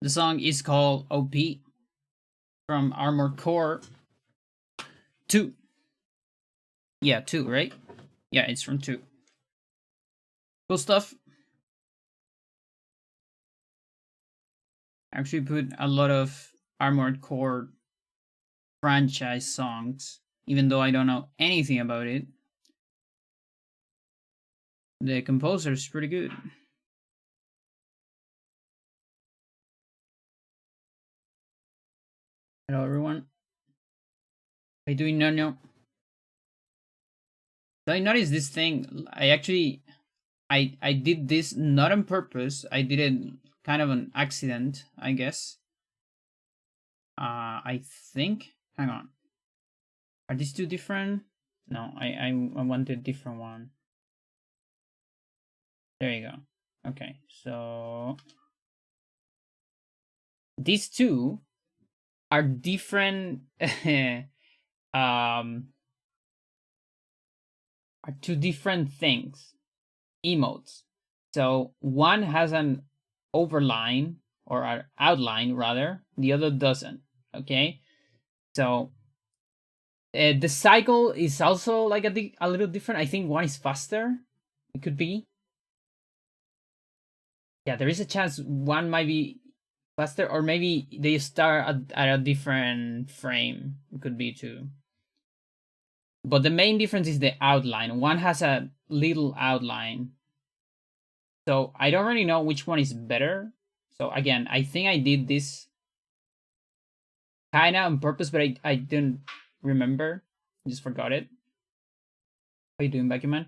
The song is called OP from Armored Core 2. Yeah, 2, right? Yeah, it's from 2. Cool stuff. I actually put a lot of Armored Core franchise songs, even though I don't know anything about it. The composer is pretty good. Hello, everyone. How you doing, Nonyo? So I noticed this thing. I did this not on purpose. I did it kind of an accident, I guess. I think. Hang on. Are these two different? No, I wanted a different one. There you go. Okay, so these two are different. Are two different things. Emotes. So one has an overline or an outline rather. The other doesn't. Okay, so the cycle is also like a little different. I think one is faster. It could be. Yeah, there is a chance one might be faster, or maybe they start at a different frame. It could be too. But the main difference is the outline. One has a little outline. So I don't really know which one is better. So again, I think I did this kind of on purpose, but I didn't remember. Just forgot it. How you doing, Bakuman?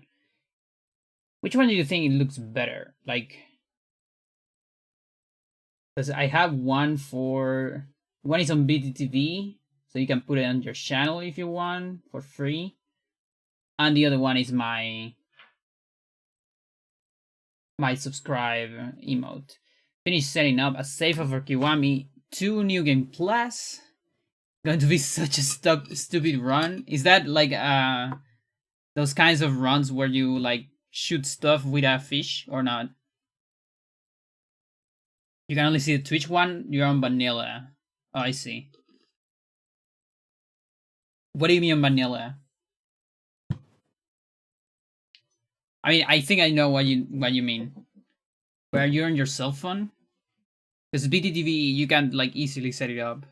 Which one do you think it looks better? Like, because I have one is on BTTV, so you can put it on your channel if you want for free, and the other one is my subscribe emote. Finish setting up a save for Kiwami 2 New Game Plus. Going to be such a stupid run. Is that like those kinds of runs where you like shoot stuff with a fish or not? You can only see the Twitch one. You're on vanilla. Oh, I see. What do you mean vanilla? I mean, I think I know what you mean. Where you're on your cell phone? Because BTTV, you can like easily set it up.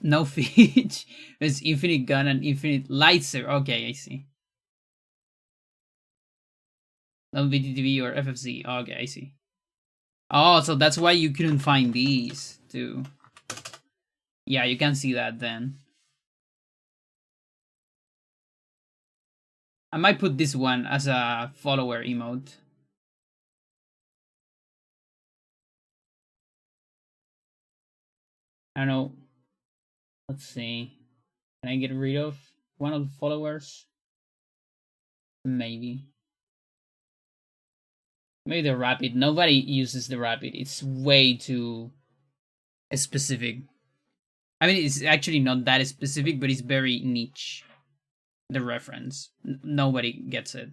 No fish. There's infinite gun and infinite lightsaber. Okay, I see. No BTTV or FFC. Okay, I see. Oh, so that's why you couldn't find these too. Yeah, you can see that then. I might put this one as a follower emote. I don't know. Let's see. Can I get rid of one of the followers? Maybe. Maybe the rapid. Nobody uses the rapid. It's way too specific. I mean, it's actually not that specific, but it's very niche. The reference. Nobody gets it.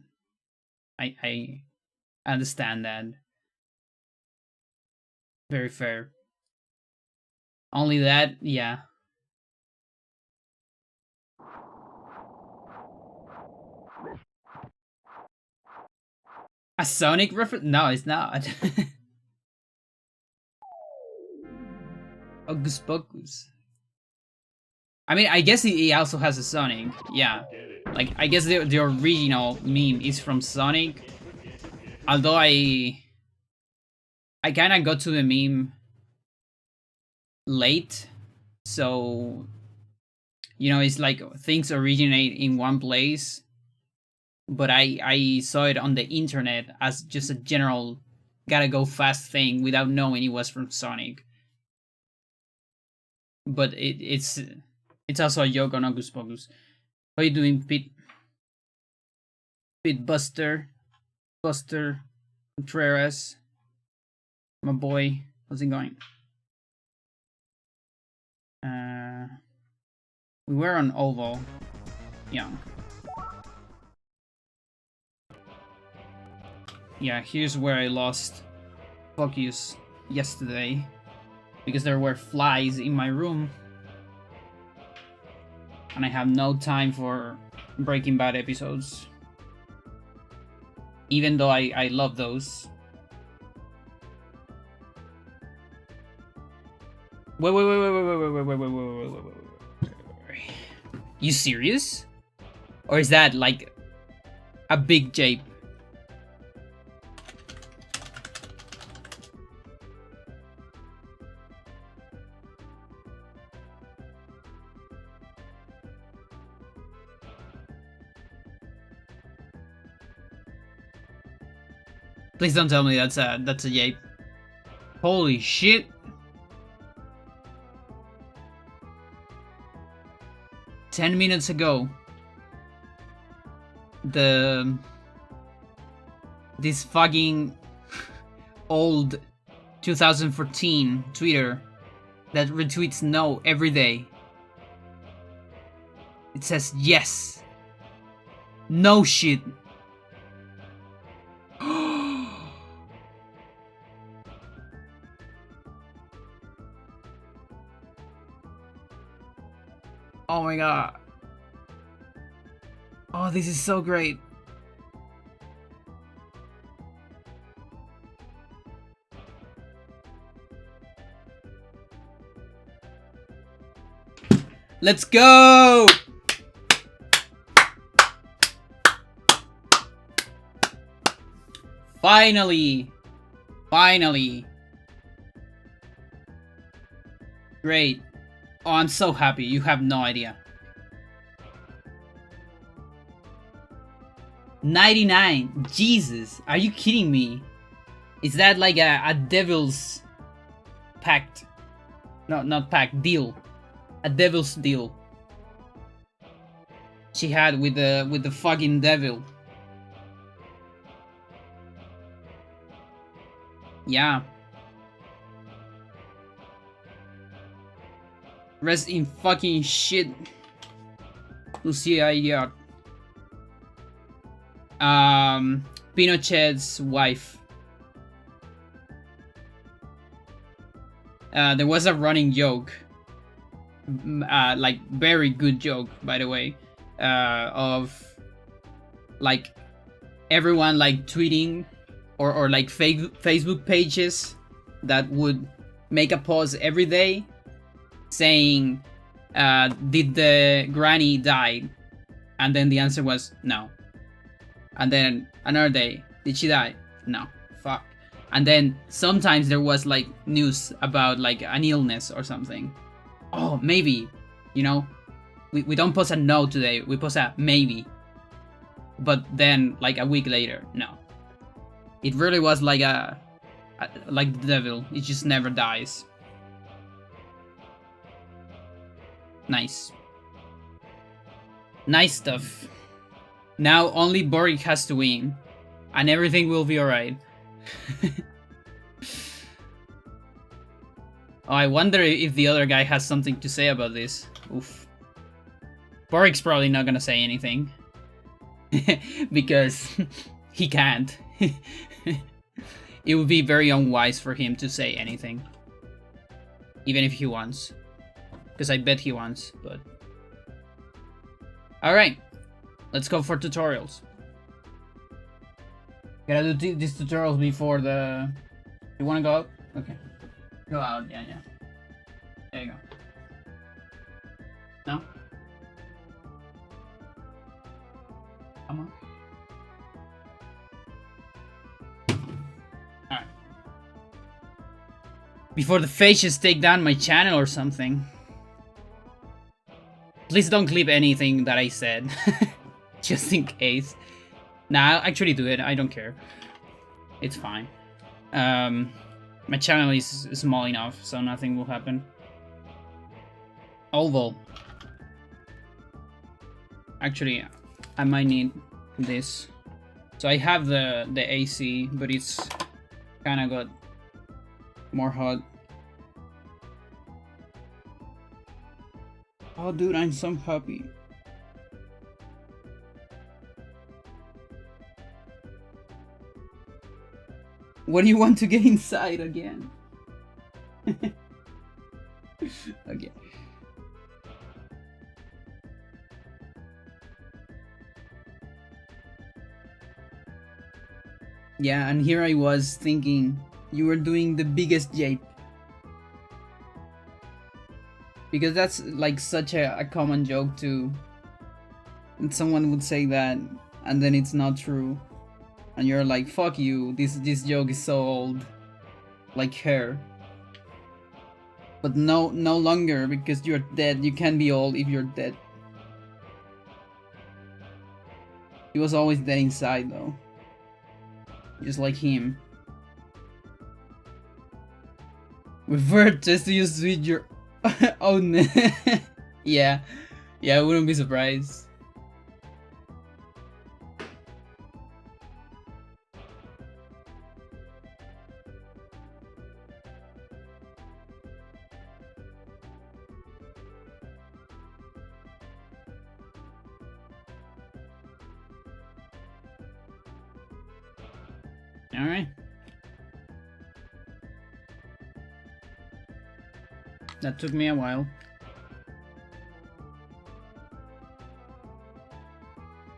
I understand that. Very fair. Only that, yeah. A Sonic reference? No, it's not. Hocus Pocus. I mean, I guess he also has a Sonic. Yeah. Like, I guess the original meme is from Sonic. Although I kind of got to the meme late. So, you know, it's like things originate in one place. But I saw it on the internet as just a general gotta go fast thing without knowing it was from Sonic. But it's also a joke on Hocus Pocus. How you doing, Pete? Pete Buster Contreras, my boy. How's it going? We were on Oval. Young. Yeah, here's where I lost focus. yesterday because there were flies in my room. And I have no time for Breaking Bad episodes. Even though I love those. Wait. You serious? Or is that like a big jape? Please don't tell me that's a yape. Holy shit. "10 minutes ago, this fucking old 2014 Twitter that retweets no every day. It says yes. No shit. Oh my god. Oh, this is so great. Let's go! Finally! Finally! Great. Oh, I'm so happy. You have no idea. 99. Jesus. Are you kidding me? Is that like a devil's pact? No, not pact. Deal. A devil's deal. She had with the fucking devil. Yeah. Rest in fucking shit, Lucia idiot. Pinochet's wife. There was a running joke, like very good joke, by the way, of like everyone like tweeting or like fake Facebook pages that would make a post every day saying, did the granny die? And then the answer was no. And then another day, did she die? No. Fuck. And then sometimes there was like news about like an illness or something. Oh, maybe, you know, we don't post a no today, we post a maybe. But then like a week later, no. It really was like like the devil, it just never dies. Nice. Nice stuff. Now only Boric has to win, and everything will be alright. Oh, I wonder if the other guy has something to say about this. Oof. Boric's probably not gonna say anything. Because he can't. It would be very unwise for him to say anything. Even if he wants. Because I bet he wants, but... Alright. Let's go for tutorials. Gotta do these tutorials before the... You wanna go out? Okay. Go out, yeah. There you go. No? Come on. Alright. Before the faces take down my channel or something. Please don't clip anything that I said. Just in case. Nah, I'll actually do it. I don't care. It's fine. My channel is small enough, so nothing will happen. Although, actually, I might need this. So I have the AC, but it's kind of got more hot. Oh, dude, I'm so happy. What do you want to get inside again? Okay. Yeah, and here I was thinking you were doing the biggest jape. Because that's like such a common joke too. And someone would say that, and then it's not true. And you're like, fuck you, this joke is so old. Like her. But no longer, because you're dead. You can't be old if you're dead. He was always dead inside though. Just like him. Revert just to use switch your own. Yeah. Yeah, I wouldn't be surprised. Alright. That took me a while.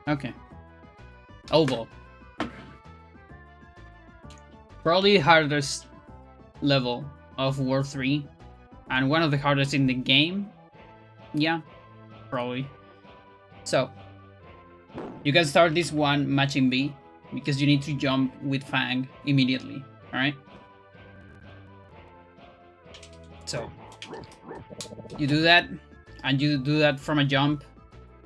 Okay. Oval. Probably the hardest level of War 3. And one of the hardest in the game. Yeah, probably. So, you can start this one matching B. Because you need to jump with Fang immediately. Alright? So, you do that. And you do that from a jump.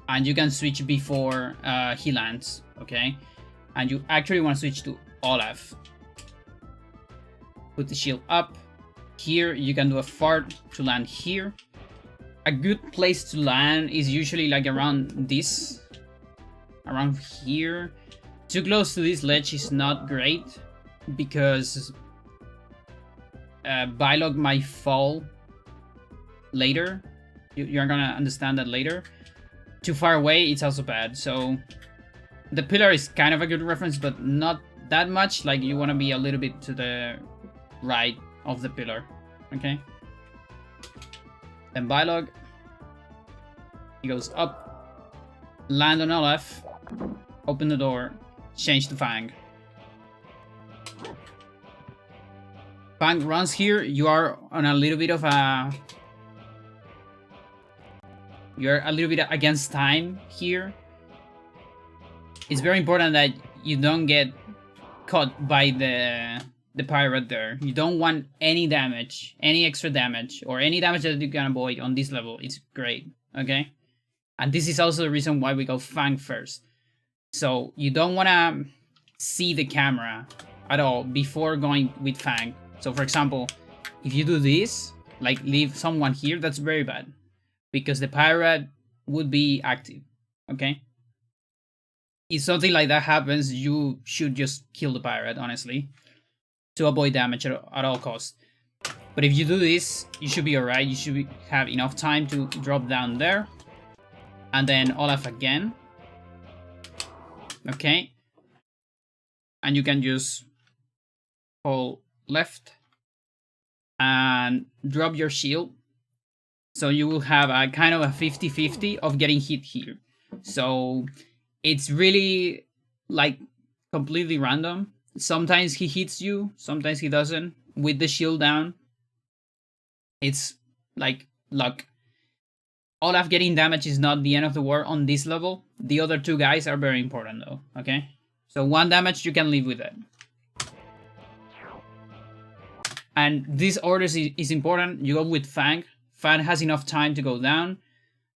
And you can switch before he lands, okay? And you actually want to switch to Olaf. Put the shield up. Here, you can do a fart to land here. A good place to land is usually like around this. Around here. Too close to this ledge is not great. Because Bylog might fall later. You're gonna understand that later. Too far away, it's also bad. So the pillar is kind of a good reference, but not that much. Like you want to be a little bit to the right of the pillar. Okay. Then Bylog. He goes up. Land on Olaf. Open the door. Change to Fang. Fang runs here. You are on a little bit of a... You're a little bit against time here. It's very important that you don't get caught by the pirate there. You don't want any damage, any extra damage, or any damage that you can avoid on this level. It's great, okay? And this is also the reason why we go Fang first. So you don't want to see the camera at all before going with Fang. So for example, if you do this, like leave someone here, that's very bad. Because the pirate would be active, okay? If something like that happens, you should just kill the pirate, honestly. To avoid damage at all costs. But if you do this, you should be alright. You should have enough time to drop down there. And then Olaf again. Okay. And you can just hold left. And drop your shield. So you will have a kind of a 50-50 of getting hit here. So it's really like completely random. Sometimes he hits you, sometimes he doesn't. With the shield down, it's like luck. Olaf getting damage is not the end of the world on this level. The other two guys are very important though, okay? So one damage, you can live with it. And this order is important. You go with Fang. Fang has enough time to go down.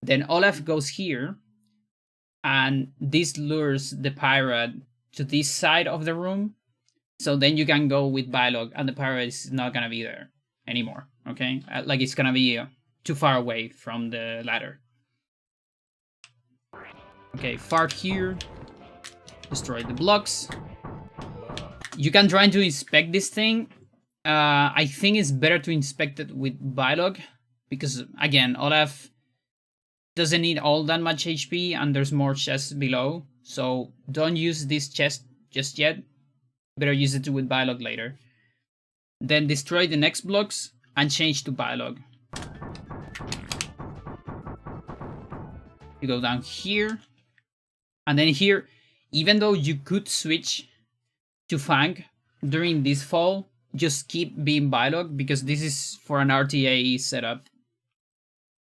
Then Olaf goes here. And this lures the pirate to this side of the room. So then you can go with Bylog and the pirate is not going to be there anymore. Okay? Like it's going to be too far away from the ladder. Okay, fart here. Destroy the blocks. You can try to inspect this thing. I think it's better to inspect it with Bylog. Because, again, Olaf doesn't need all that much HP and there's more chests below. So don't use this chest just yet. Better use it with Bylog later. Then destroy the next blocks and change to Bylog. You go down here, and then here, even though you could switch to Fang during this fall, just keep being Bylog, because this is for an RTA setup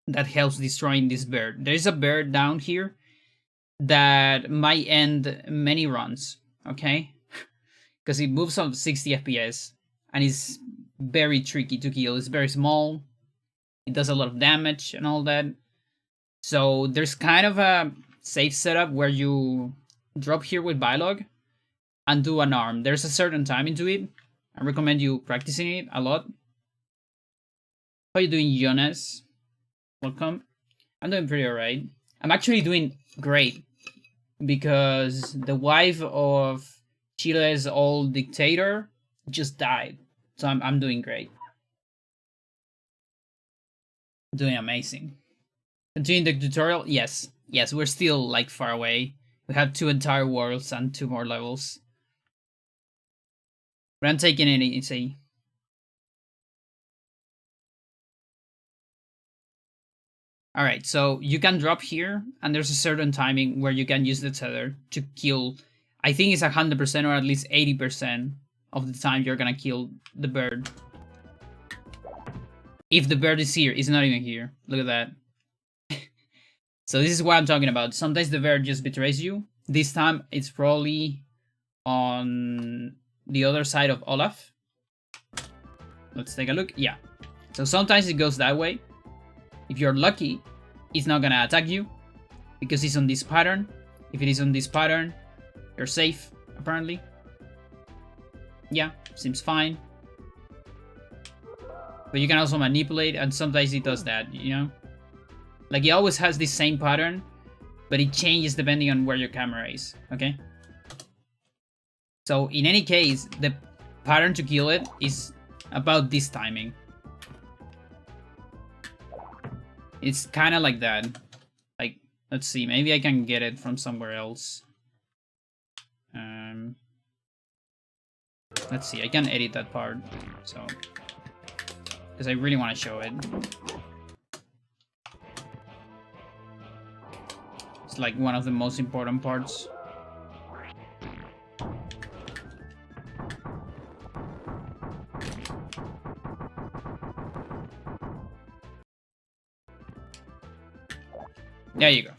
that helps destroying this bird. There's a bird down here that might end many runs, okay? Because it moves on 60 FPS and is very tricky to kill. It's very small, it does a lot of damage and all that. So there's kind of a safe setup where you drop here with Bylog and do an arm. There's a certain timing to it. I recommend you practicing it a lot. How are you doing, Jonas? Welcome. I'm doing pretty alright. I'm actually doing great because the wife of Chile's old dictator just died. So I'm doing great. Doing amazing. Continuing the tutorial? Yes. Yes, we're still like far away. We have 2 entire worlds and 2 more levels. But I'm taking it easy. Alright, so you can drop here, and there's a certain timing where you can use the tether to kill. I think it's 100% or at least 80% of the time you're gonna kill the bird. If the bird is here, it's not even here. Look at that. So this is what I'm talking about. Sometimes the bird just betrays you. This time it's probably on the other side of Olaf. Let's take a look. Yeah. So sometimes it goes that way. If you're lucky, it's not gonna attack you because it's on this pattern. If it is on this pattern, you're safe, apparently. Yeah, seems fine. But you can also manipulate, and sometimes it does that, you know? Like, it always has this same pattern, but it changes depending on where your camera is, okay? So, in any case, the pattern to kill it is about this timing. It's kind of like that. Like, let's see, maybe I can get it from somewhere else. Let's see, I can edit that part, so... because I really want to show it. It's like one of the most important parts. There you go.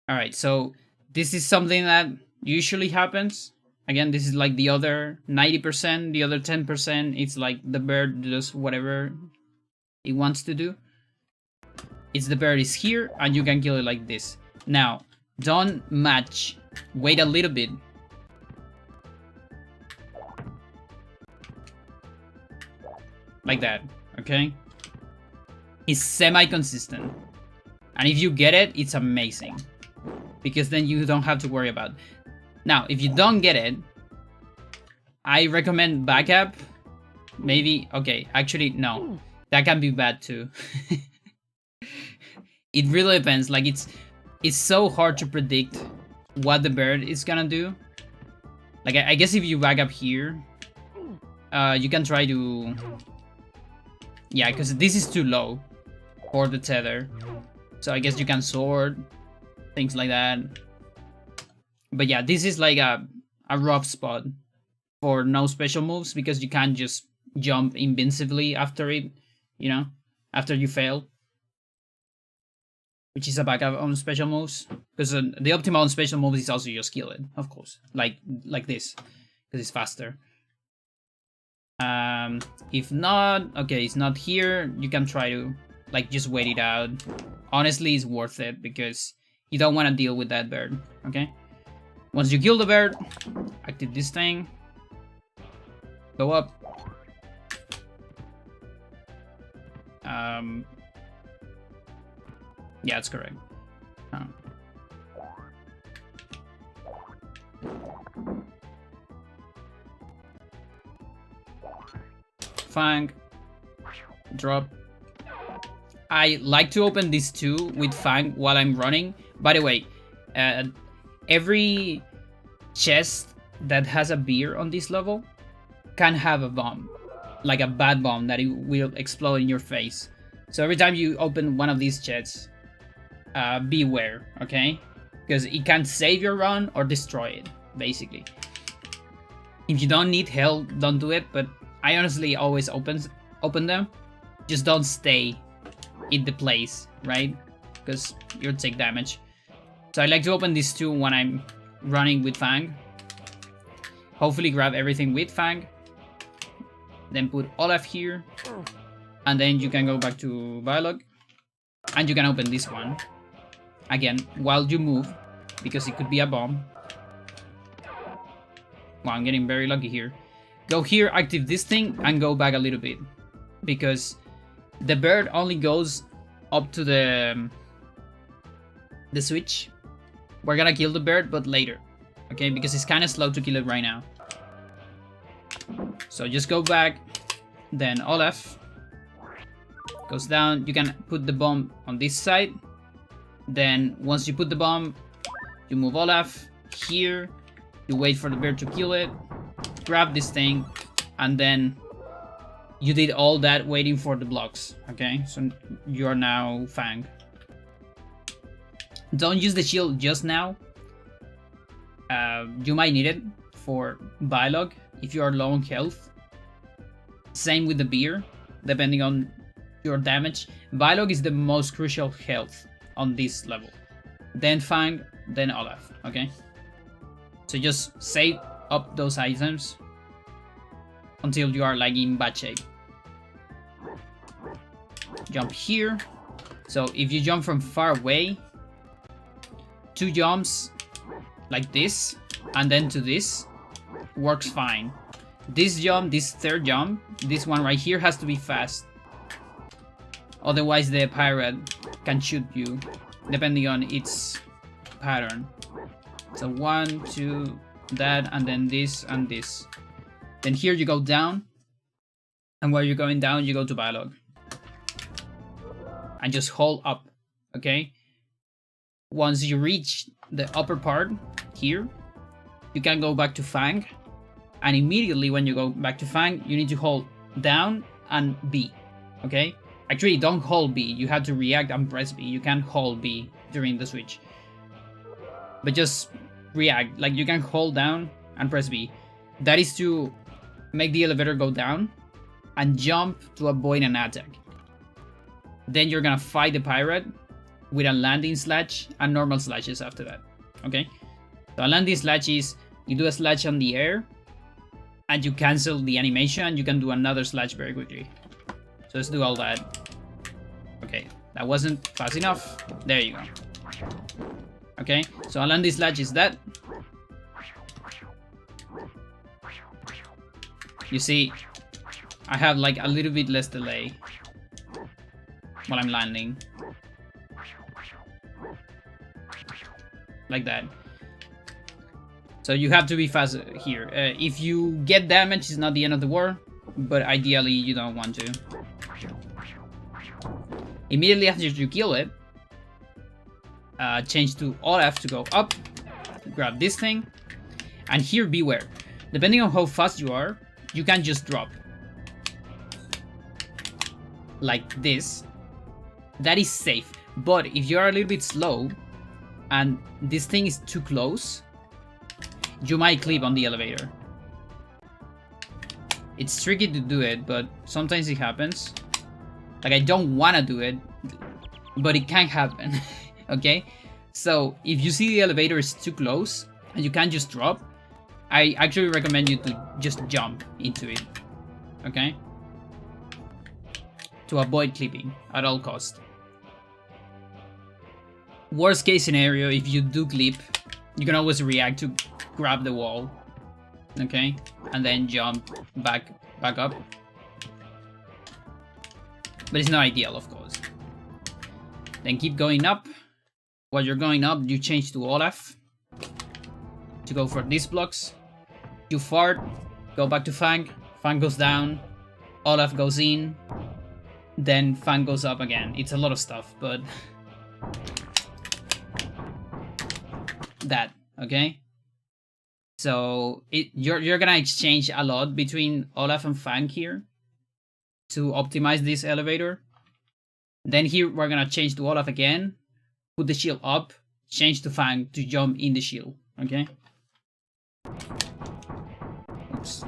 Alright, so this is something that usually happens. Again, this is like the other 90%, the other 10%, it's like the bird does whatever it wants to do. It's the bird is here, and you can kill it like this. Now, don't match. Wait a little bit. Like that, okay? It's semi-consistent. And if you get it, it's amazing. Because then you don't have to worry about it. Now, if you don't get it, I recommend backup. Maybe, okay, actually, no. That can be bad too. It really depends. Like, it's so hard to predict what the bird is gonna do. Like, I guess if you back up here, you can try to... yeah, because this is too low for the tether. So I guess you can sword, things like that. But yeah, this is like a rough spot for no special moves, because you can't just jump invincibly after it, you know, after you fail. Which is a backup on special moves. Because the optimal on special moves is also just kill it, of course. Like this, because it's faster. If not, okay, it's not here, you can try to, like, just wait it out. Honestly, it's worth it, because you don't want to deal with that bird, okay? Once you kill the bird, activate this thing. Go up. Yeah, that's correct. Fang. Drop. I like to open these two with Fang while I'm running. By the way, every chest that has a beer on this level can have a bomb. like a bad bomb that it will explode in your face. So every time you open one of these chests, beware, okay? Because it can save your run or destroy it, basically. If you don't need help, don't do it, but I honestly always open them. Just don't stay in the place, right? Because you'll take damage. So I like to open these two when I'm running with Fang. Hopefully grab everything with Fang. Then put Olaf here. And then you can go back to Biolog. And you can open this one. Again, while you move. Because it could be a bomb. Wow, I'm getting very lucky here. Go here, active this thing, and go back a little bit. Because the bird only goes up to the switch. We're gonna kill the bird, but later. Okay, because it's kind of slow to kill it right now. So just go back. Then Olaf goes down. You can put the bomb on this side. Then once you put the bomb, you move Olaf here. You wait for the bird to kill it. Grab this thing. And then you did all that waiting for the blocks. Okay, so you are now Fang. Don't use the shield just now. You might need it for Biolog if you are low on health. Same with the beer, depending on your damage. Biolog is the most crucial health on this level. Then Fang, then Olaf, okay? So just save up those items until you are like in bad shape. Jump here. So if you jump from far away, 2 jumps like this, and then to this, works fine. This jump, this third jump, this one right here has to be fast. Otherwise the pirate can shoot you, depending on its pattern. So 1, 2, that, and then this and this. Then here you go down, and while you're going down, you go to Biolog. And just hold up, okay? Once you reach the upper part here, you can go back to Fang. And immediately when you go back to Fang, you need to hold down and B, okay? Actually, don't hold B. You have to react and press B. You can't hold B during the switch. But just react. Like, you can hold down and press B. That is to make the elevator go down and jump to avoid an attack. Then you're gonna fight the pirate with a landing slash and normal slashes after that, okay? So a landing slash is, you do a slash on the air and you cancel the animation and you can do another slash very quickly. So let's do all that. Okay, that wasn't fast enough. There you go. Okay, so a landing slash is that. You see, I have like a little bit less delay while I'm landing. Like that. So you have to be fast here. If you get damage, it's not the end of the world, but ideally you don't want to. Immediately after you kill it, change to Olaf to go up, grab this thing, and here beware. Depending on how fast you are, you can just drop. Like this. That is safe. But if you are a little bit slow, and this thing is too close, you might clip on the elevator. It's tricky to do it, but sometimes it happens. Like, I don't want to do it, but it can happen. Okay? So, if you see the elevator is too close, and you can't just drop, I actually recommend you to just jump into it. Okay? To avoid clipping at all costs. Worst case scenario, if you do clip, you can always react to grab the wall, okay, and then jump back up. But it's not ideal, of course. Then keep going up. While you're going up, you change to Olaf to go for these blocks. You fart, go back to Fang. Fang goes down, Olaf goes in, then Fang goes up again. It's a lot of stuff, but that, okay? So you're gonna exchange a lot between Olaf and Fang here, to optimize this elevator. Then here we're gonna change to Olaf again, put the shield up, change to Fang to jump in the shield, okay? Oops.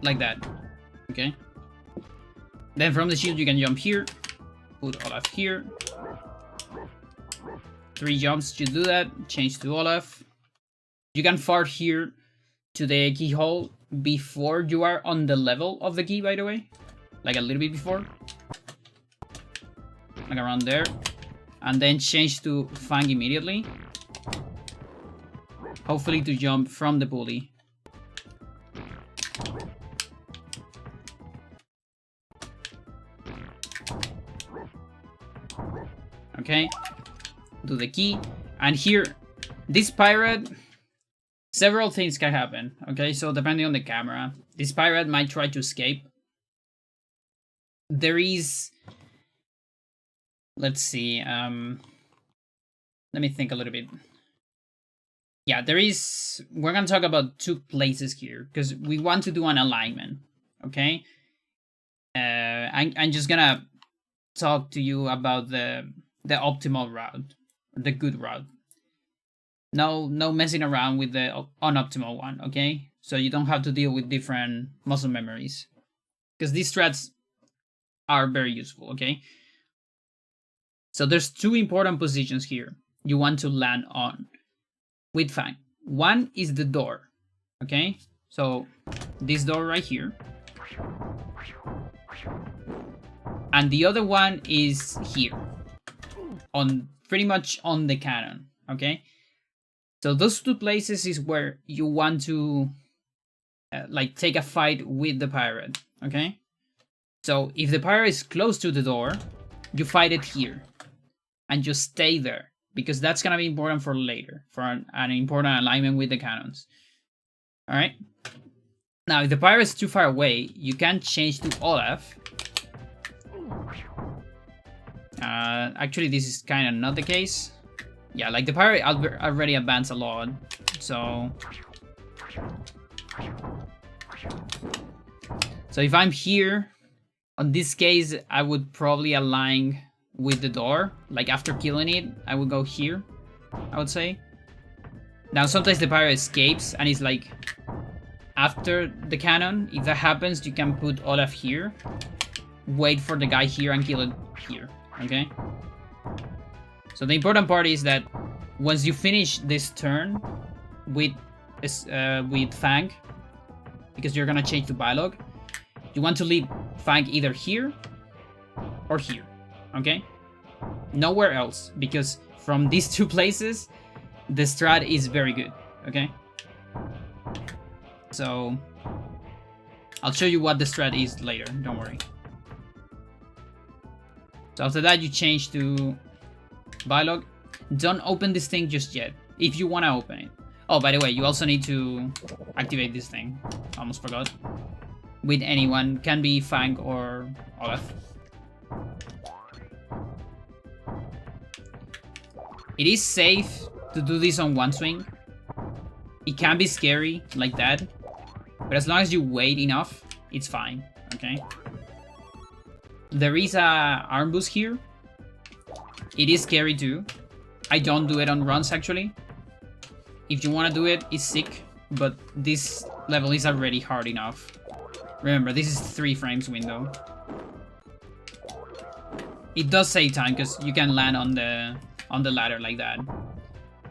Like that, okay? Then from the shield you can jump here, put Olaf here. 3 jumps to do that, change to Olaf. You can fart here to the keyhole before you are on the level of the key, by the way. Like a little bit before. Like around there. And then change to Fang immediately. Hopefully to jump from the pulley. Okay. Do the key. And here, this pirate, several things can happen. Okay, so depending on the camera, this pirate might try to escape. There is, let's see, let me think a little bit. Yeah, there is, we're gonna talk about 2 places here, because we want to do an alignment, okay? I'm just gonna talk to you about the optimal route, the good route. No messing around with the unoptimal one, okay? So you don't have to deal with different muscle memories. Because these strats are very useful, okay? So there's 2 important positions here you want to land on with Fang. One is the door, okay? So this door right here. And the other one is here. On pretty much on the cannon, okay? So those 2 places is where you want to like take a fight with the pirate, okay? So if the pirate is close to the door, you fight it here and just stay there because that's gonna be important for later, for an important alignment with the cannons. All right. Now, if the pirate is too far away, you can change to Olaf. Actually, this is kind of not the case. Yeah, like the pirate already advanced a lot, so if I'm here, on this case, I would probably align with the door. Like after killing it, I would go here, I would say. Now, sometimes the pirate escapes and it's like after the cannon. If that happens, you can put Olaf here, wait for the guy here and kill it here, okay? So the important part is that once you finish this turn with Fang, because you're gonna change to Bylog, you want to leave Fang either here or here, okay? Nowhere else, because from these 2 places, the strat is very good, okay? So I'll show you what the strat is later, don't worry. So after that, you change to Bylog. Don't open this thing just yet, if you want to open it. Oh, by the way, you also need to activate this thing. Almost forgot. With anyone, can be Fang or Olaf. It is safe to do this on one swing. It can be scary like that, but as long as you wait enough, it's fine, okay? There is a arm boost here. It is scary too. I don't do it on runs actually. If you want to do it, it's sick, but this level is already hard enough. Remember, this is 3 frames window. It does save time because you can land on the ladder like that.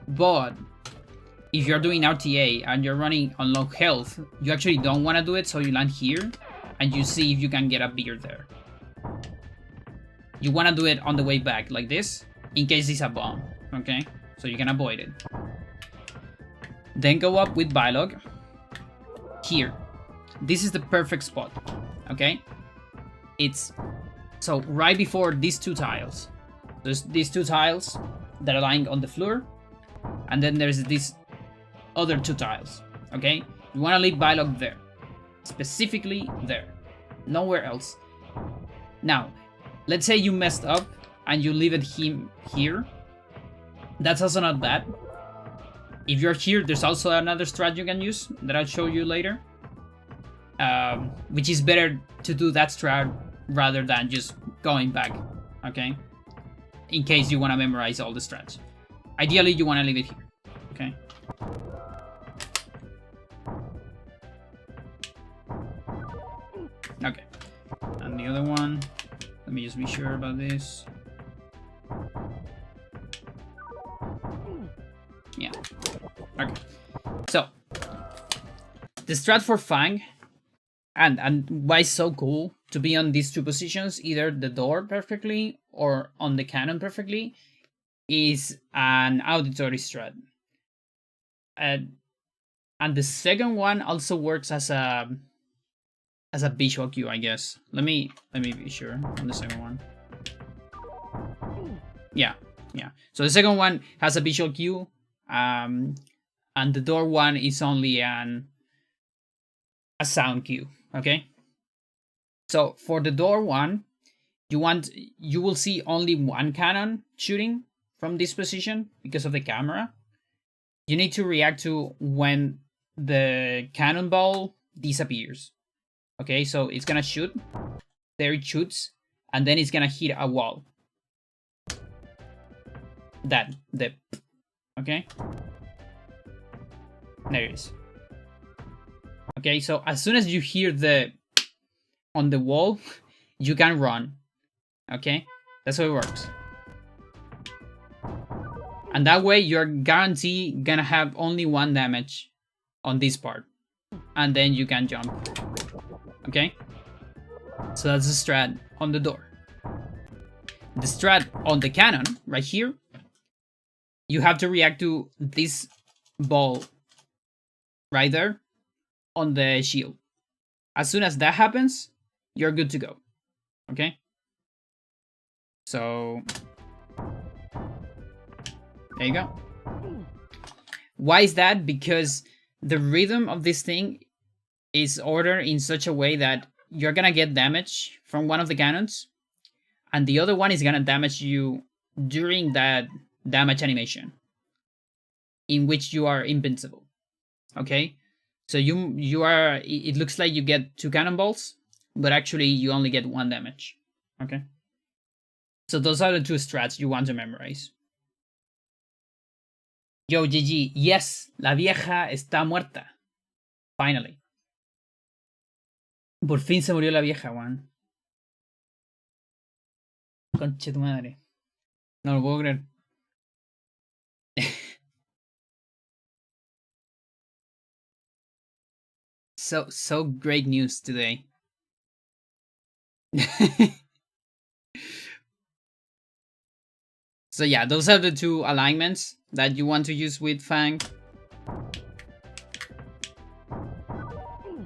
But if you're doing RTA and you're running on low health, you actually don't want to do it, so you land here and you see if you can get a beer there. You want to do it on the way back like this, in case it's a bomb, okay? So you can avoid it. Then go up with Bylog. Here. This is the perfect spot, okay? It's so right before these 2 tiles. There's these 2 tiles that are lying on the floor, and then there's these other 2 tiles, okay? You want to leave Bylog there, specifically there, nowhere else. Now, let's say you messed up and you leave it him here. That's also not bad. If you're here, there's also another strat you can use that I'll show you later. which is better to do that strat rather than just going back, okay? In case you want to memorize all the strats. Ideally, you want to leave it here, okay? Okay, and the other one, let me just be sure about this. Yeah, okay. So, the strat for Fang, and why it's so cool to be on these two positions, either the door perfectly or on the cannon perfectly, is an auditory strat. And the second one also works as a visual cue, I guess. Let me be sure on the second one. Yeah. So the second one has a visual cue, and the door one is only a sound cue. Okay. So for the door one, you will see only one cannon shooting from this position because of the camera. You need to react to when the cannonball disappears. Okay, so it's gonna shoot. There it shoots, and then it's gonna hit a wall. Okay, there it is. Okay, so as soon as you hear the on the wall, you can run. Okay, that's how it works. And that way you're guaranteed gonna have only one damage on this part, and then you can jump. Okay, so that's the strat on the door. The strat on the cannon right here, you have to react to this ball right there on the shield. As soon as that happens, you're good to go. Okay, so there you go. Why is that? Because the rhythm of this thing is ordered in such a way that you're gonna get damage from one of the cannons, and the other one is gonna damage you during that damage animation, in which you are invincible. Okay, so you are. It looks like you get 2 cannonballs, but actually you only get 1 damage. Okay, so those are the 2 strats you want to memorize. Yo, GG, yes, la vieja está muerta. Finally. Por fin se murió la vieja, Juan. Conche tu madre. No lo puedo creer. So great news today. So yeah, those are the 2 alignments that you want to use with Fang.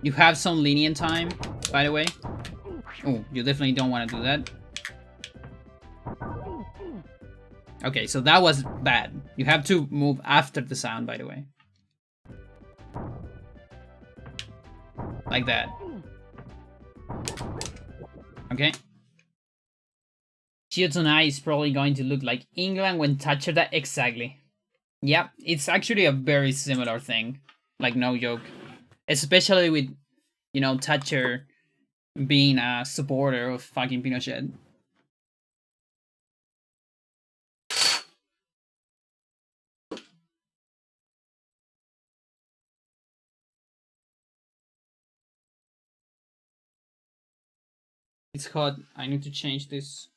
You have some lenient time, by the way. Oh, you definitely don't want to do that. Okay, so that was bad. You have to move after the sound, by the way. Like that. Okay. Chiotonai is probably going to look like England when Thatcher died. Exactly. Yep, it's actually a very similar thing. Like, no joke. Especially with, Thatcher being a supporter of fucking Pinochet. It's hot. I need to change this.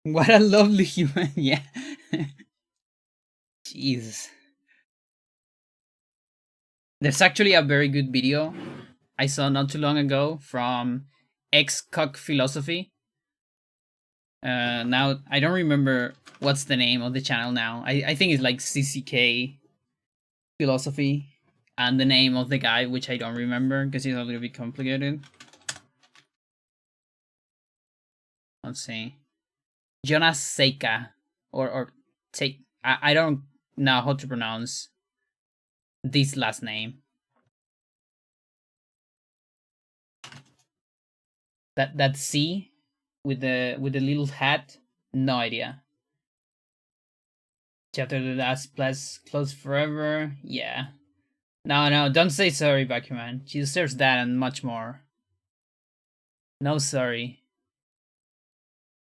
What a lovely human. Yeah. Jesus. There's actually a very good video I saw not too long ago from X-Cock Philosophy. Now, I don't remember what's the name of the channel now. I think it's like CCK Philosophy. And the name of the guy, which I don't remember because he's a little bit complicated. Let's see. Jonas Seika. Or take. I don't know how to pronounce this last name. That C with the little hat, no idea. Chapter the last place closed forever. Yeah. No, don't say sorry, Bakuman. She deserves that and much more. No sorry.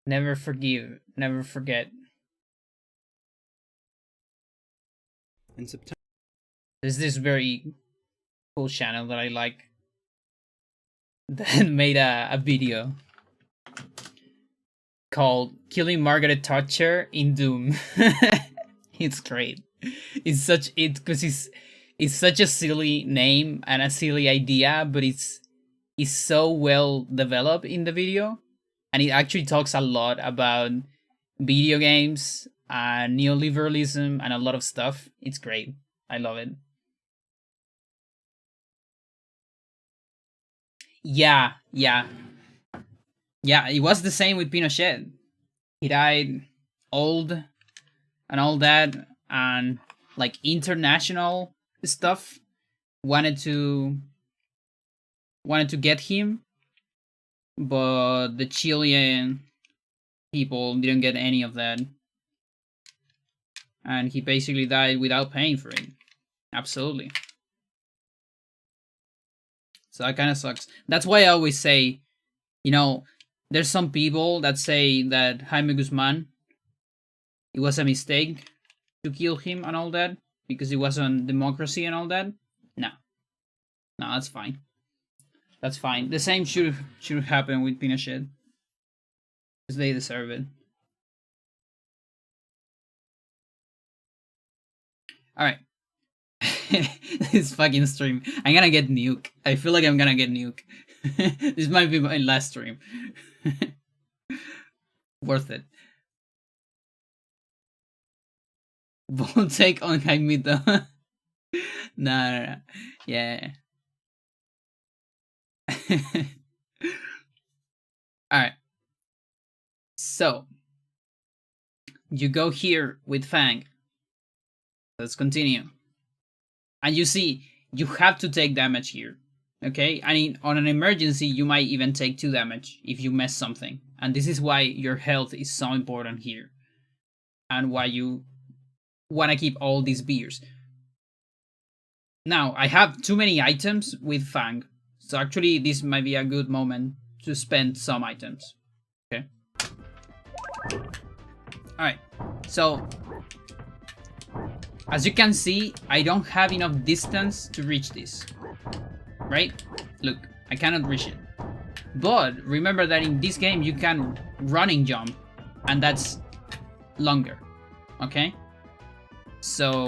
Never forgive. Never forget. In September. There's this very cool channel that I like that made a video called Killing Margaret Thatcher in Doom. It's great. It's such a silly name and a silly idea, but it's so well developed in the video, and it actually talks a lot about video games and neoliberalism and a lot of stuff. It's great. I love it. Yeah, yeah. Yeah, it was the same with Pinochet. He died old and all that, and like international stuff wanted to get him, but the Chilean people didn't get any of that. And he basically died without paying for it. Absolutely. So that kind of sucks. That's why I always say, there's some people that say that Jaime Guzman, it was a mistake to kill him and all that because it was on democracy and all that. No, that's fine. That's fine. The same should happen with Pinochet because they deserve it. All right. This fucking stream. I'm gonna get nuke. I feel like I'm gonna get nuke. This might be my last stream. Worth it. Won't take on Jaimito. No. Yeah. Alright. So, you go here with Fang. Let's continue. And you see, you have to take damage here. Okay? And on an emergency, you might even take 2 damage if you mess something. And this is why your health is so important here. And why you want to keep all these beers. Now, I have too many items with Fang. So actually, this might be a good moment to spend some items. Okay? Alright. So, as you can see, I don't have enough distance to reach this. Right? Look, I cannot reach it. But remember that in this game you can running jump, and that's longer. Okay? So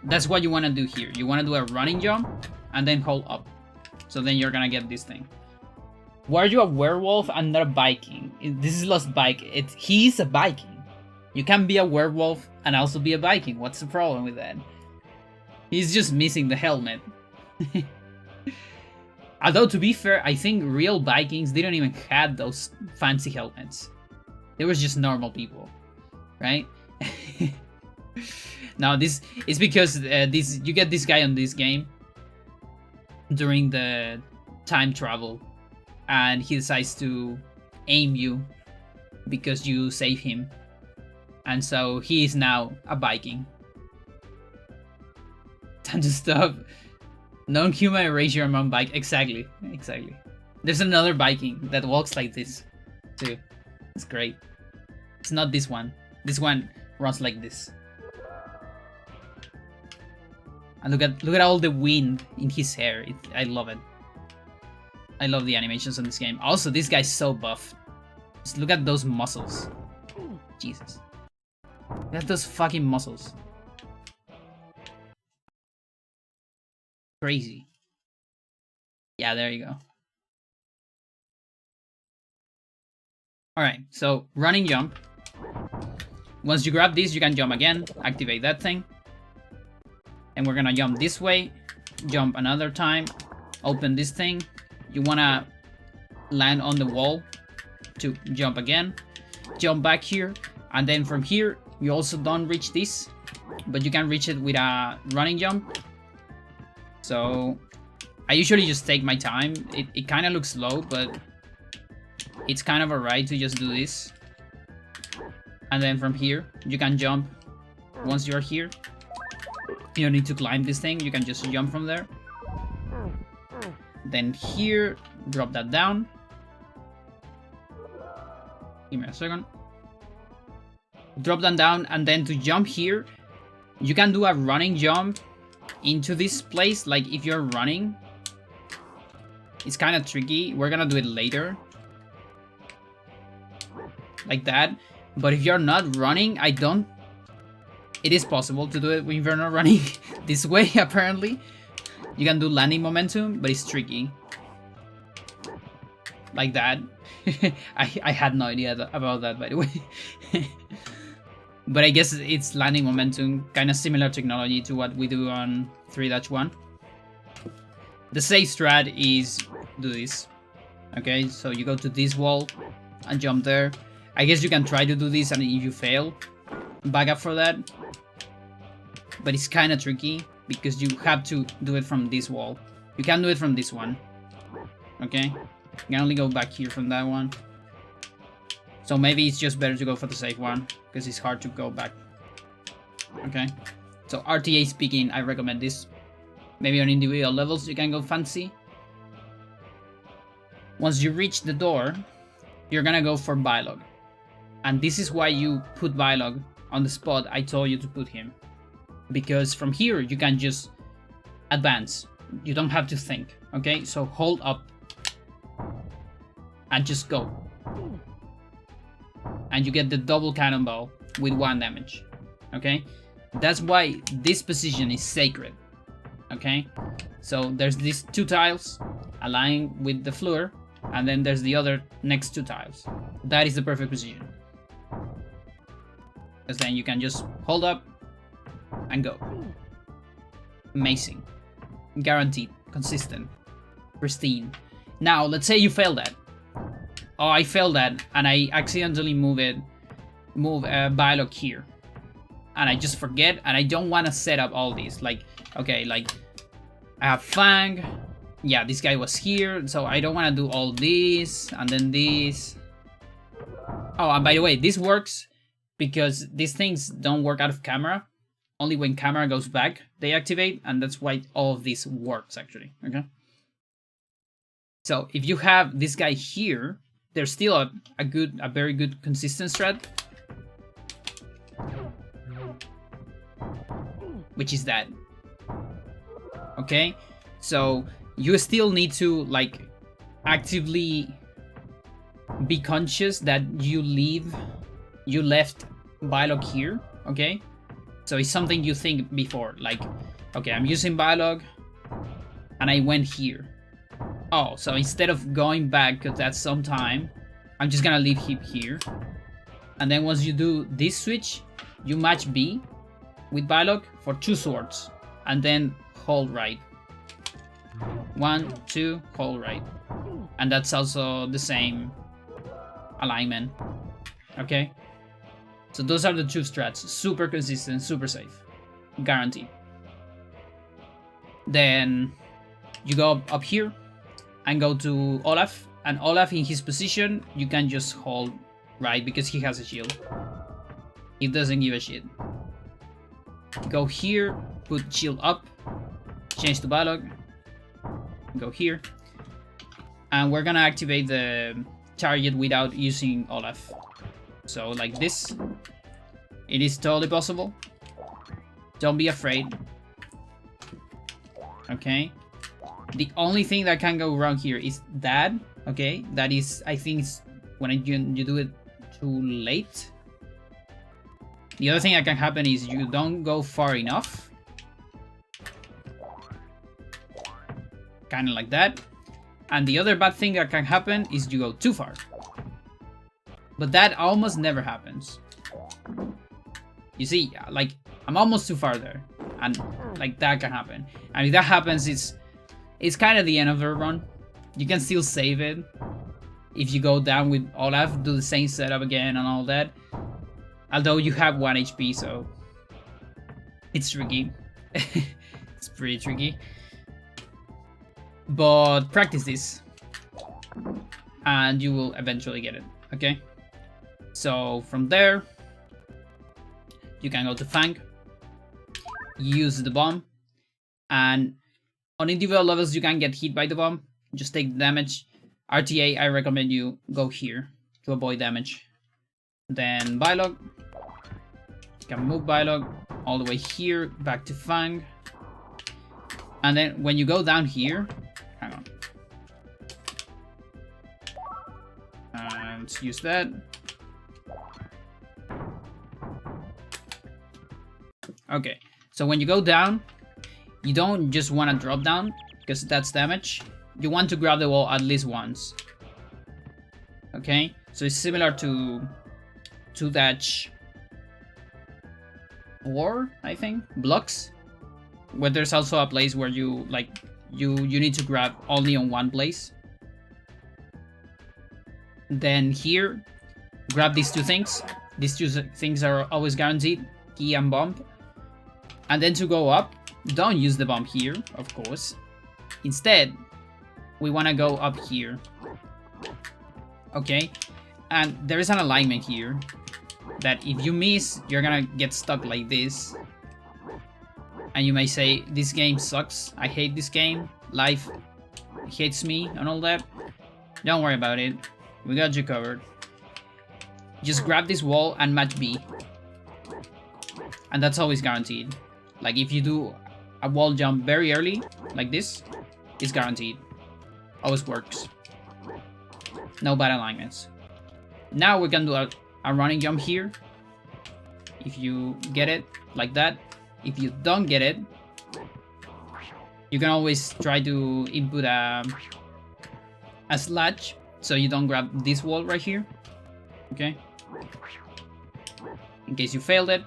that's what you want to do here. You want to do a running jump and then hold up. So then you're gonna get this thing. Why are you a werewolf and not a Viking? This is Lost Viking. He's a Viking. You can be a werewolf and also be a Viking. What's the problem with that? He's just missing the helmet. Although, to be fair, I think real Vikings didn't even have those fancy helmets. They were just normal people, right? Now, this is because you get this guy on this game during the time travel, and he decides to aim you because you save him. And so he is now a Viking. Time to stop. Non-human erasure among bike. Exactly. There's another Viking that walks like this too. It's great. It's not this one. This one runs like this. And look at all the wind in his hair. I love it. I love the animations on this game. Also, this guy's so buff. Just look at those muscles. Jesus. Look at those fucking muscles. Crazy. Yeah, there you go. Alright, so running jump. Once you grab this, you can jump again. Activate that thing. And we're gonna jump this way. Jump another time. Open this thing. You wanna land on the wall to jump again. Jump back here. And then from here, you also don't reach this. But you can reach it with a running jump. So I usually just take my time. It kind of looks slow, but it's kind of alright to just do this. And then from here, you can jump once you're here, you don't need to climb this thing, you can just jump from there. Then here, drop that down. Give me a second. Drop that down, and then to jump here, you can do a running jump into this place. Like if you're running, it's kind of tricky. We're gonna do it later. Like that. But if you're not running, it is possible to do it when you're not running this way, apparently. You can do landing momentum, but it's tricky. Like that. I had no idea about that, by the way. But I guess it's landing momentum, kind of similar technology to what we do on 3-1. The safe strat is do this. Okay, so you go to this wall and jump there. I guess you can try to do this, and if you fail, back up for that. But it's kind of tricky because you have to do it from this wall. You can't do it from this one. Okay, you can only go back here from that one. So maybe it's just better to go for the safe one because it's hard to go back. Okay, so RTA speaking, I recommend this. Maybe on individual levels you can go fancy. Once you reach the door, you're gonna go for Bylog. And this is why you put Bylog on the spot I told you to put him. Because from here you can just advance. You don't have to think. Okay, so hold up and just go. And you get the double cannonball with 1 damage. Okay, that's why this position is sacred. Okay, so there's these 2 tiles aligning with the floor, and then there's the other next 2 tiles. That is the perfect position, because then you can just hold up and go. Amazing, guaranteed, consistent, pristine. Now let's say you fail that. Oh, I failed that, and I accidentally move Bylog here, and I just forget, and I don't want to set up all these. Like, okay, like I have Fang. Yeah, this guy was here, so I don't want to do all this and then this. Oh, and by the way, this works because these things don't work out of camera. Only when camera goes back they activate, and that's why all of this works actually. Okay. So if you have this guy here, there's still a very good consistent strat, which is that. Okay, so you still need to like actively be conscious that you left Bylog here. Okay, so it's something you think before, like, okay, I'm using Bylog and I went here. Oh, so instead of going back, because that's some time, I'm just gonna leave him here. And then once you do this switch, you match B with Bylog for 2 swords. And then hold right. 1, 2, hold right. And that's also the same alignment. Okay? So those are the 2 strats. Super consistent, super safe. Guaranteed. Then you go up here and go to Olaf, and Olaf in his position you can just hold right because he has a shield. He doesn't give a shit. Go here, put shield up, change to Bylog, go here, and we're gonna activate the target without using Olaf. So like this, it is totally possible. Don't be afraid. Okay. The only thing that can go wrong here is that, okay? That is, I think, it's when you do it too late. The other thing that can happen is you don't go far enough. Kind of like that. And the other bad thing that can happen is you go too far. But that almost never happens. You see, like, I'm almost too far there. And, like, that can happen. And if that happens, it's kind of the end of the run. You can still save it if you go down with Olaf, do the same setup again and all that. Although you have 1 HP, so it's tricky. It's pretty tricky. But practice this, and you will eventually get it, okay? So from there, you can go to Fang, use the bomb. And on individual levels, you can get hit by the bomb. Just take damage. RTA, I recommend you go here to avoid damage. Then Bylog. You can move Bylog all the way here, back to Fang. And then when you go down here, hang on. Let's use that. Okay, so when you go down, you don't just want to drop down, because that's damage. You want to grab the wall at least once. Okay, so it's similar to dash 4, I think, blocks, where there's also a place where you you need to grab only on one place. Then here, grab these two things. These two things are always guaranteed, key and bomb. And then to go up, don't use the bomb here, of course. Instead, we want to go up here. Okay, and there is an alignment here that if you miss, you're gonna get stuck like this. And you may say, this game sucks, I hate this game, life hates me and all that. Don't worry about it, we got you covered. Just grab this wall and match B. And that's always guaranteed. Like if you do a wall jump very early, like this, it's guaranteed. Always works. No bad alignments. Now we can do a running jump here. If you get it, like that. If you don't get it, you can always try to input a slash so you don't grab this wall right here. Okay? In case you failed it.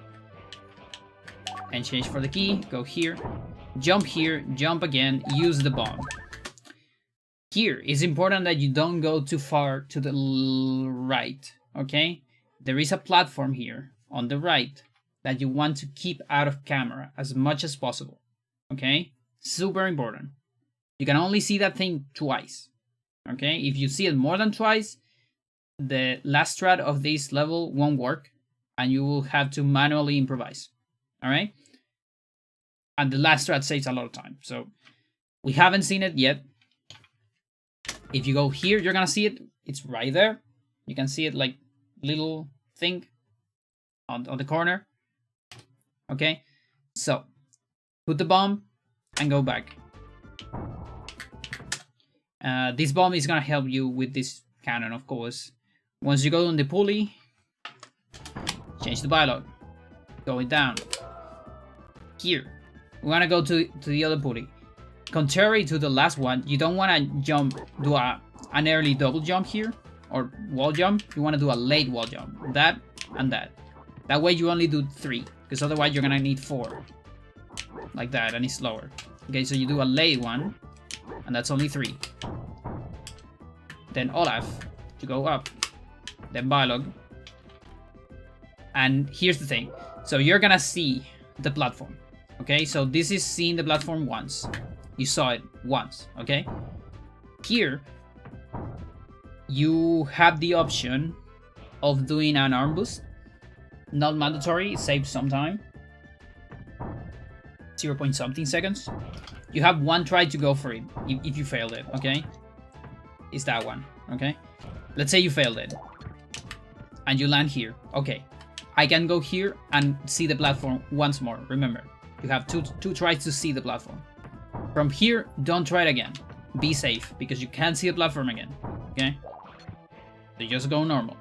And change for the key, go here, jump here, jump again, use the bomb. Here, it's important that you don't go too far to the right, okay? There is a platform here on the right that you want to keep out of camera as much as possible, okay? Super important. You can only see that thing twice, okay? If you see it more than twice, the last strat of this level won't work and you will have to manually improvise. Alright? And the last strat saves a lot of time. So we haven't seen it yet. If you go here, you're gonna see it. It's right there. You can see it like little thing on the corner. Okay? So put the bomb and go back. This bomb is gonna help you with this cannon, of course. Once you go on the pulley, change the Bylog. Going down. Here, we want to go to the other pulley. Contrary to the last one, you don't want to do an early double jump here, or wall jump. You want to do a late wall jump. That and that. That way you only do 3, because otherwise you're going to need 4. Like that, and it's slower. Okay, so you do a late one, and that's only 3. Then Olaf, to go up. Then Bylog. And here's the thing. So you're going to see the platform. Okay, so this is seeing the platform once. You saw it once, okay? Here, you have the option of doing an arm boost. Not mandatory, it saves some time. 0 point something seconds. You have one try to go for it, if you failed it, okay? It's that one, okay? Let's say you failed it. And you land here, okay. I can go here and see the platform once more, remember. You have two tries to see the platform. From here, don't try it again. Be safe, because you can't see the platform again. Okay? So just go normal.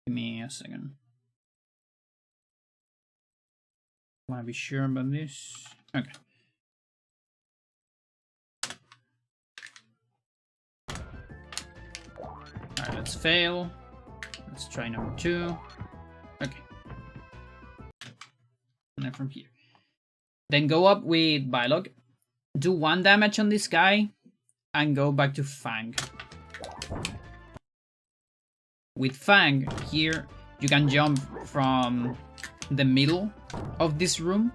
Give me a second. Want to be sure about this? Okay. Alright, let's fail. Let's try number 2. Okay. And then from here. Then go up with Bylog. Do 1 damage on this guy. And go back to Fang. With Fang, here, you can jump from the middle of this room.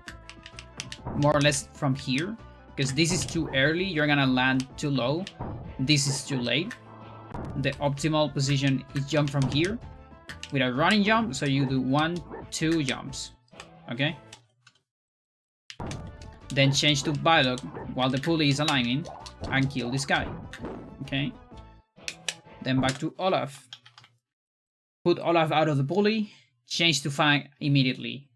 More or less from here. Because this is too early, you're gonna land too low. This is too late. The optimal position is jump from here with a running jump, so you do 1, 2 jumps. okay? Then change to Bylog while the pulley is aligning and kill this guy, okay? Then back to Olaf. Put Olaf out of the pulley, change to Fang immediately.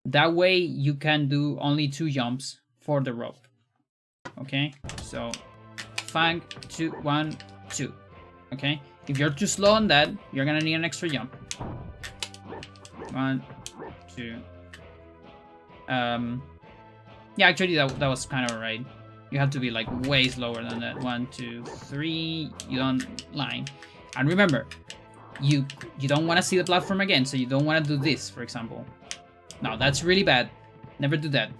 That way you can do only 2 jumps for the rope, okay? So Fang, 2, 1, 2, okay? If you're too slow on that, you're gonna need an extra jump. 1, 2. Yeah, actually that was kind of right. You have to be like way slower than that. 1, 2, 3. You don't line. And remember, you don't want to see the platform again, so you don't want to do this, for example. No, that's really bad. Never do that.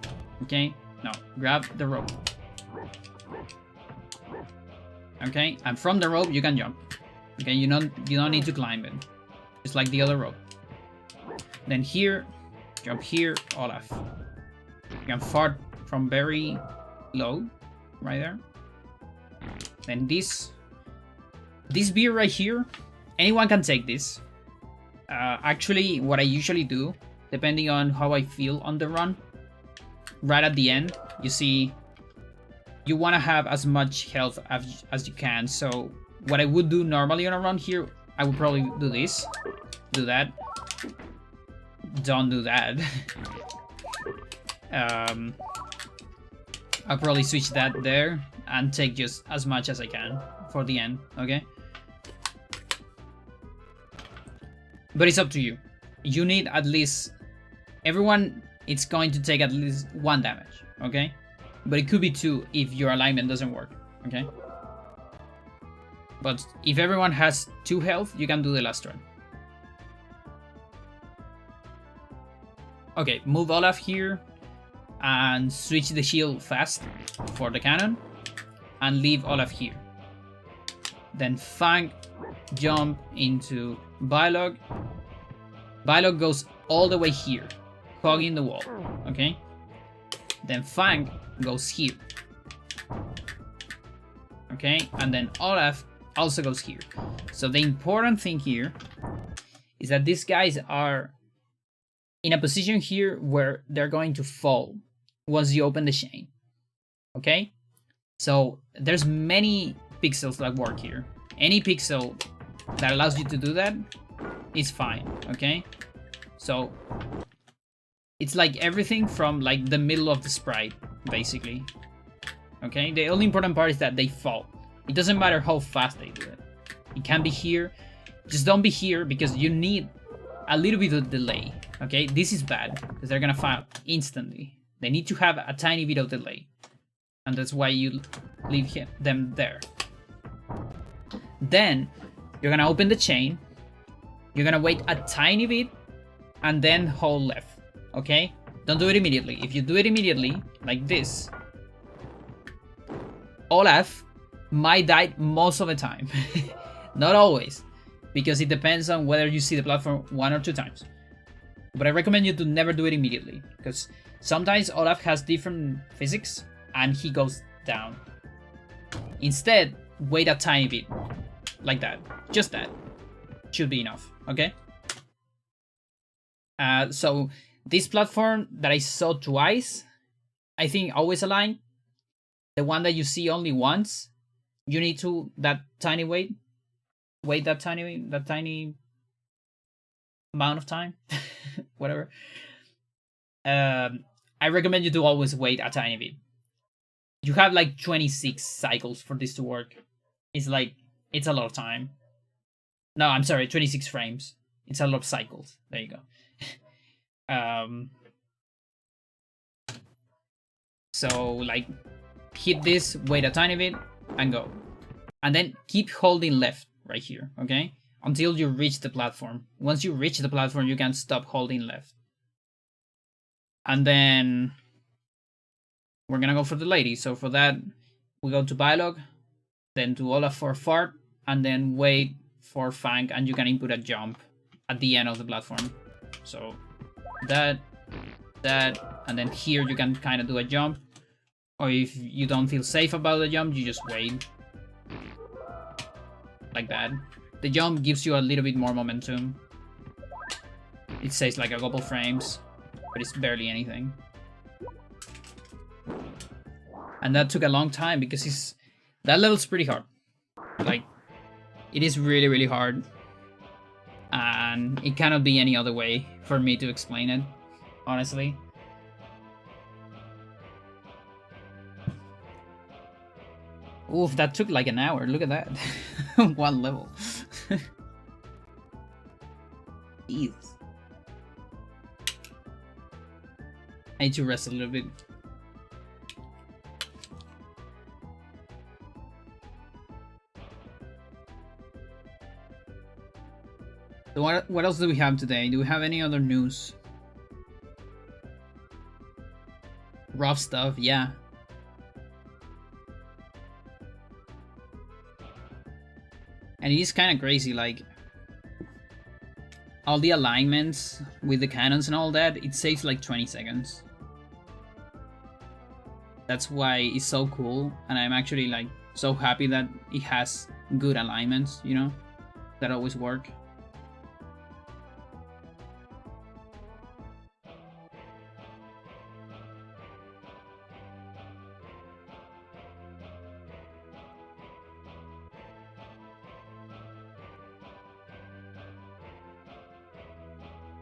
Okay? No, grab the rope. Okay, and from the rope you can jump. Okay, you don't need to climb it. Just like the other rope. Then here, jump here, Olaf. You can fart from very low, right there. Then this beer right here, anyone can take this. Actually, what I usually do, depending on how I feel on the run, right at the end, you see, you want to have as much health as you can. So what I would do normally on a run here, I would probably do this, do that. Don't do that. I'll probably switch that there and take just as much as I can for the end, okay? But it's up to you. You need at least... Everyone, it's going to take at least 1 damage, okay? But it could be 2 if your alignment doesn't work, okay? But if everyone has 2 health, you can do the last one. Okay, move Olaf here and switch the shield fast for the cannon and leave Olaf here. Then Fang jump into Bylog. Bylog goes all the way here, hugging the wall, okay? Then Fang goes here. Okay, and then Olaf also goes here. So the important thing here is that these guys are in a position here where they're going to fall once you open the chain. Okay? So there's many pixels that work here. Any pixel that allows you to do that is fine, okay? So it's like everything from like the middle of the sprite, basically. Okay? The only important part is that they fall. It doesn't matter how fast they do it. It can be here. Just don't be here because you need a little bit of delay. Okay? This is bad because they're gonna fall instantly. They need to have a tiny bit of delay. And that's why you leave them there. Then you're gonna open the chain. You're gonna wait a tiny bit and then hold left. Okay? Don't do it immediately. If you do it immediately, like this, Olaf might die most of the time. Not always, because it depends on whether you see the platform 1 or 2 times. But I recommend you to never do it immediately, because sometimes Olaf has different physics and he goes down. Instead, wait a tiny bit, like that. Just that should be enough, okay? So this platform that I saw twice, I think always align. The one that you see only once, you need to that tiny wait that tiny amount of time, whatever. I recommend you to always wait a tiny bit. You have like 26 cycles for this to work. It's a lot of time. No, I'm sorry, 26 frames. It's a lot of cycles. There you go. So like hit this, wait a tiny bit, and go. And then keep holding left right here, okay? Until you reach the platform. Once you reach the platform, you can stop holding left. And then we're gonna go for the lady. So for that, we go to Bylog, then to Olaf for fart, and then wait for Fang, and you can input a jump at the end of the platform. So that, and then here you can kind of do a jump. Or if you don't feel safe about the jump, you just wait. Like that. The jump gives you a little bit more momentum. It saves like a couple frames. but it's barely anything. And that took a long time because that level's pretty hard. Like, it is really, really hard. And it cannot be any other way for me to explain it, honestly. Oof, that took like an hour. Look at that. One level. Jeez. I need to rest a little bit. So what else do we have today? Do we have any other news? Rough stuff, yeah. And it is kind of crazy, like all the alignments with the cannons and all that, it saves like 20 seconds. That's why it's so cool, and I'm actually like so happy that it has good alignments, you know, that always work.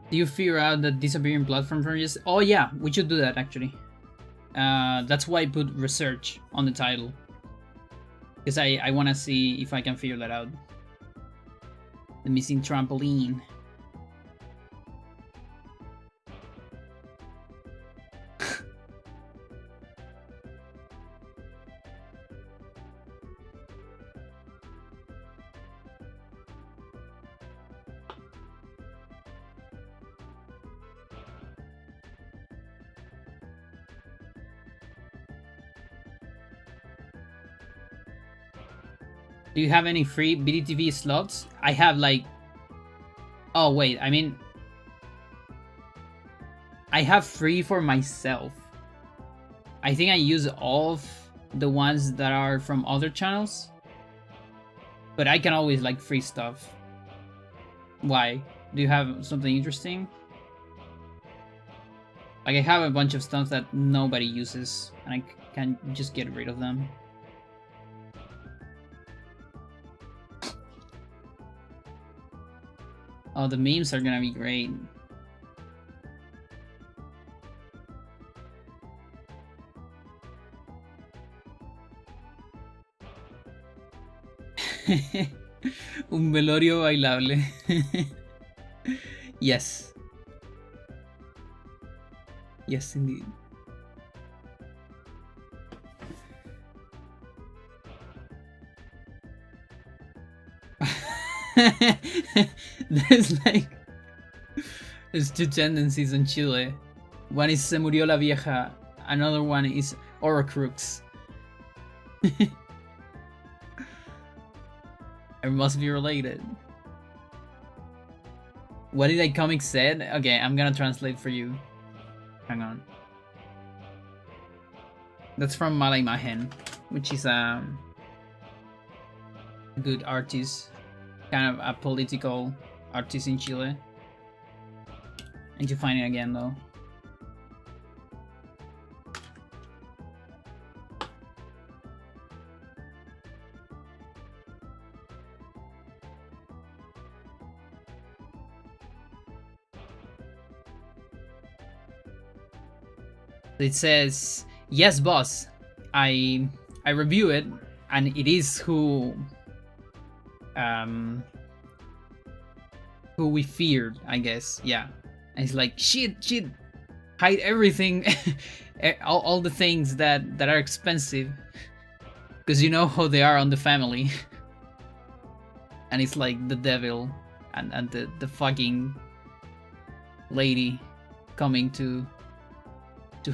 Do you figure out the disappearing platform from just? Oh yeah, we should do that actually. That's why I put research on the title, because I want to see if I can figure that out. The missing trampoline. Do you have any free BDTV slots? I have like... Oh wait, I mean... I have free for myself. I think I use all of the ones that are from other channels. But I can always like free stuff. Why? Do you have something interesting? Like I have a bunch of stuff that nobody uses and I can just get rid of them. Oh, the memes are gonna be great. Un velorio bailable. Yes. Yes, indeed. There's two tendencies in Chile. One is Se murió la vieja, another one is Orocrux. It must be related. What did that comic said? Okay, I'm gonna translate for you. Hang on. That's from Mala Imagen, which is a good artist, kind of a political artist in Chile. I need to find it again though. It says, "Yes, boss. I review it, and it is who we feared, I guess. Yeah." And it's like, shit, hide everything, all the things that are expensive, because you know how they are on the family. And it's like the devil and the fucking lady coming to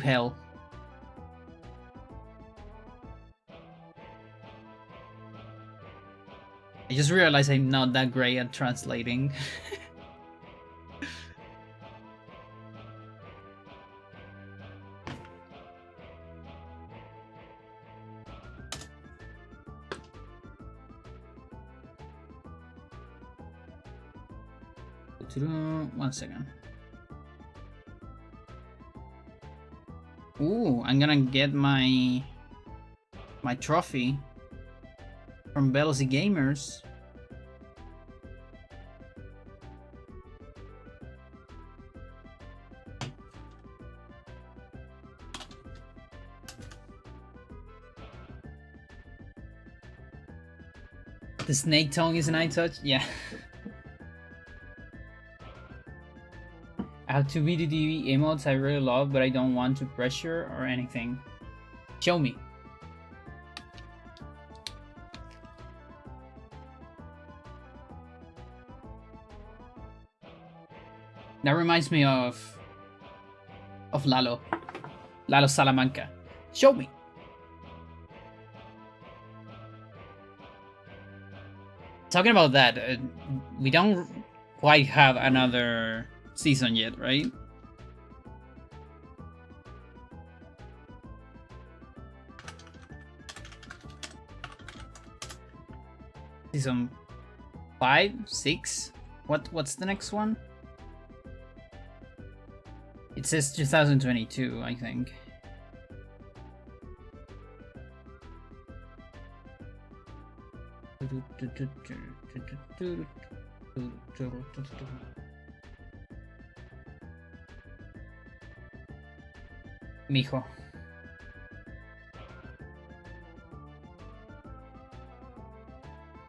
hell. I just realized I'm not that great at translating. One second. Ooh, I'm gonna get my trophy from Veloci Gamers. The snake tongue is an eye touch? Yeah. I have two VDDV emotes I really love, but I don't want to pressure or anything. Show me. That reminds me of Lalo Salamanca. Show me. Talking about that, we don't quite have another season yet, right? Season 5, 6. What's the next one? It says 2022, I think. Mijo.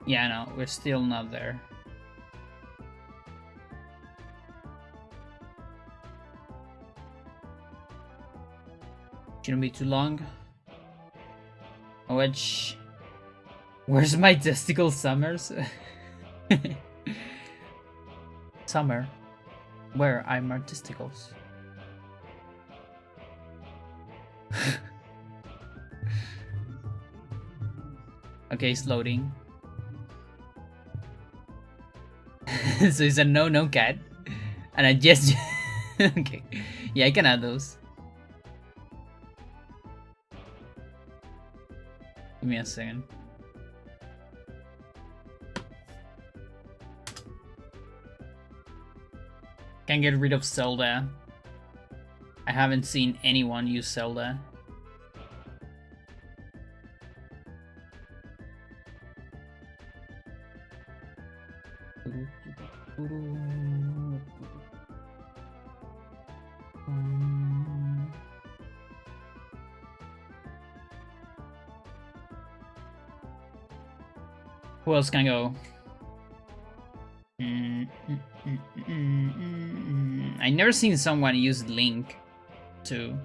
Yeah, no, we're still not there. Shouldn't be too long. Which... Where's my testicle summers? Summer. Where are my testicles? Okay, it's loading. So it's a no cat. And I just... Okay. Yeah, I can add those. Give me a second. Can get rid of Zelda. I haven't seen anyone use Zelda. Who else can go? I never seen someone use Link too.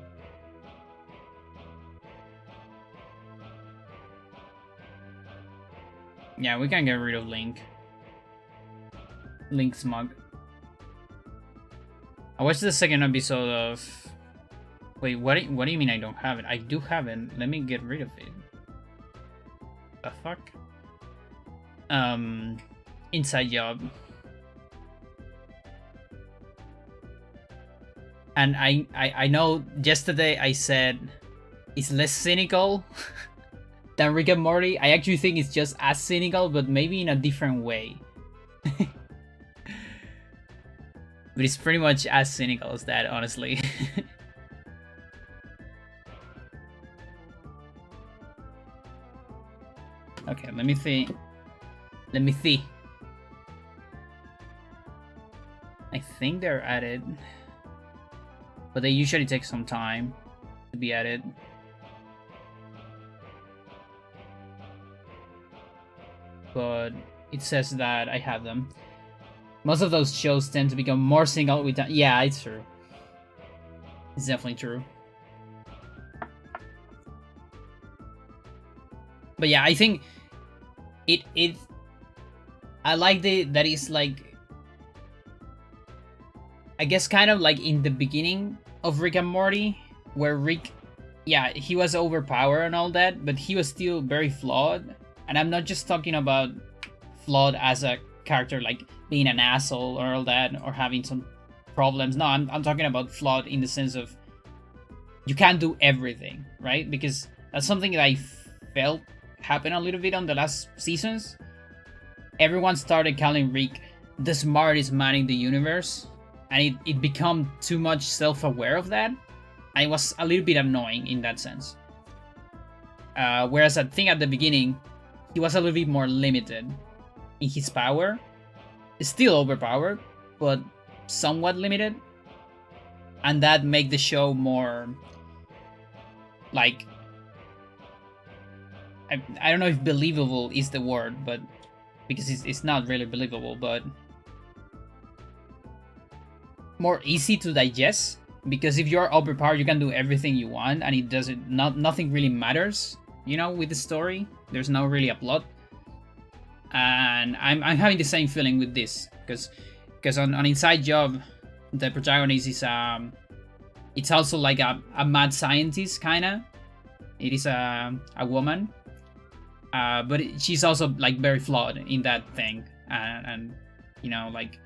Yeah, we can get rid of Link. Link Smug. I watched the second episode of... Wait, what do you mean I don't have it? I do have it. Let me get rid of it. The fuck? Inside job. And I know yesterday I said it's less cynical than Rick and Morty. I actually think it's just as cynical, but maybe in a different way. But it's pretty much as cynical as that, honestly. Okay, let me see. Let me see. I think they're added. But they usually take some time to be added. But it says that I have them. Most of those shows tend to become more single with time. Yeah, it's true. It's definitely true. But yeah, I think it I like that it's like, I guess kind of like in the beginning of Rick and Morty, where Rick, yeah, he was overpowered and all that, but he was still very flawed. And I'm not just talking about flawed as a character, like being an asshole or all that, or having some problems. No, I'm talking about flawed in the sense of you can't do everything, right? Because that's something that I felt happen a little bit on the last seasons. Everyone started calling Rick the smartest man in the universe, and it become too much self-aware of that, I was a little bit annoying in that sense. Whereas I think at the beginning, he was a little bit more limited in his power. Still overpowered, but somewhat limited. And that made the show more like I don't know if believable is the word, but because it's not really believable, but more easy to digest. Because if you're overpowered, you can do everything you want, and it doesn't nothing really matters, you know, with the story. There's no really a plot, and I'm having the same feeling with this because on Inside Job, the protagonist is it's also like a mad scientist kinda. It is a woman. But she's also like very flawed in that thing, and you know, like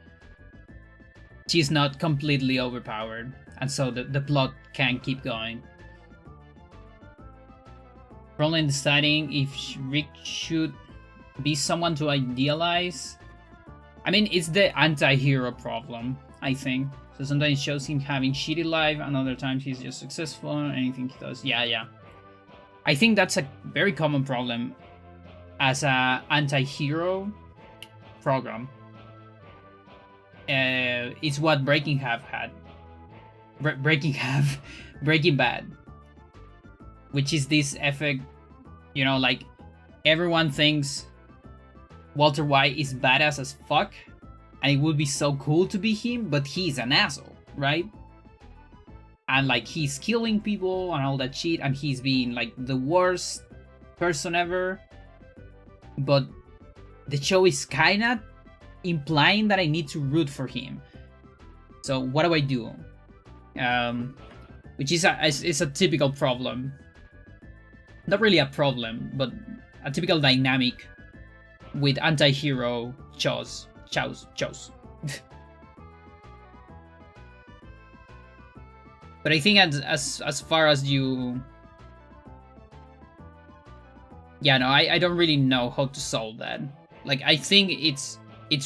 she's not completely overpowered, and so the plot can keep going. Probably deciding if Rick should be someone to idealize. I mean, it's the anti-hero problem, I think. So sometimes it shows him having shitty life, and other times he's just successful in anything he does. Yeah. I think that's a very common problem as a anti-hero program. It's what Breaking Bad had. Breaking Bad. Which is this effect, you know, like everyone thinks Walter White is badass as fuck, and it would be so cool to be him, but he's an asshole, right? And like he's killing people and all that shit, and he's being like the worst person ever. But the show is kinda implying that I need to root for him. So what do I do? Which is a typical problem. Not really a problem, but a typical dynamic with anti-hero shows. But I think as far as you... Yeah, no, I don't really know how to solve that. Like, I think it's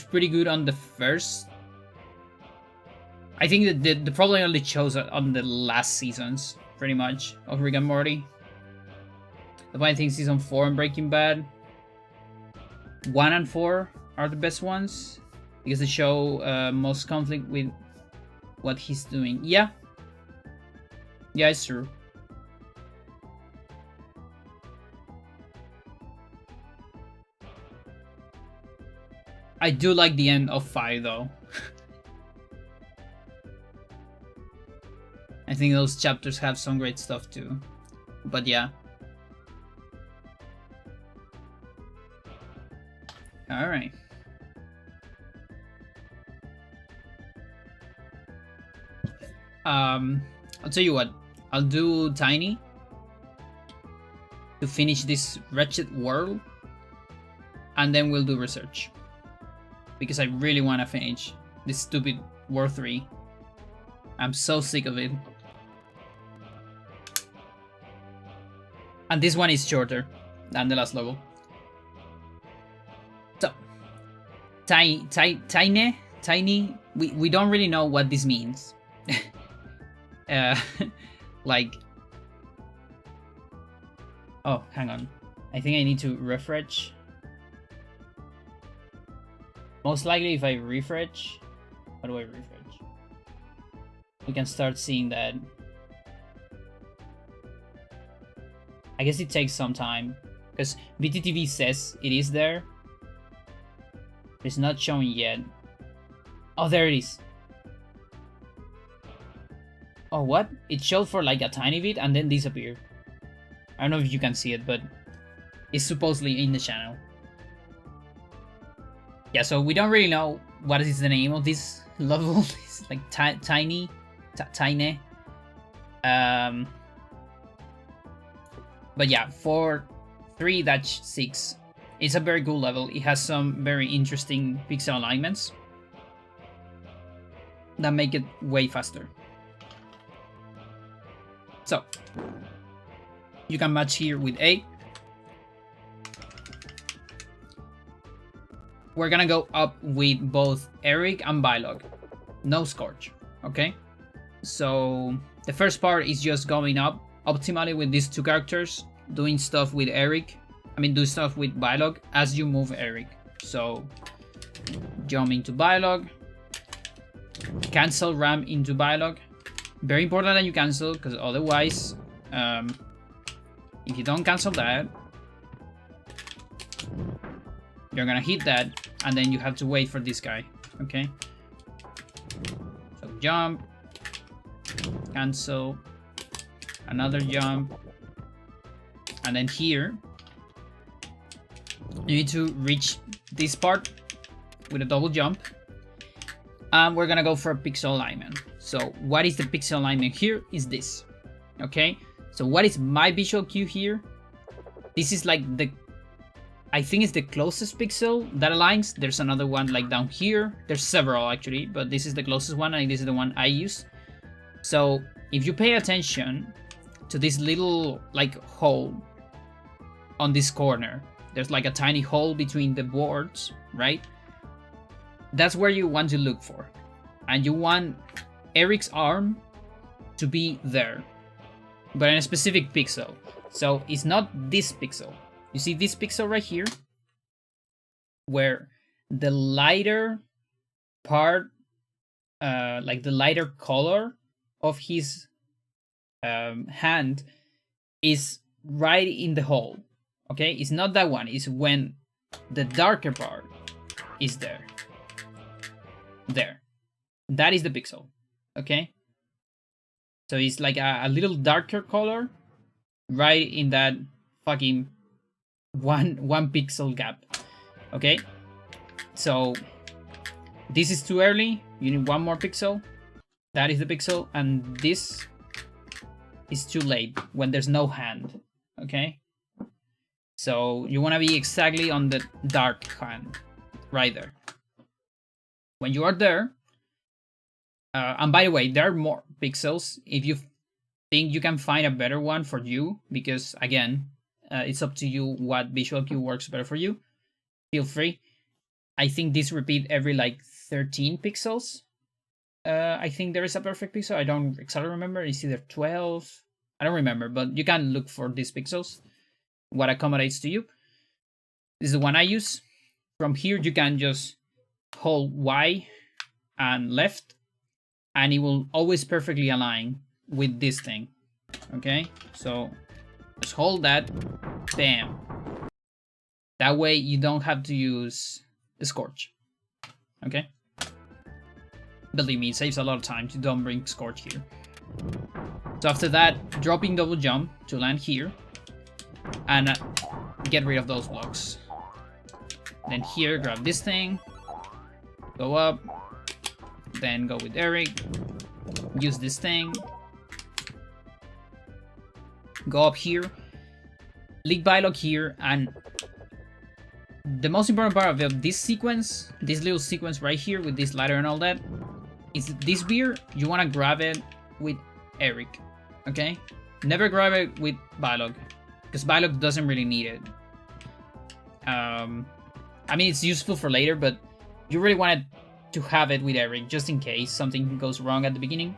pretty good on the first... I think that the problem only shows on the last seasons, pretty much, of Rick and Morty. That's why I think season 4 and Breaking Bad 1 and 4 are the best ones, because they show most conflict with what he's doing. Yeah, it's true. I do like the end of 5 though. I think those chapters have some great stuff too. But yeah. Alright. I'll tell you what. I'll do Tiny to finish this wretched world, and then we'll do research, because I really want to finish this stupid War 3. I'm so sick of it. And this one is shorter than the last level. So, tiny. We don't really know what this means. Like, oh, hang on. I think I need to refresh. Most likely, if I refresh, how do I refresh? We can start seeing that. I guess it takes some time, because BTTV says it is there. It's not showing yet. Oh, there it is. Oh, what? It showed for like a tiny bit and then disappeared. I don't know if you can see it, but it's supposedly in the channel. Yeah, so we don't really know what is the name of this level. It's like tiny. But yeah, for 3-6, it's a very good level. It has some very interesting pixel alignments that make it way faster. So, you can match here with A. We're gonna go up with both Eric and Bylog. No Scorch, okay? So, The first part is just going up optimally with these two characters, doing stuff with Eric. Do stuff with Bylog as you move Eric. So jump into Bylog, cancel ramp into Bylog. Very important that you cancel, because otherwise, if you don't cancel that, you're gonna hit that, and then you have to wait for this guy. Okay. So jump, cancel, another jump, and then here you need to reach this part with a double jump, and we're gonna go for a pixel alignment. So what is the pixel alignment here is this. Okay, so what is my visual cue here? This is like I think it's the closest pixel that aligns. There's another one like down here. There's several actually, but this is the closest one, and this is the one I use. So if you pay attention to this little like hole on this corner, there's like a tiny hole between the boards, right? That's where you want to look for. And you want Eric's arm to be there, but in a specific pixel. So it's not this pixel. You see this pixel right here, where the lighter part, like the lighter color of his hand is right in the hole. Okay, it's not that one. It's when the darker part is there. There. That is the pixel. Okay. So it's like a little darker color right in that fucking one pixel gap. Okay. So this is too early. You need one more pixel. That is the pixel, and this is too late when there's no hand. Okay. So you want to be exactly on the dark hand, right there. When you are there, and by the way, there are more pixels if you think you can find a better one for you, because again, it's up to you what visual cue works better for you. Feel free. I think this repeat every like 13 pixels. I think there is a perfect pixel. I don't exactly remember. It's either 12. I don't remember, but you can look for these pixels. What accommodates to you. This is the one I use. From here, you can just hold Y and left, and it will always perfectly align with this thing. Okay, so just hold that. Bam. That way you don't have to use the Scorch. Okay. Believe me, it saves a lot of time to don't bring Scorch here. So after that, dropping double jump to land here. And get rid of those blocks. Then here, grab this thing. Go up. Then go with Eric. Use this thing. Go up here. Leak Bylog here. And the most important part of this sequence, this little sequence right here with this ladder and all that, is this beer. You want to grab it with Eric. Okay? Never grab it with Bylog, because Bylog doesn't really need it. It's useful for later, but you really want to have it with Eric, just in case something goes wrong at the beginning.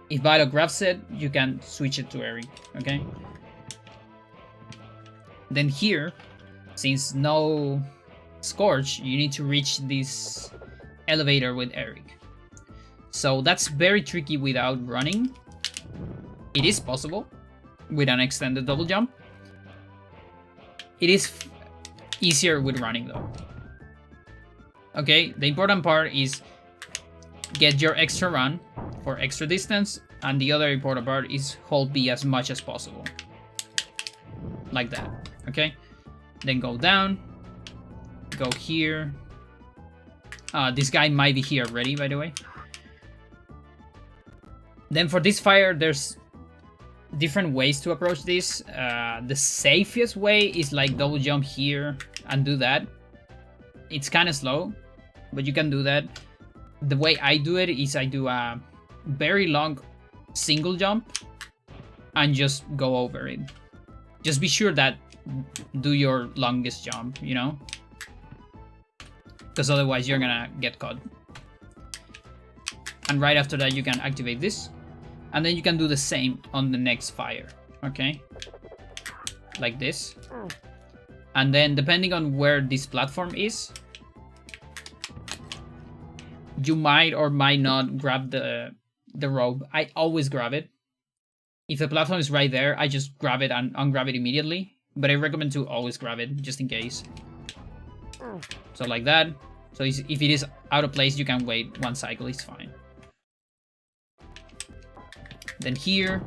If Bylog grabs it, you can switch it to Eric, okay? Then here, since no Scorch, you need to reach this elevator with Eric. So that's very tricky without running. It is possible with an extended double jump. It is easier with running though. Okay, the important part is get your extra run for extra distance, and the other important part is hold B as much as possible. Like that, okay? Then go down, go here. This guy might be here already, by the way. Then for this fire, there's different ways to approach this. The safest way is like double jump here and do that. It's kind of slow, but you can do that. The way I do it is I do a very long single jump and just go over it. Just be sure that do your longest jump, you know? Because otherwise you're gonna get caught. And right after that you can activate this. And then you can do the same on the next fire, okay? Like this. And then depending on where this platform is, you might or might not grab the rope. I always grab it. If the platform is right there, I just grab it and ungrab it immediately. But I recommend to always grab it, just in case. So like that. So if it is out of place, you can wait one cycle, it's fine. Then here,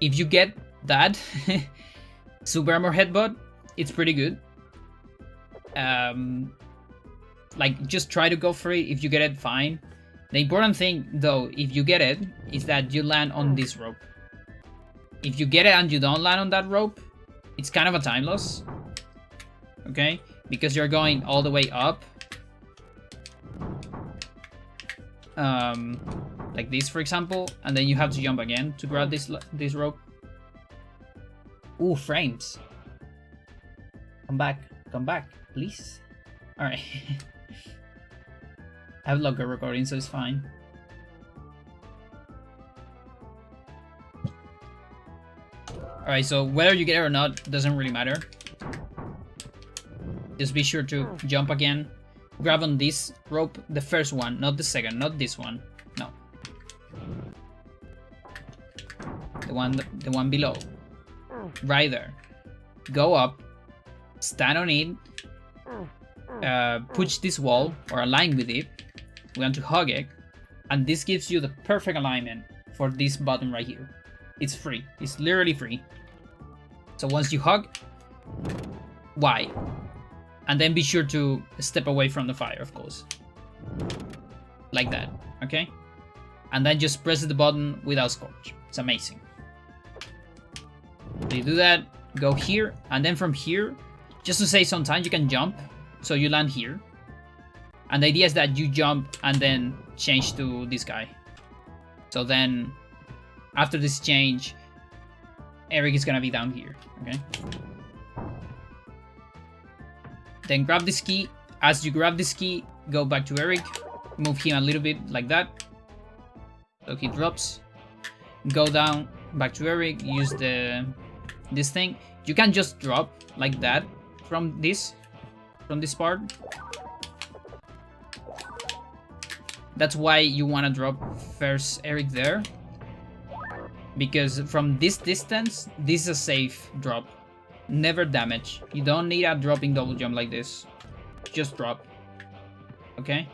if you get that Super Armor Headbutt, it's pretty good. Like, just try to go for it. If you get it, fine. The important thing, though, if you get it, is that you land on this rope. If you get it and you don't land on that rope, it's kind of a time loss. Okay? Because you're going all the way up. Like this, for example. And then you have to jump again to grab this rope. Ooh, frames. Come back, please. Alright. I have longer recording, so it's fine. Alright, so whether you get it or not doesn't really matter. Just be sure to jump again. Grab on this rope, the first one, not the second, not this one. No. The one below. Right there. Go up. Stand on it. Push this wall or align with it. We want to hug it. And this gives you the perfect alignment for this button right here. It's free. It's literally free. So once you hug, Y. And then be sure to step away from the fire, of course. Like that, okay? And then just press the button without scorch. It's amazing. So you do that, go here, and then from here, just to save some time, you can jump. So you land here. And the idea is that you jump and then change to this guy. So then, after this change, Eric is gonna be down here, okay? Then grab this key. As you grab this key, go back to Eric. Move him a little bit like that. So he drops. Go down, back to Eric. Use this thing. You can just drop like that from this part. That's why you want to drop first Eric there. Because from this distance, this is a safe drop. Never damage. You don't need a dropping double jump like this. Just drop. Okay?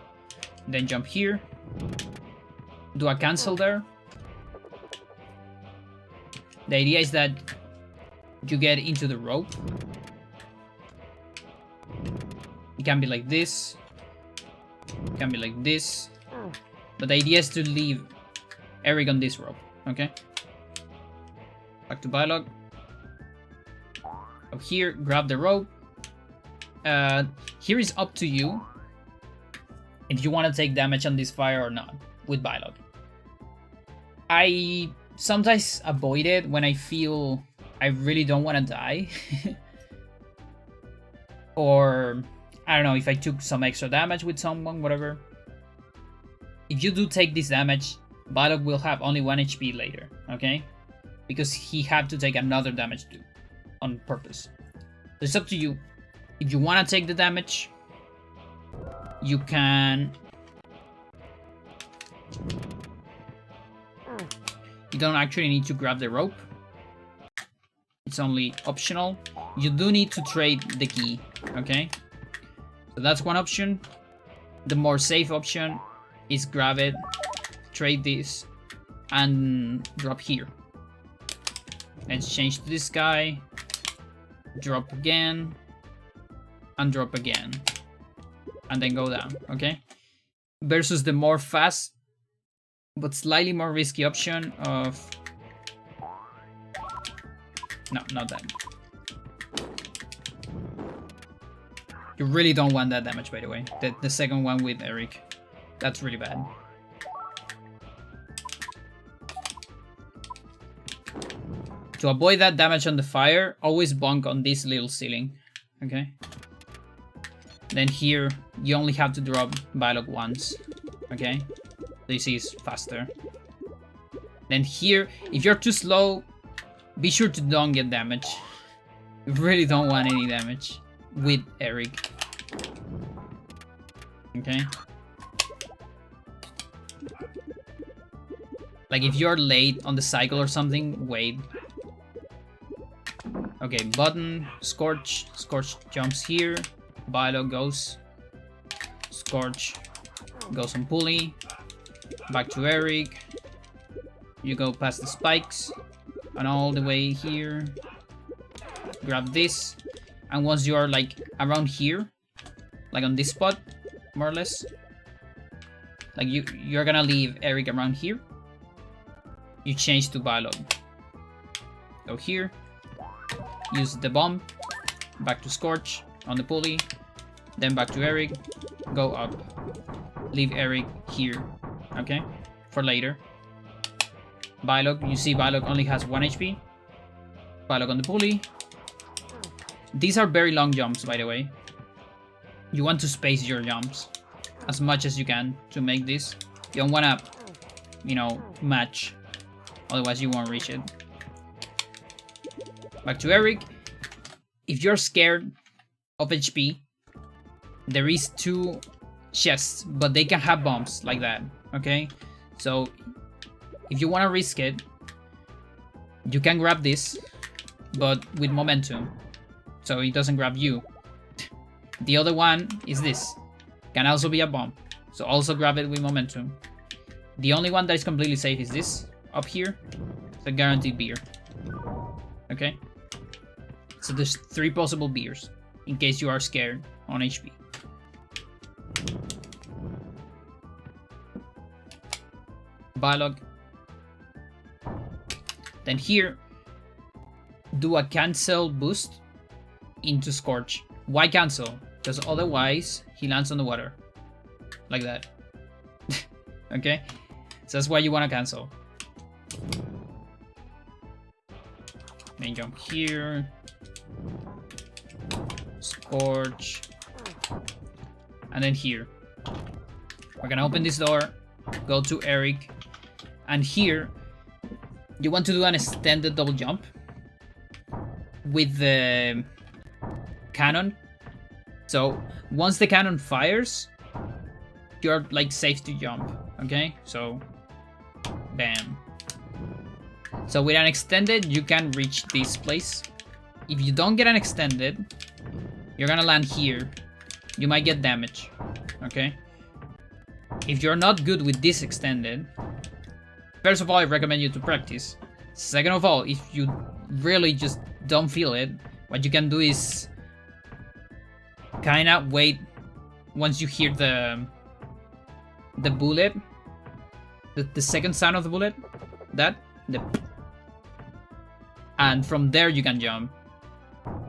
Then jump here. Do a cancel there. The idea is that you get into the rope. It can be like this. It can be like this. But the idea is to leave Eric on this rope. Okay? Back to Bylog. Up here, grab the rope. Here is up to you if you want to take damage on this fire or not with Bylog. I sometimes avoid it when I feel I really don't want to die. Or, I don't know, if I took some extra damage with someone, whatever. If you do take this damage, Bylog will have only 1 HP later, okay? Because he had to take another damage too. On purpose. So it's up to you. If you want to take the damage, you can. You don't actually need to grab the rope. It's only optional. You do need to trade the key, okay? So that's one option. The more safe option is grab it, trade this, and drop here. Let's change to this guy. Drop again. And drop again. And then go down, okay? Versus the more fast, but slightly more risky option of... No, not that. You really don't want that damage, by the way. The second one with Eric. That's really bad. To avoid that damage on the fire, always bonk on this little ceiling, okay? Then here, you only have to drop Bylog once, okay? So you see it's faster. Then here, if you're too slow, be sure to don't get damage. You really don't want any damage with Eric. Okay? Like if you're late on the cycle or something, wait. Okay, button, Scorch. Scorch jumps here. Vilo goes. Scorch goes on pulley. Back to Eric. You go past the spikes. And all the way here. Grab this. And once you're like around here, like on this spot, more or less, like you're gonna leave Eric around here. You change to Vilo. Go here. Use the bomb. Back to Scorch on the pulley. Then back to Eric. Go up. Leave Eric here. Okay? For later. Vilo. You see Vilo only has 1 HP. Vilo on the pulley. These are very long jumps, by the way. You want to space your jumps as much as you can to make this. You don't want to, you know, match. Otherwise you won't reach it. Back to Eric. If you're scared of HP, there is 2 chests, but they can have bombs like that, okay? So if you want to risk it, you can grab this, but with momentum, so it doesn't grab you. The other one is this. Can also be a bomb, so also grab it with momentum. The only one that is completely safe is this, up here. It's a guaranteed beer. Okay? So there's 3 possible beers, in case you are scared on HP. Biolog. Then here, do a cancel boost into Scorch. Why cancel? Because otherwise, he lands on the water. Like that. Okay? So that's why you want to cancel. Then jump here. Scorch. And then here. We're gonna open this door. Go to Eric. And here, you want to do an extended double jump with the cannon. So once the cannon fires, you're like safe to jump. Okay? So bam. So with an extended, you can reach this place. If you don't get an extended, you're gonna land here. You might get damage. Okay? If you're not good with this extended, first of all, I recommend you to practice. Second of all, if you really just don't feel it, what you can do is kinda wait once you hear the bullet, the second sound of the bullet, and from there you can jump,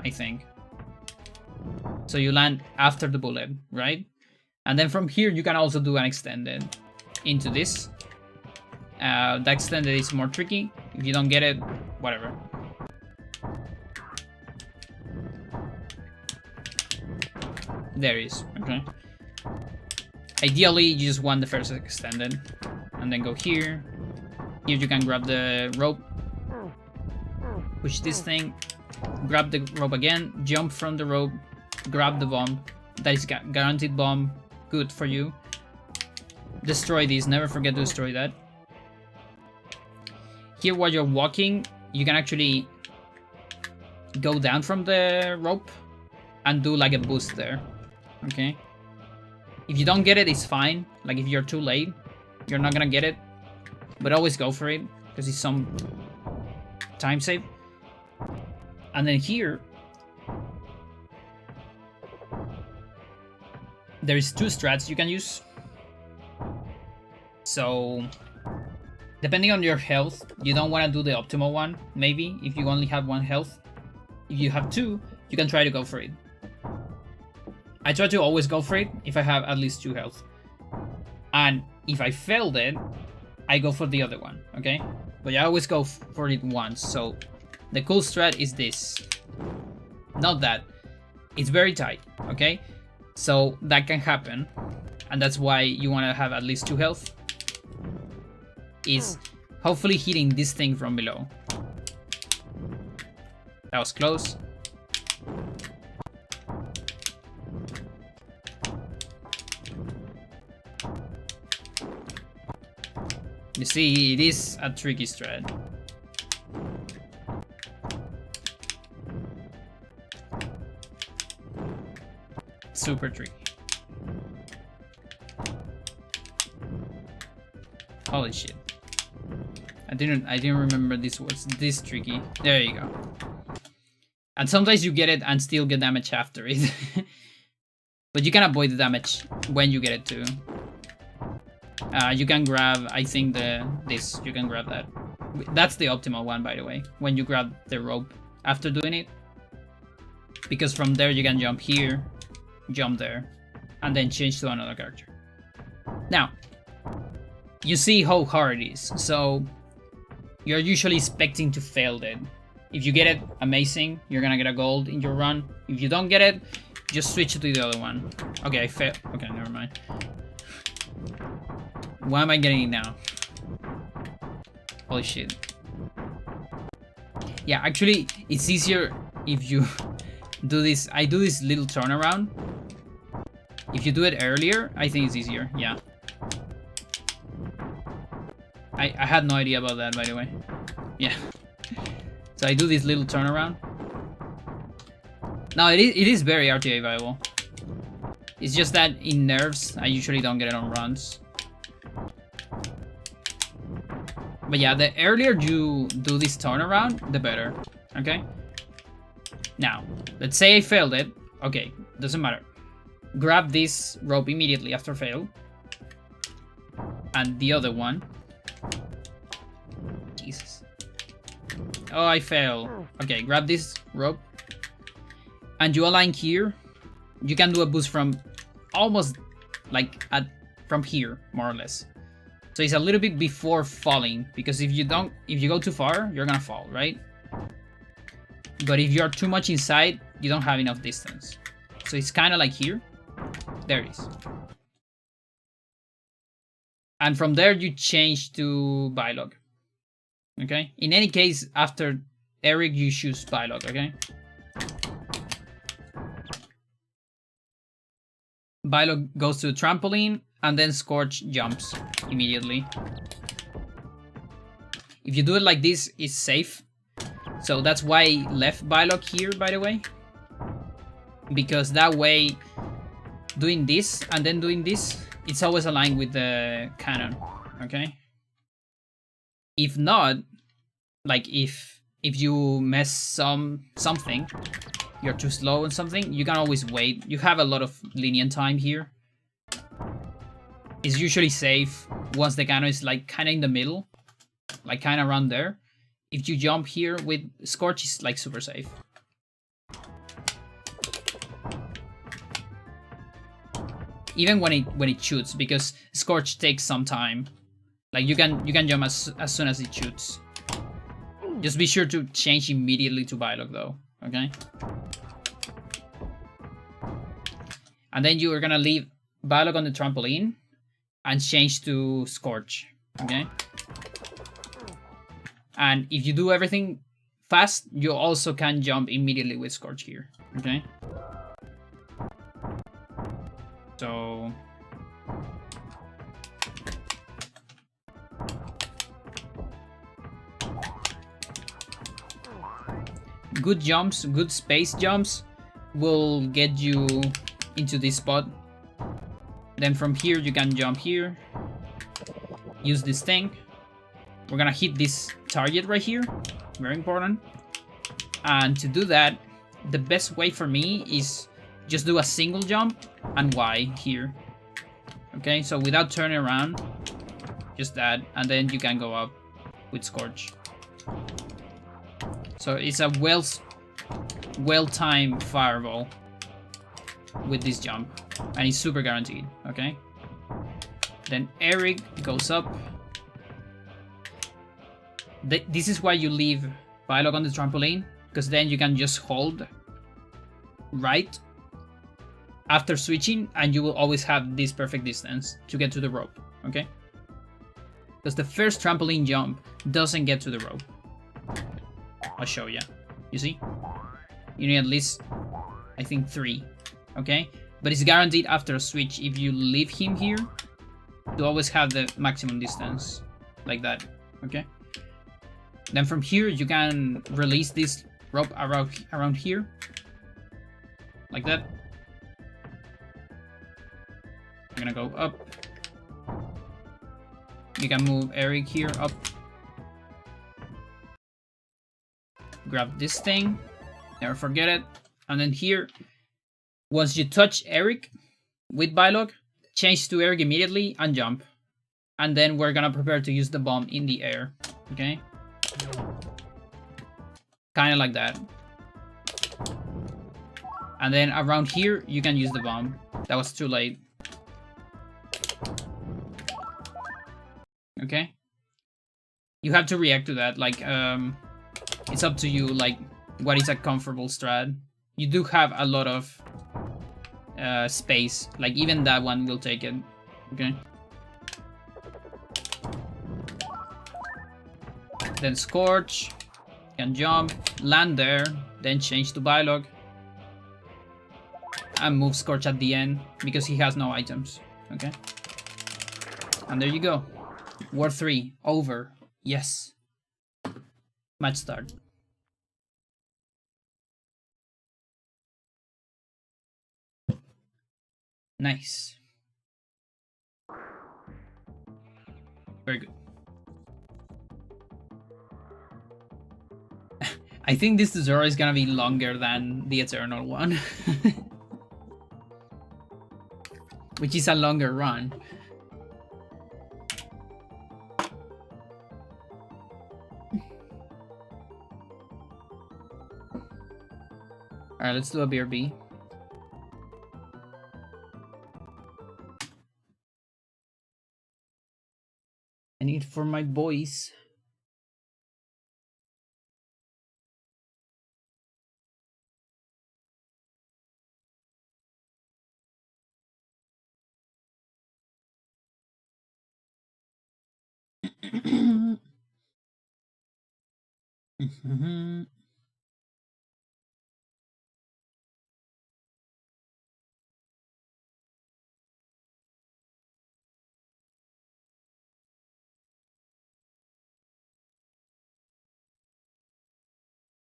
I think. So you land after the bullet, right? And then from here you can also do an extended into this. The extended is more tricky. If you don't get it, whatever. There it is, okay. Ideally, you just want the first extended. And then go here. Here you can grab the rope. Push this thing. Grab the rope again. Jump from the rope. Grab the bomb. That is guaranteed bomb. Good for you. Destroy these. Never forget to destroy that. Here while you're walking, you can actually go down from the rope and do like a boost there. Okay? If you don't get it, it's fine. Like if you're too late, you're not gonna get it. But always go for it, because it's some time save. And then here, there is 2 strats you can use. So depending on your health, you don't want to do the optimal one, maybe, if you only have 1 health. If you have 2, you can try to go for it. I try to always go for it if I have at least 2 health. And if I failed it, I go for the other one, okay? But I always go for it once, so the cool strat is this. Not that. It's very tight, okay? So that can happen, and that's why you want to have at least 2 health. Is Hopefully hitting this thing from below. That was close. You see, it is a tricky strat. Super tricky. Holy shit. I didn't remember this was this tricky. There you go. And sometimes you get it and still get damage after it. But you can avoid the damage when you get it too. You can grab, I think this, you can grab that. That's the optimal one, by the way, when you grab the rope after doing it. Because from there you can jump here, jump there, and then change to another character. Now, you see how hard it is, so you're usually expecting to fail it. If you get it, amazing, you're gonna get a gold in your run. If you don't get it, just switch to the other one. Okay, I failed. Okay, never mind. Why am I getting it now? Holy shit. Yeah, actually, it's easier if you do this. I do this little turnaround. If you do it earlier, I think it's easier. Yeah. I had no idea about that, by the way. Yeah. So I do this little turnaround. Now, it is very RTA viable. It's just that in nerfs, I usually don't get it on runs. But yeah, the earlier you do this turnaround, the better. Okay? Now, let's say I failed it. Okay, doesn't matter. Grab this rope immediately after fail. And the other one. Jesus. Oh, I fail. Okay, grab this rope. And you align here. You can do a boost from almost like from here, more or less. So it's a little bit before falling, because if you go too far, you're gonna fall, right? But if you're too much inside, you don't have enough distance. So it's kind of like here. There it is. And from there, you change to Bylog. Okay? In any case, after Eric, you choose Bylog, okay? Bylog goes to the trampoline, and then Scorch jumps immediately. If you do it like this, it's safe. So that's why I left Bylog here, by the way. Because that way, doing this and then doing this, it's always aligned with the cannon, okay? If not, like if you mess something, you're too slow on something, you can always wait. You have a lot of lenient time here. It's usually safe once the cannon is like kind of in the middle, like kind of around there. If you jump here with Scorch, it's like super safe. Even when it shoots, because Scorch takes some time. Like you can jump as soon as it shoots. Just be sure to change immediately to Bylog though, okay? And then you are gonna leave Bylog on the trampoline and change to Scorch, okay? And if you do everything fast, you also can jump immediately with Scorch here, okay? So good jumps, good space jumps will get you into this spot. Then from here you can jump here, use this thing. We're gonna hit this target right here, very important. And to do that, the best way for me is just do a single jump and Y here. Okay, so without turning around, just that, and then you can go up with Scorch. So it's a well-timed fireball with this jump, and it's super guaranteed, okay? Then Eric goes up. This is why you leave Bylog on the trampoline, because then you can just hold right after switching, and you will always have this perfect distance to get to the rope, okay? Because the first trampoline jump doesn't get to the rope. I'll show you. You see? You need at least, I think, 3. Okay? But it's guaranteed after a switch if you leave him here to always have the maximum distance. Like that. Okay? Then from here, you can release this rope around here. Like that. I'm gonna go up. You can move Eric here up. Grab this thing. Never forget it. And then here, once you touch Eric with Bylog, change to Eric immediately and jump. And then we're gonna prepare to use the bomb in the air. Okay? Kinda like that. And then around here, you can use the bomb. That was too late. Okay? You have to react to that. Like, it's up to you, like, what is a comfortable strat. You do have a lot of space. Like, even that one will take it. Okay? Then Scorch. Can jump. Land there. Then change to Bylog. And move Scorch at the end. Because he has no items. Okay? And there you go. War 3. Over. Yes. Match start. Nice. Very good. I think this tutorial is gonna be longer than the Eternal one. Which is a longer run. Alright, let's do a BRB. I need for my boys.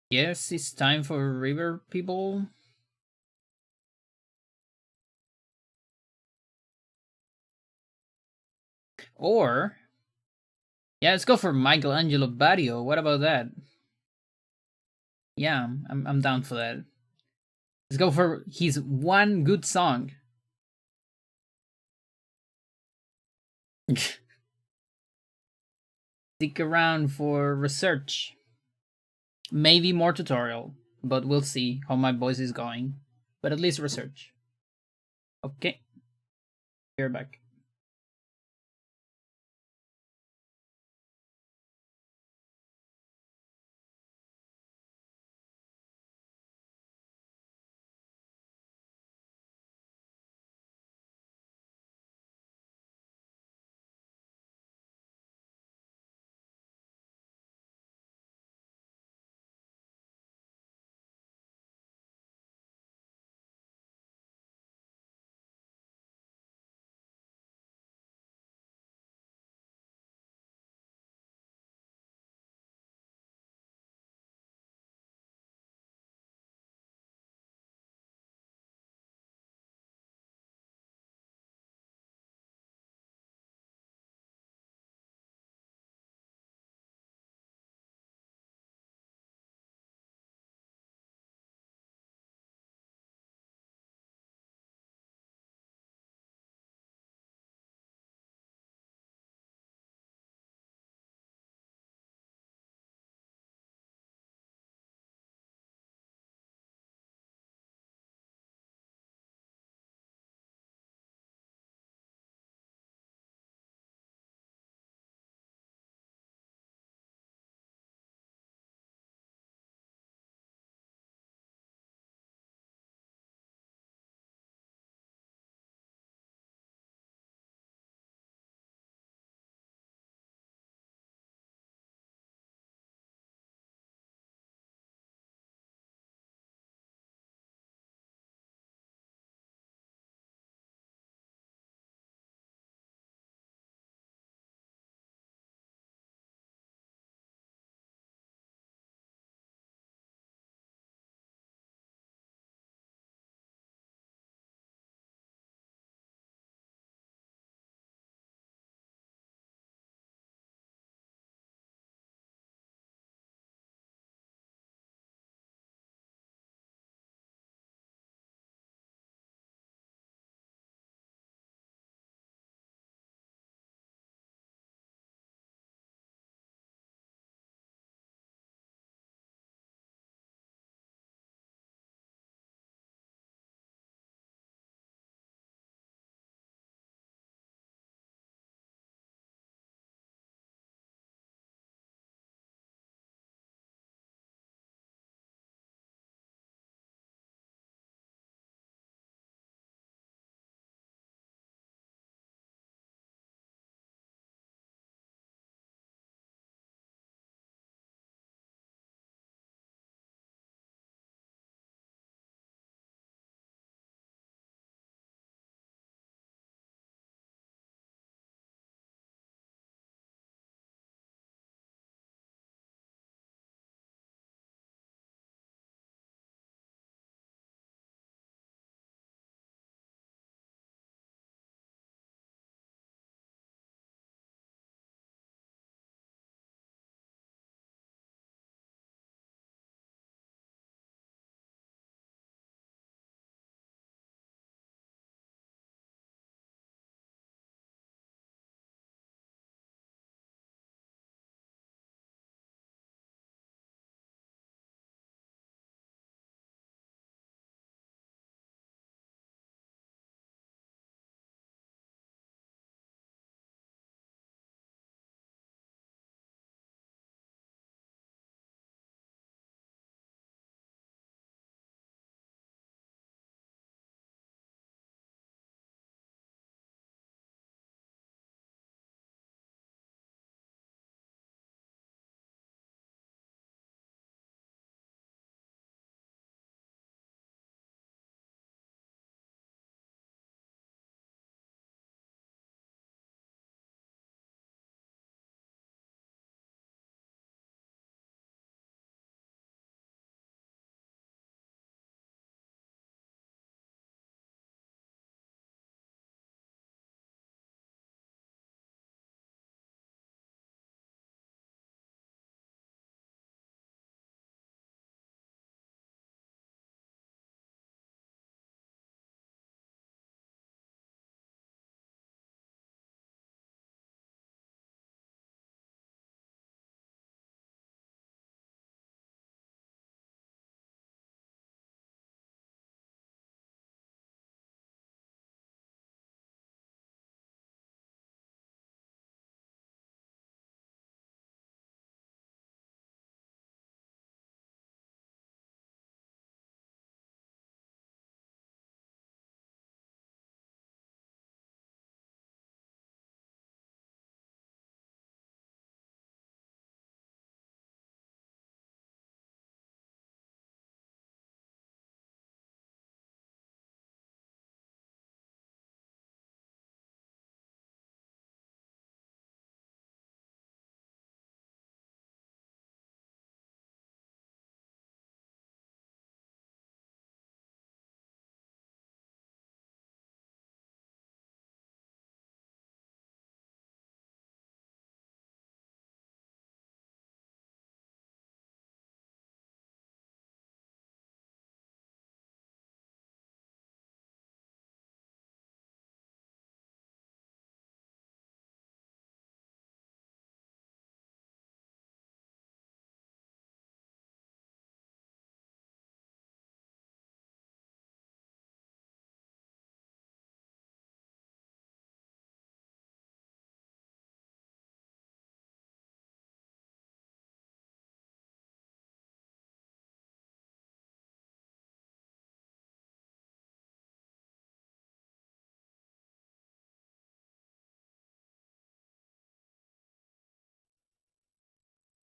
Yes, it's time for river people. Or, yeah, let's go for Michelangelo Barrio. What about that? Yeah, I'm down for that. Let's go for his one good song. Stick around for research. Maybe more tutorial, but we'll see how my voice is going. But at least research. Okay, we're back.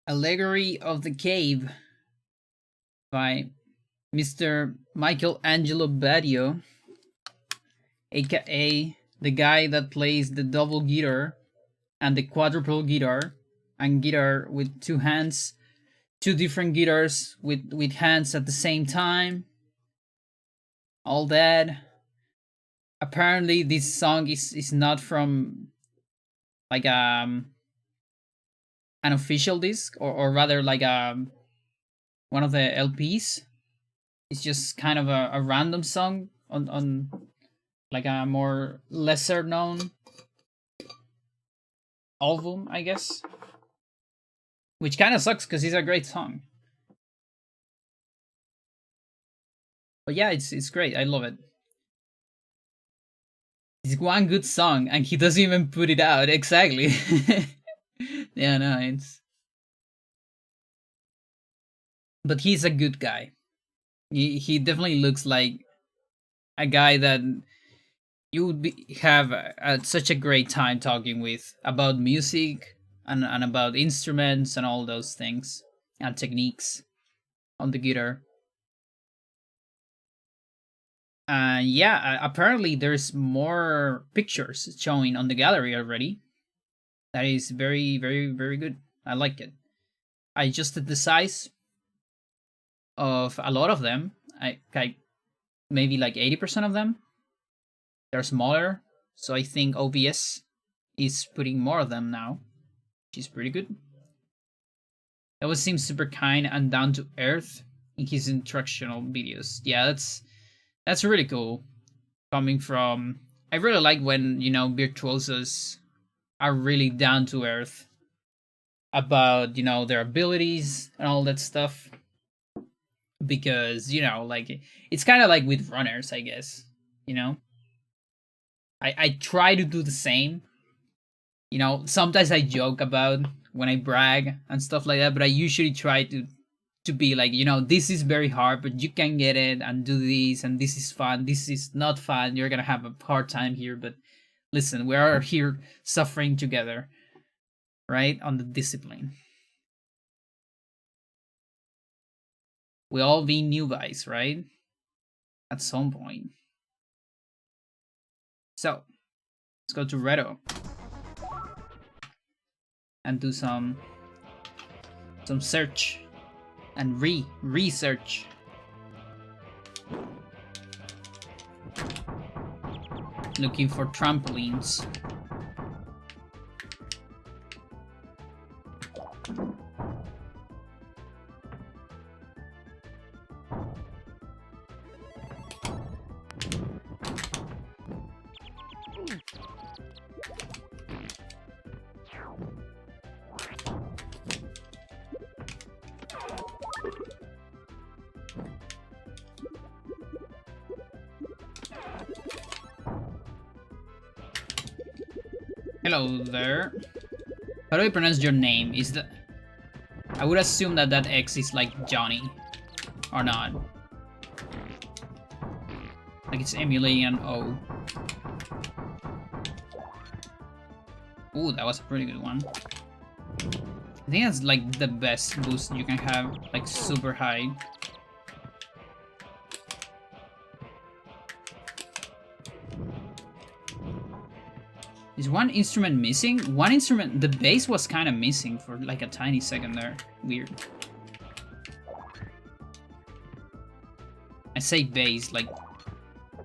Allegory of the Cave by Mr. Michelangelo Badio, aka the guy that plays the double guitar and the quadruple guitar, and guitar with two hands, two different guitars with hands at the same time. All that. Apparently, this song is not from like an official disc, or rather like one of the LPs. It's just kind of a random song on like a more lesser known album, I guess. Which kind of sucks because it's a great song. But yeah, it's great. I love it. It's one good song, and he doesn't even put it out. Exactly. Yeah, no, it's. But he's a good guy. He definitely looks like a guy that you would have such a great time talking with about music and about instruments and all those things and techniques on the guitar. Yeah, apparently there's more pictures showing on the gallery already. That is very, very, very good. I like it. I adjusted the size of a lot of them. I maybe like 80% of them. They're smaller, so I think OBS is putting more of them now, which is pretty good. He always seems super kind and down to earth in his instructional videos. Yeah, that's really cool. Coming from, I really like when virtuosos are really down to earth about their abilities and all that stuff. Because like it's kind of like with runners, I guess. I try to do the same. Sometimes I joke about when I brag and stuff like that, but I usually try to be like, this is very hard, but you can get it and do this, and this is fun. This is not fun. You're gonna have a hard time here, but listen, we are here suffering together, right? On the discipline. We all be new guys, right? At some point. So let's go to Redo and do some search and research. Looking for trampolines. Hello there. How do I pronounce your name? Is that... I would assume that X is like Johnny. Or not. Like it's emulating an O. Ooh, that was a pretty good one. I think that's like the best boost you can have. Like super high. Is one instrument missing? One instrument, the bass was kind of missing for like a tiny second there. Weird. I say bass, like,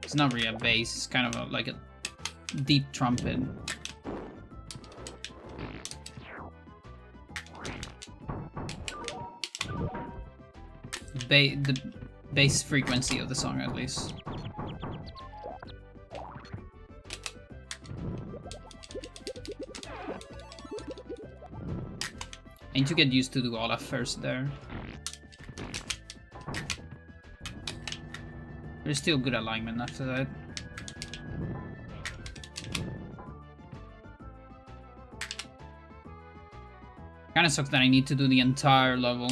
it's not really a bass, it's kind of like a deep trumpet. The bass frequency of the song, at least. I need to get used to the Olaf first there. There's still good alignment after that. Kinda sucks that I need to do the entire level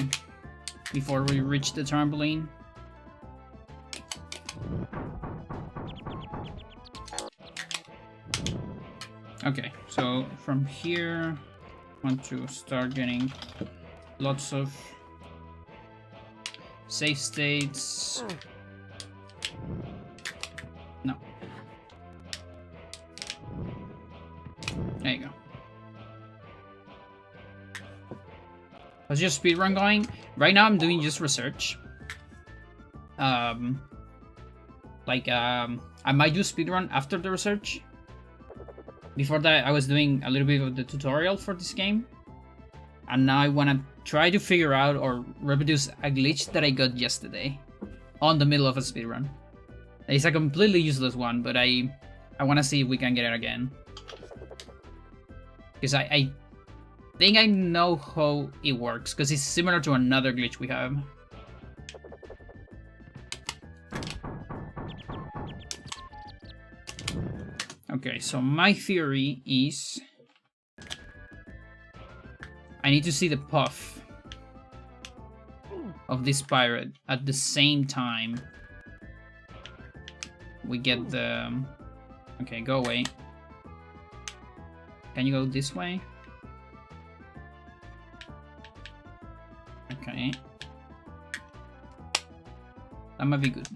before we reach the trampoline. Okay, so from here, I want to start getting Lots of save states. No. There you go. How's your speedrun going? Right now I'm doing just research. I might do speedrun after the research. Before that, I was doing a little bit of the tutorial for this game. And now I want to try to figure out or reproduce a glitch that I got yesterday on the middle of a speedrun. It's a completely useless one, but I want to see if we can get it again. Because I think I know how it works, because it's similar to another glitch we have. Okay, so my theory is I need to see the puff of this pirate at the same time we get the... Okay, go away. Can you go this way? Okay. That might be good.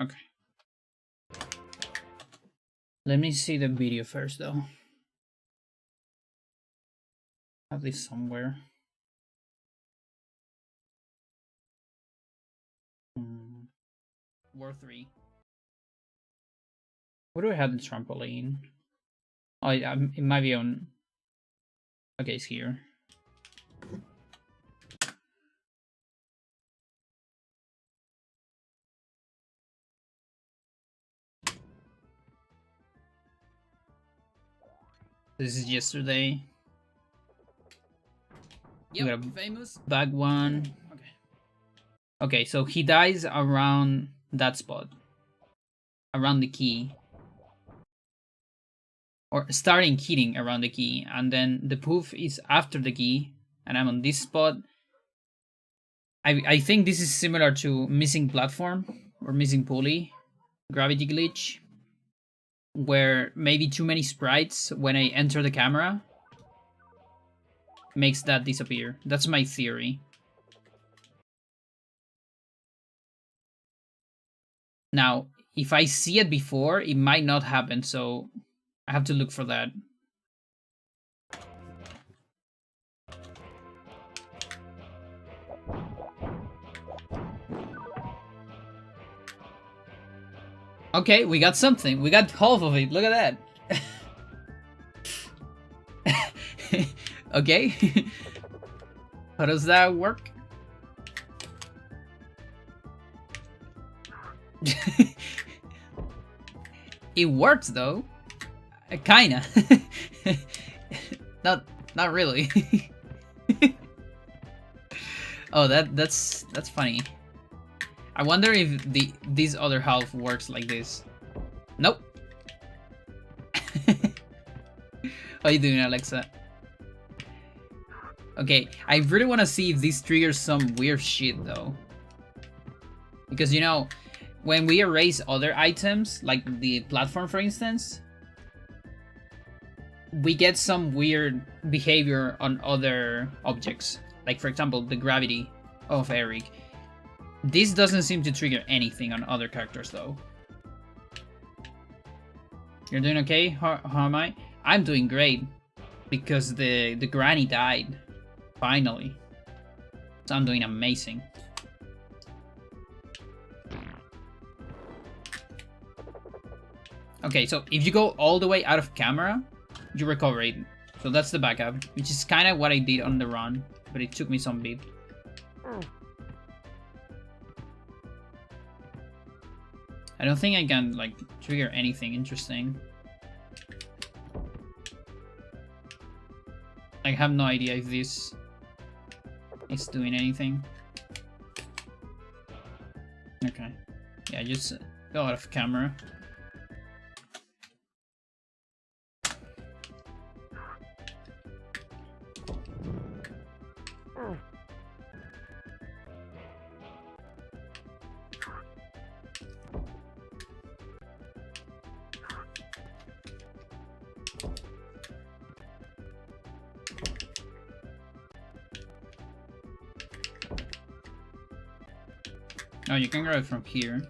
Okay. Let me see the video first, though. Have this somewhere. War 3. Where do I have the trampoline? Oh, it might be on... Okay, it's here. This is yesterday. Yep, famous. Back one. Okay. Okay, so he dies around that spot. Around the key. Or starting hitting around the key. And then the poof is after the key. And I'm on this spot. I think this is similar to missing platform. Or missing pulley. Gravity glitch. Where maybe too many sprites when I enter the camera makes that disappear. That's my theory. Now, if I see it before, it might not happen, so I have to look for that. Okay, we got something. We got half of it. Look at that. Okay. How does that work? It works though. Kinda. Not really. Oh, that's funny. I wonder if this other half works like this. Nope. How you doing, Alexa? Okay, I really want to see if this triggers some weird shit though. Because you know, when we erase other items, like the platform for instance, we get some weird behavior on other objects. Like for example, the gravity of Eric. This doesn't seem to trigger anything on other characters though. You're doing okay? How am I? I'm doing great. Because the granny died. Finally. So I'm doing amazing. Okay, so if you go all the way out of camera, you recover it. So that's the backup, which is kind of what I did on the run, but it took me some bit. I don't think I can, like, trigger anything interesting. I have no idea if this is doing anything. Okay. Yeah, just go out of camera. Oh, you can grab it from here.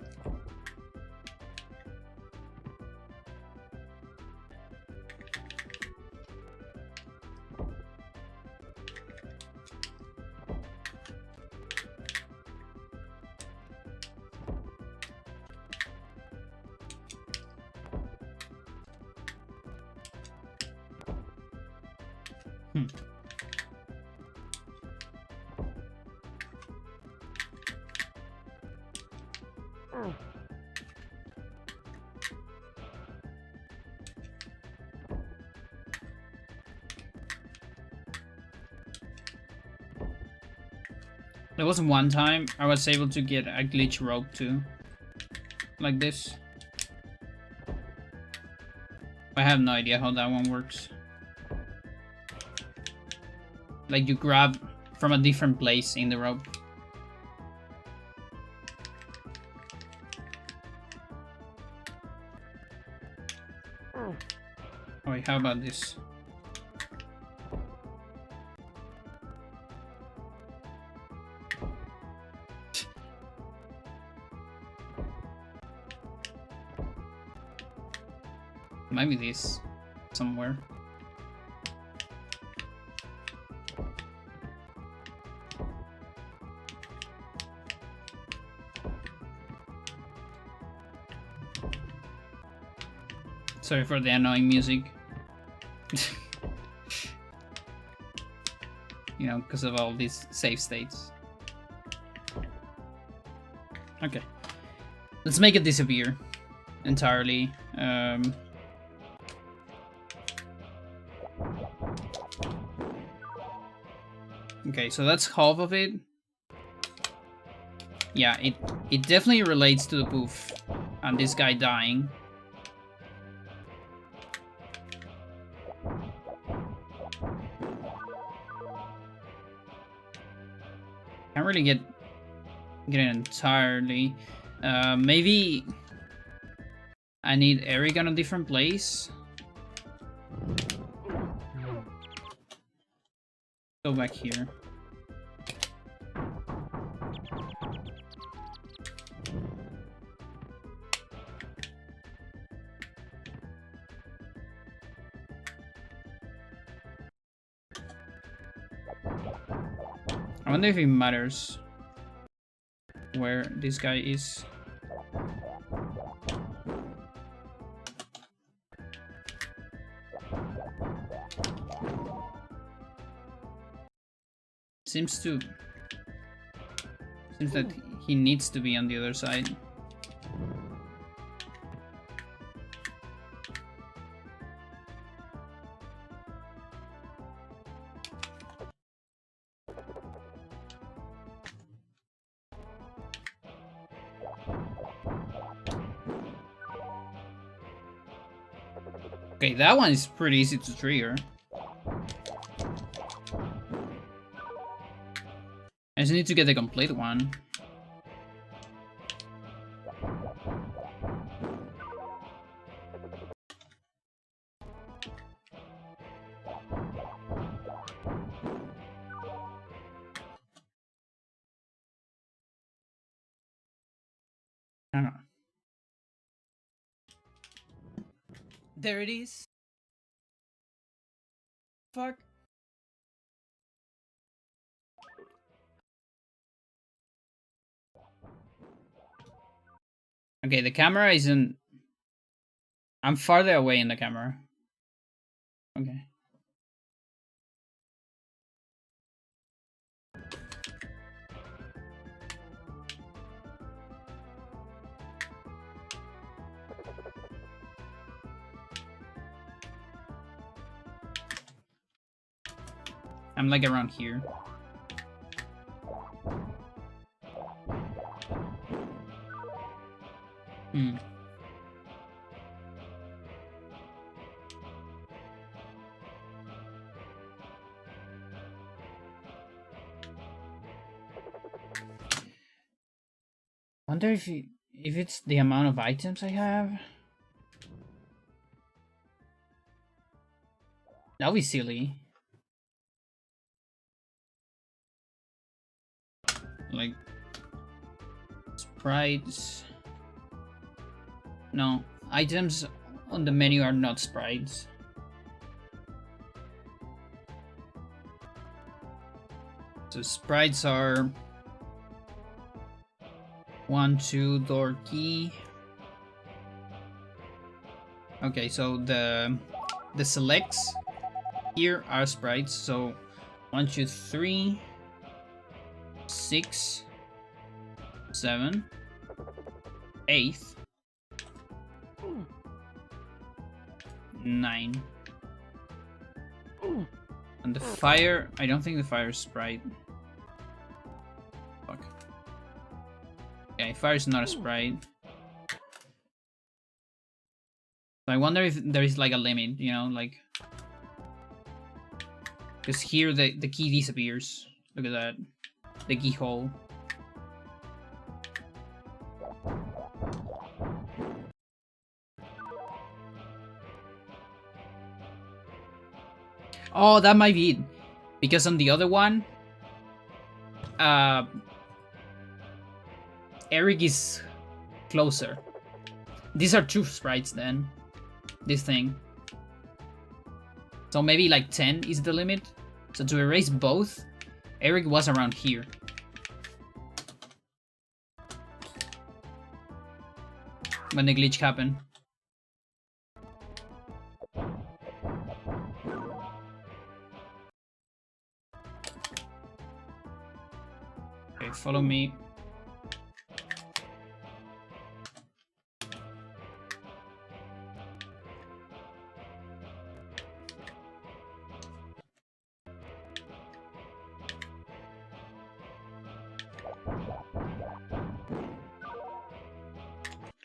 There was one time I was able to get a glitch rope too. Like this. I have no idea how that one works. Like you grab from a different place in the rope. Oh wait, how about this? Maybe this somewhere. Sorry for the annoying music. You know, because of all these save states. Okay. Let's make it disappear entirely. Okay, so that's half of it. Yeah, it definitely relates to the poof and this guy dying. Can't really get it entirely. Maybe I need Eric on a different place. Go back here. I wonder if it matters where this guy is. Seems that he needs to be on the other side. Okay, that one is pretty easy to trigger. I just need to get the complete one. I don't know. There it is. Fuck. Okay, the camera isn't... I'm farther away in the camera. Okay. I'm like around here. Wonder if it's the amount of items I have. That'll be silly. Like Sprites. No, items on the menu are not sprites. So sprites are 1, 2, door key. Okay, so the selects here are sprites. So 1, 2, 3, 6, 7, 8, 9. And the fire, I don't think the fire is sprite. Fuck. Okay, fire is not a sprite. So I wonder if there is like a limit, you know, like, because here the key disappears. Look at that, the keyhole. Oh, that might be it. Because on the other one, Eric is closer. These are 2 sprites then. This thing. So maybe like 10 is the limit. So to erase both, Eric was around here. When the glitch happened. Okay, follow me.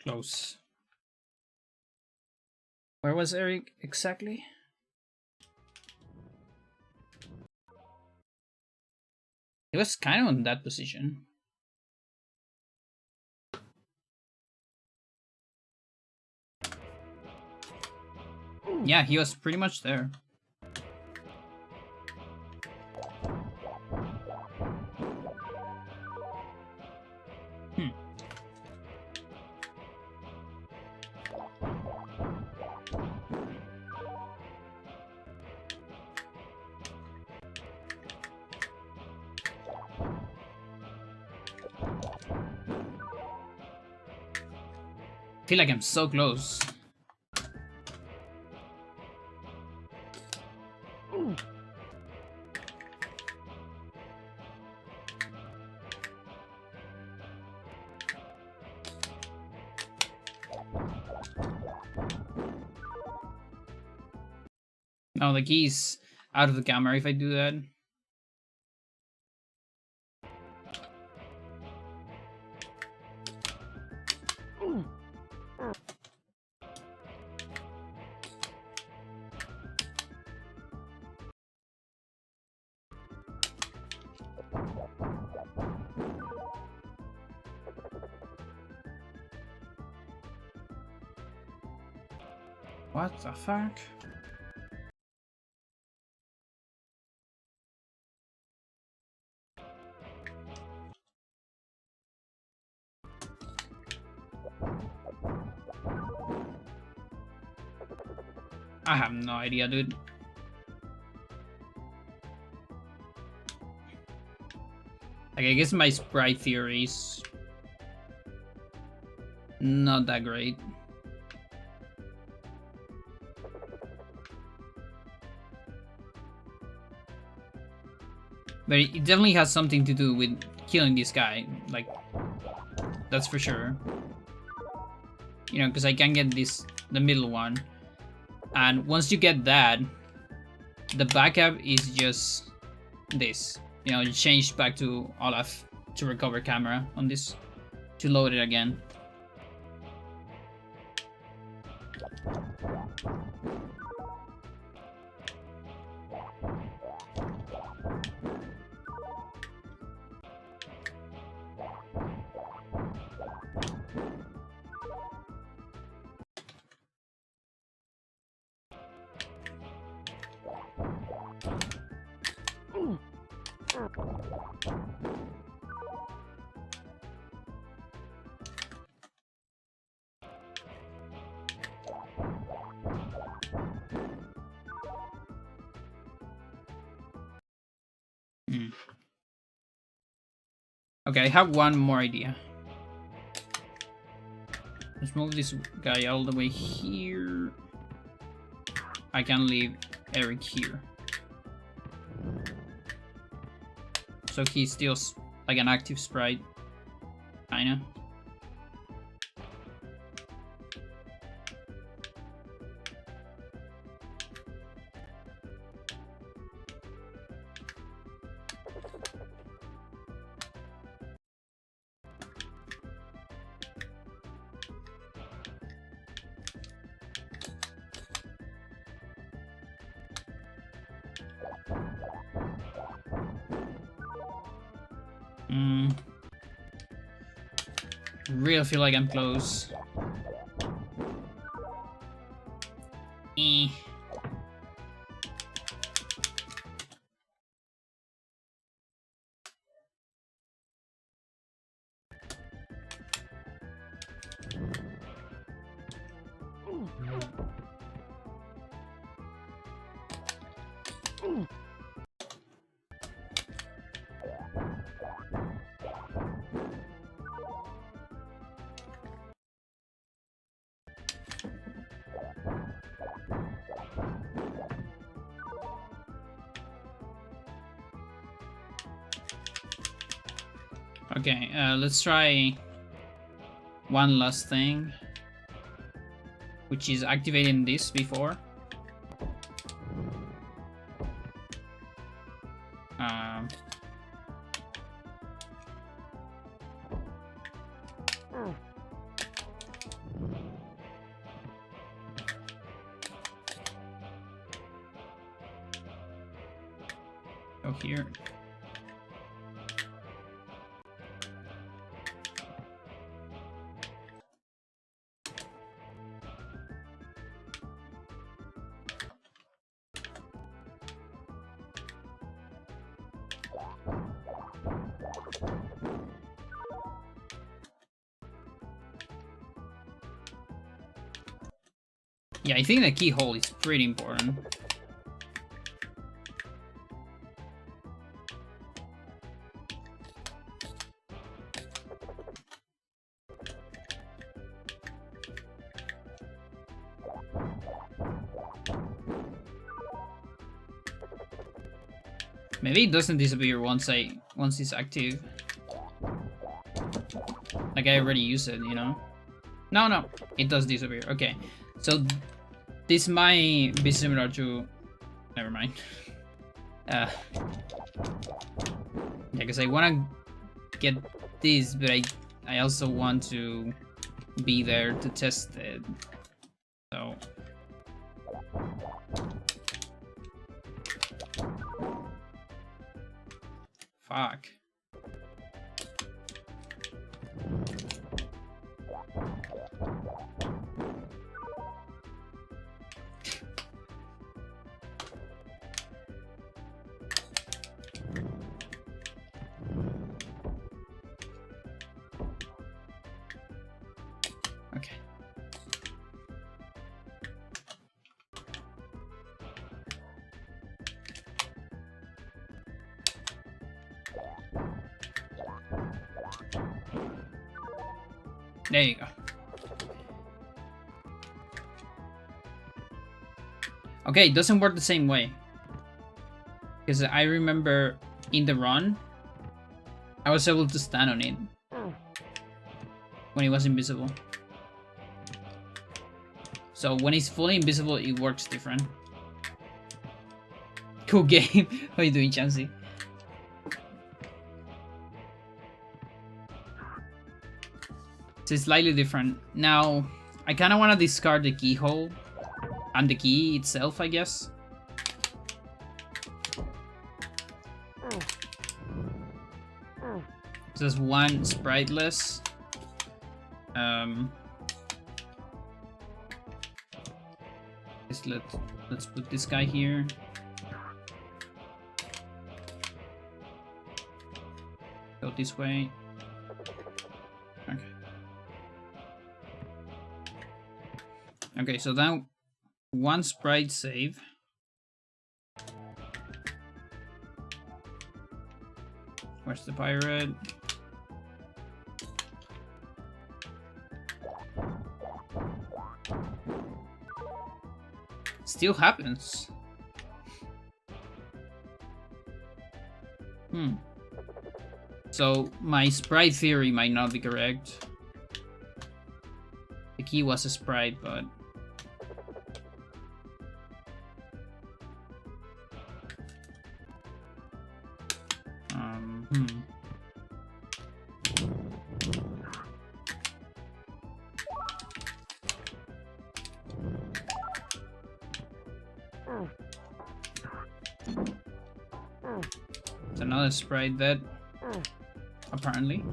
Close. Where was Eric exactly? He was kind of in that position. Yeah, he was pretty much there. I feel like I'm so close. Oh, the key's out of the camera if I do that. What the fuck? I have no idea, dude. Like, I guess my sprite theory is not that great. But it definitely has something to do with killing this guy, like, that's for sure. You know, because I can get this, the middle one. And once you get that, the backup is just this. You know, you change back to Olaf to recover camera on this, to load it again. Okay, I have one more idea. Let's move this guy all the way here. I can leave Eric here. So he's still like an active sprite. Kinda. Really feel like I'm close. Eh. Okay, let's try one last thing, which is activating this before. Go here. Yeah, I think the keyhole is pretty important. Maybe it doesn't disappear once it's active. Like I already used it, you know? No, it does disappear. Okay, so this might be similar to... Never mind. Yeah, because I want to get this, but I also want to be there to test it. So... Fuck. Okay. There you go. Okay, it doesn't work the same way. Because I remember in the run, I was able to stand on it when it was invisible. So when it's fully invisible, it works different. Cool game. How are you doing, Chansey? So it's slightly different. Now, I kind of want to discard the keyhole and the key itself, I guess. Just one sprite less. Let's put this guy here. Go this way. Okay. Okay, so now one sprite save. Where's the pirate? Still happens. So my sprite theory might not be correct. The key was a sprite, but... It's another sprite that... apparently.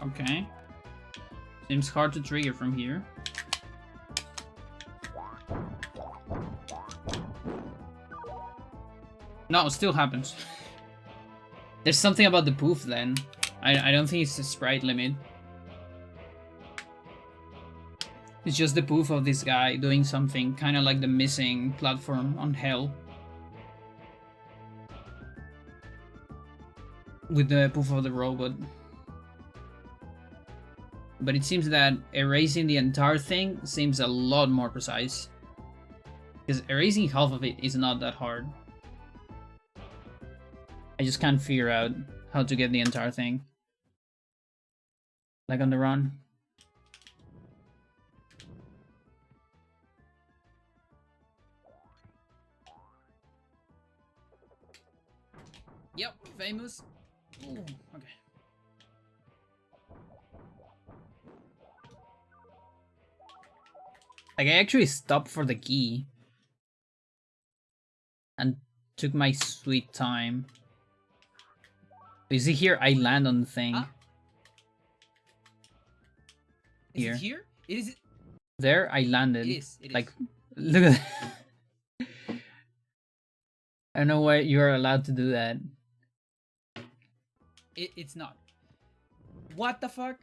Okay. Seems hard to trigger from here. No, it still happens. There's something about the poof then. I don't think it's a sprite limit. It's just the poof of this guy doing something, kind of like the missing platform on Hell. With the poof of the robot. But it seems that erasing the entire thing seems a lot more precise. Because erasing half of it is not that hard. I just can't figure out how to get the entire thing. Like on the run. Yep, famous. Ooh, okay. Like, I actually stopped for the key. And took my sweet time. You see here, I land on the thing. Here. Is it here? It is. There, I landed. It is. It is. Like, look at that. I don't know why you're allowed to do that. It's not. What the fuck?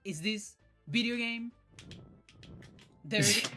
Is this video game? There it is.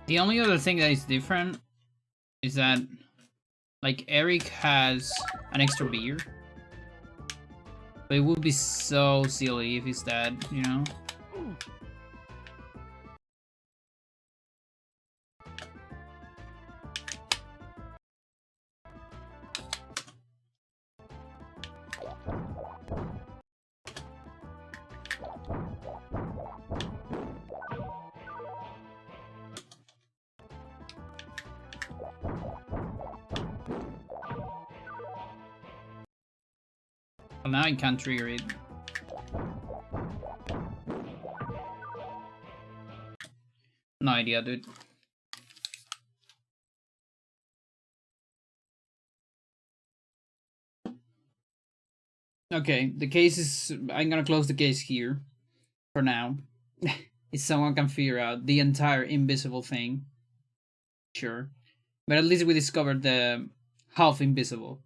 The only other thing that is different is that, like, Eric has an extra beer. But it would be so silly if he's dead, you know? Well, now I can't trigger it. No idea, dude. Okay, the case is... I'm gonna close the case here. For now. If someone can figure out the entire invisible thing. Sure. But at least we discovered the half invisible.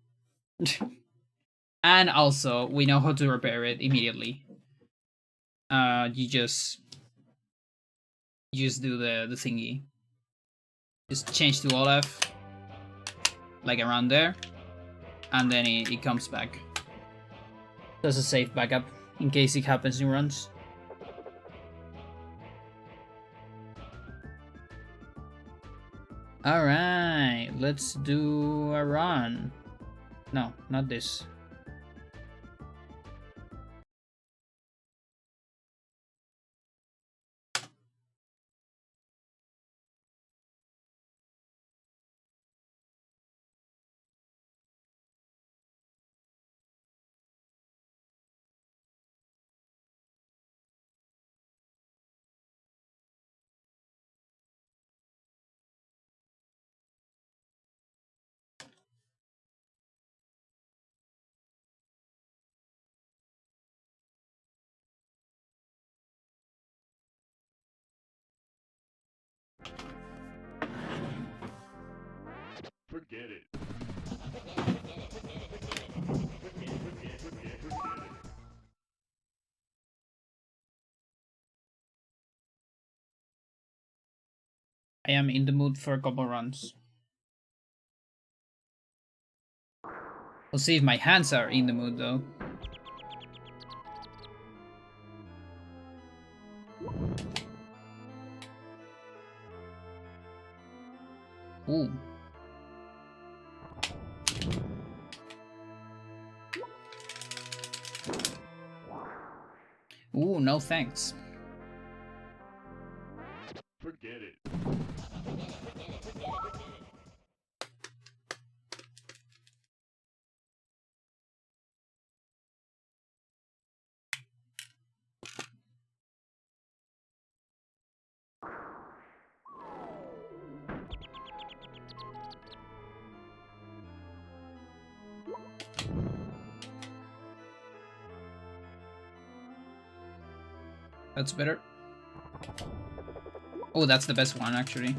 And also, we know how to repair it immediately. You just do the thingy. Just change to Olaf. Like around there. And then it comes back. That's a safe backup in case it happens in runs. Alright, let's do a run. No, not this. Forget it. I am in the mood for a couple runs. We'll see if my hands are in the mood though. Ooh. Ooh, no thanks. Forget it. That's better. Oh, that's the best one actually.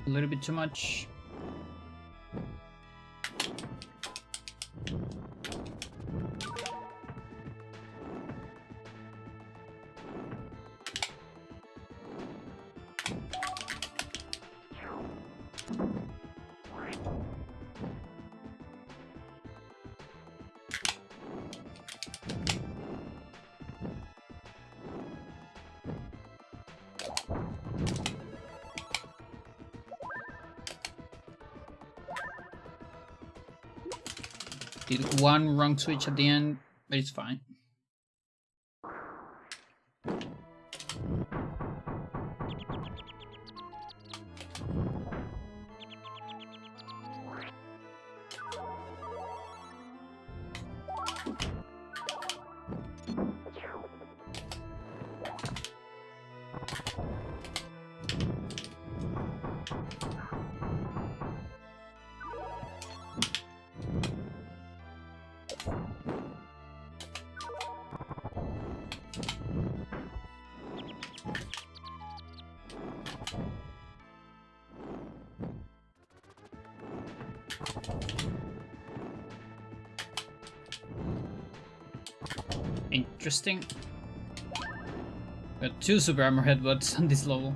A little bit too much. Did one wrong switch at the end, but it's fine. Interesting. Got 2 super armor headbutts on this level.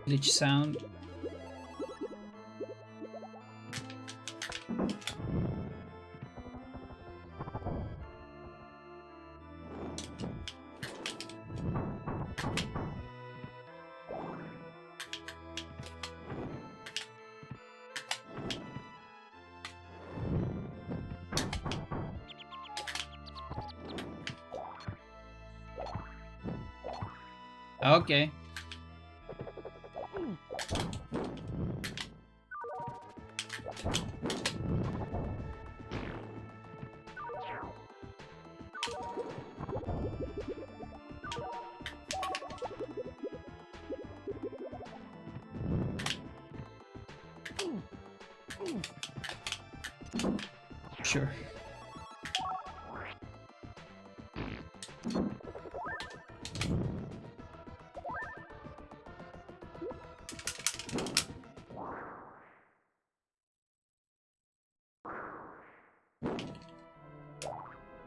Glitch sound. Okay. Sure.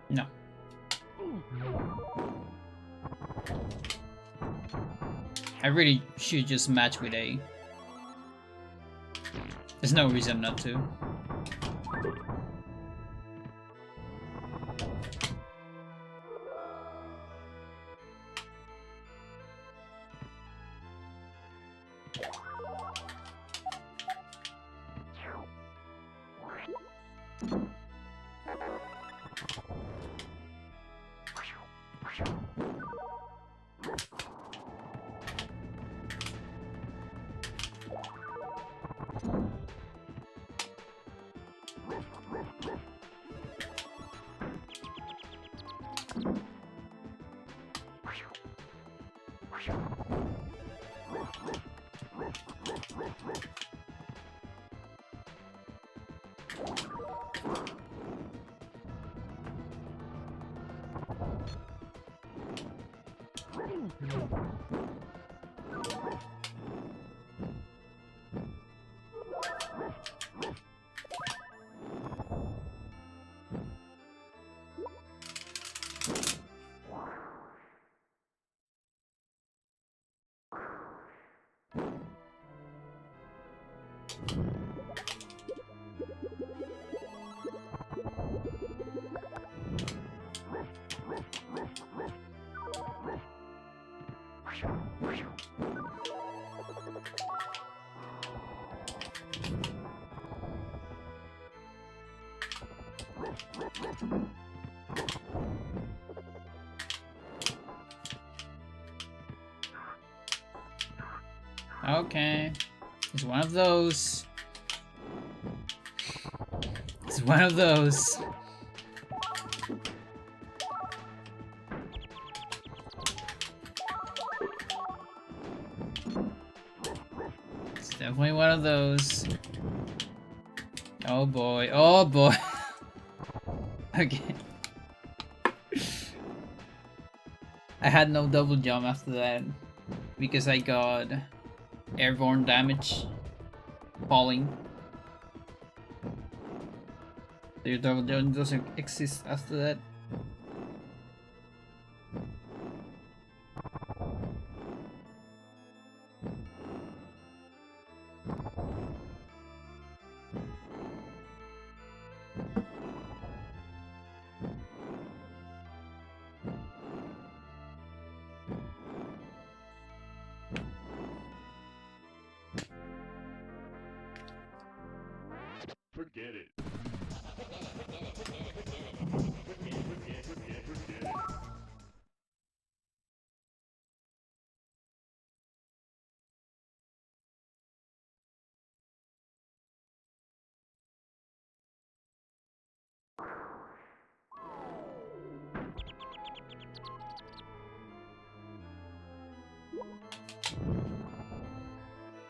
No. I really should just match with A. There's no reason not to. Okay. It's one of those. It's one of those. It's definitely one of those. Oh boy. Oh boy. Okay. I had no double jump after that because I got airborne damage falling. So your double jump doesn't exist after that. Forget it.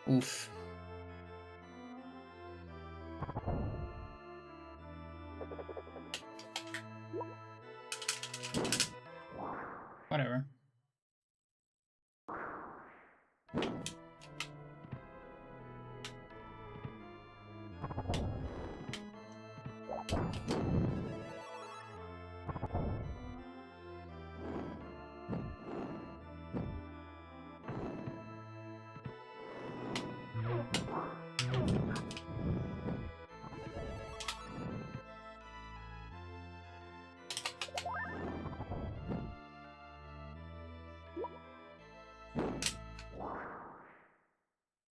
Oof. Whatever.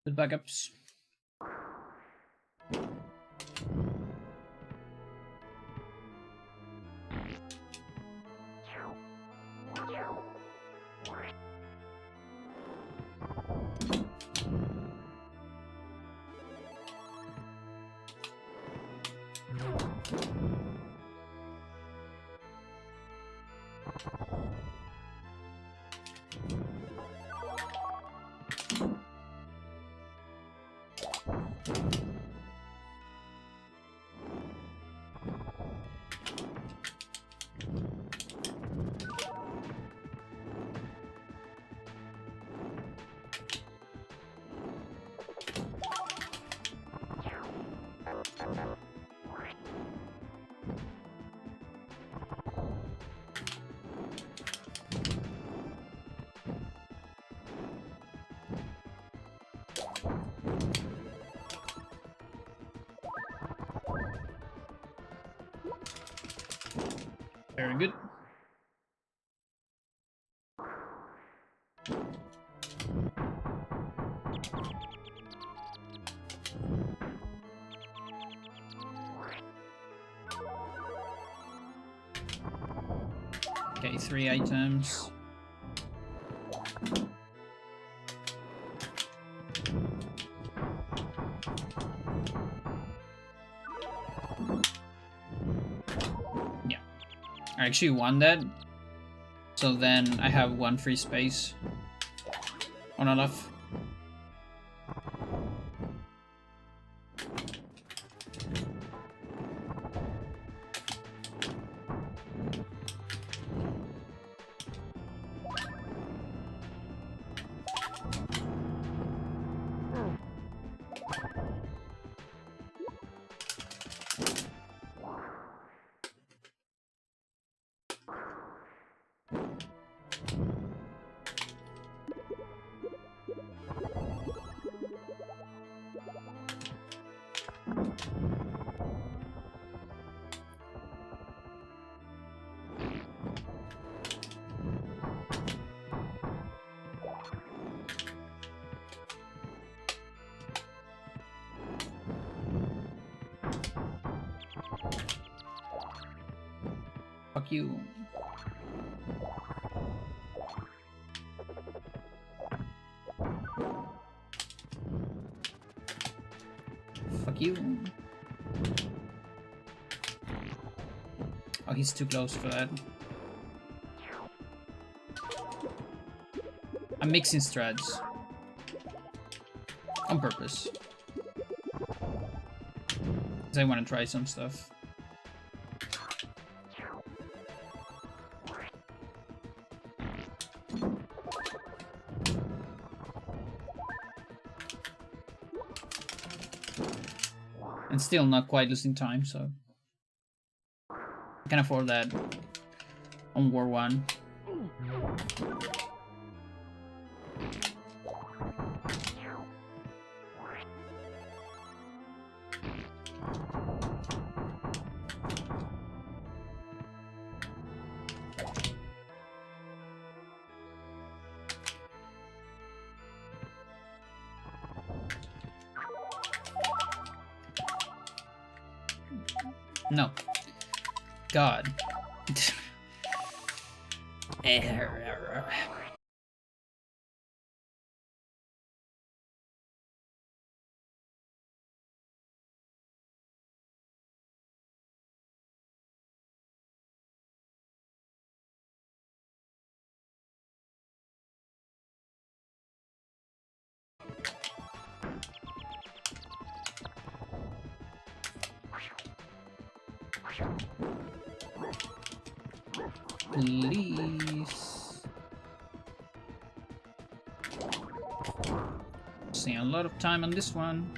The backups. Very good. Okay, 3 items. Yeah. I actually won that. So then I have 1 free space on Olaf. Fuck you. Fuck you. Oh, he's too close for that. I'm mixing strats. On purpose. Because I want to try some stuff. And still not quite losing time, so I can afford that on War 1. No. God. Please. losing a lot of time on this one.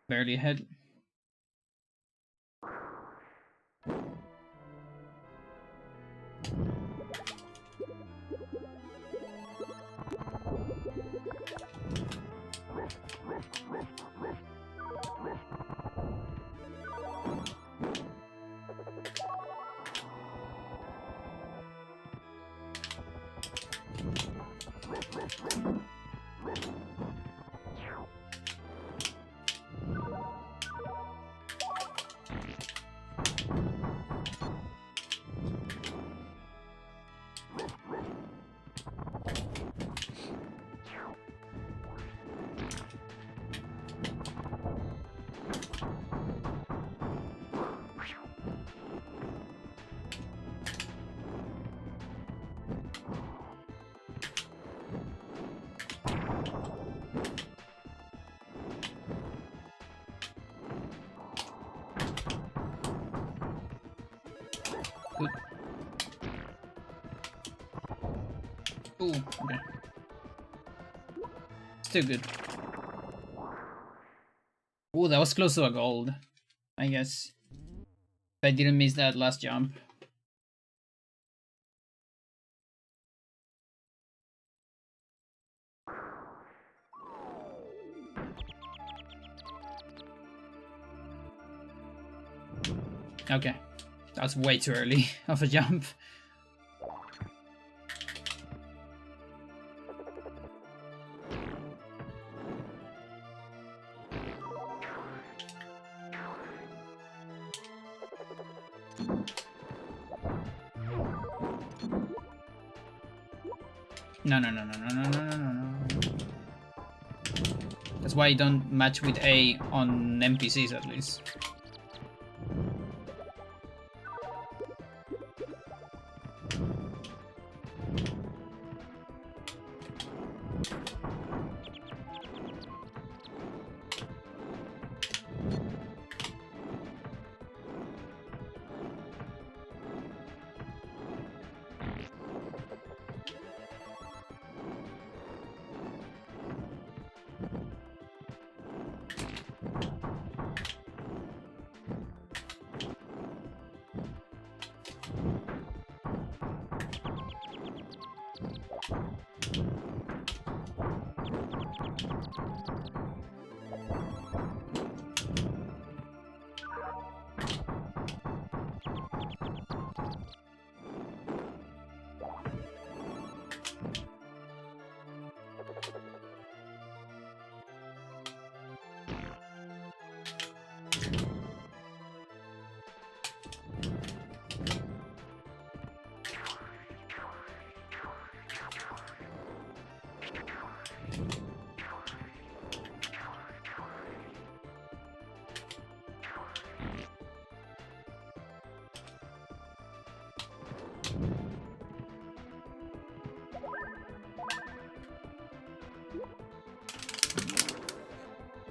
Barely ahead. Good. Ooh, okay. Still good. Ooh, that was close to a gold, I guess. If I didn't miss that last jump. Okay. That was way too early of a jump. No. That's why I don't match with A on NPCs at least.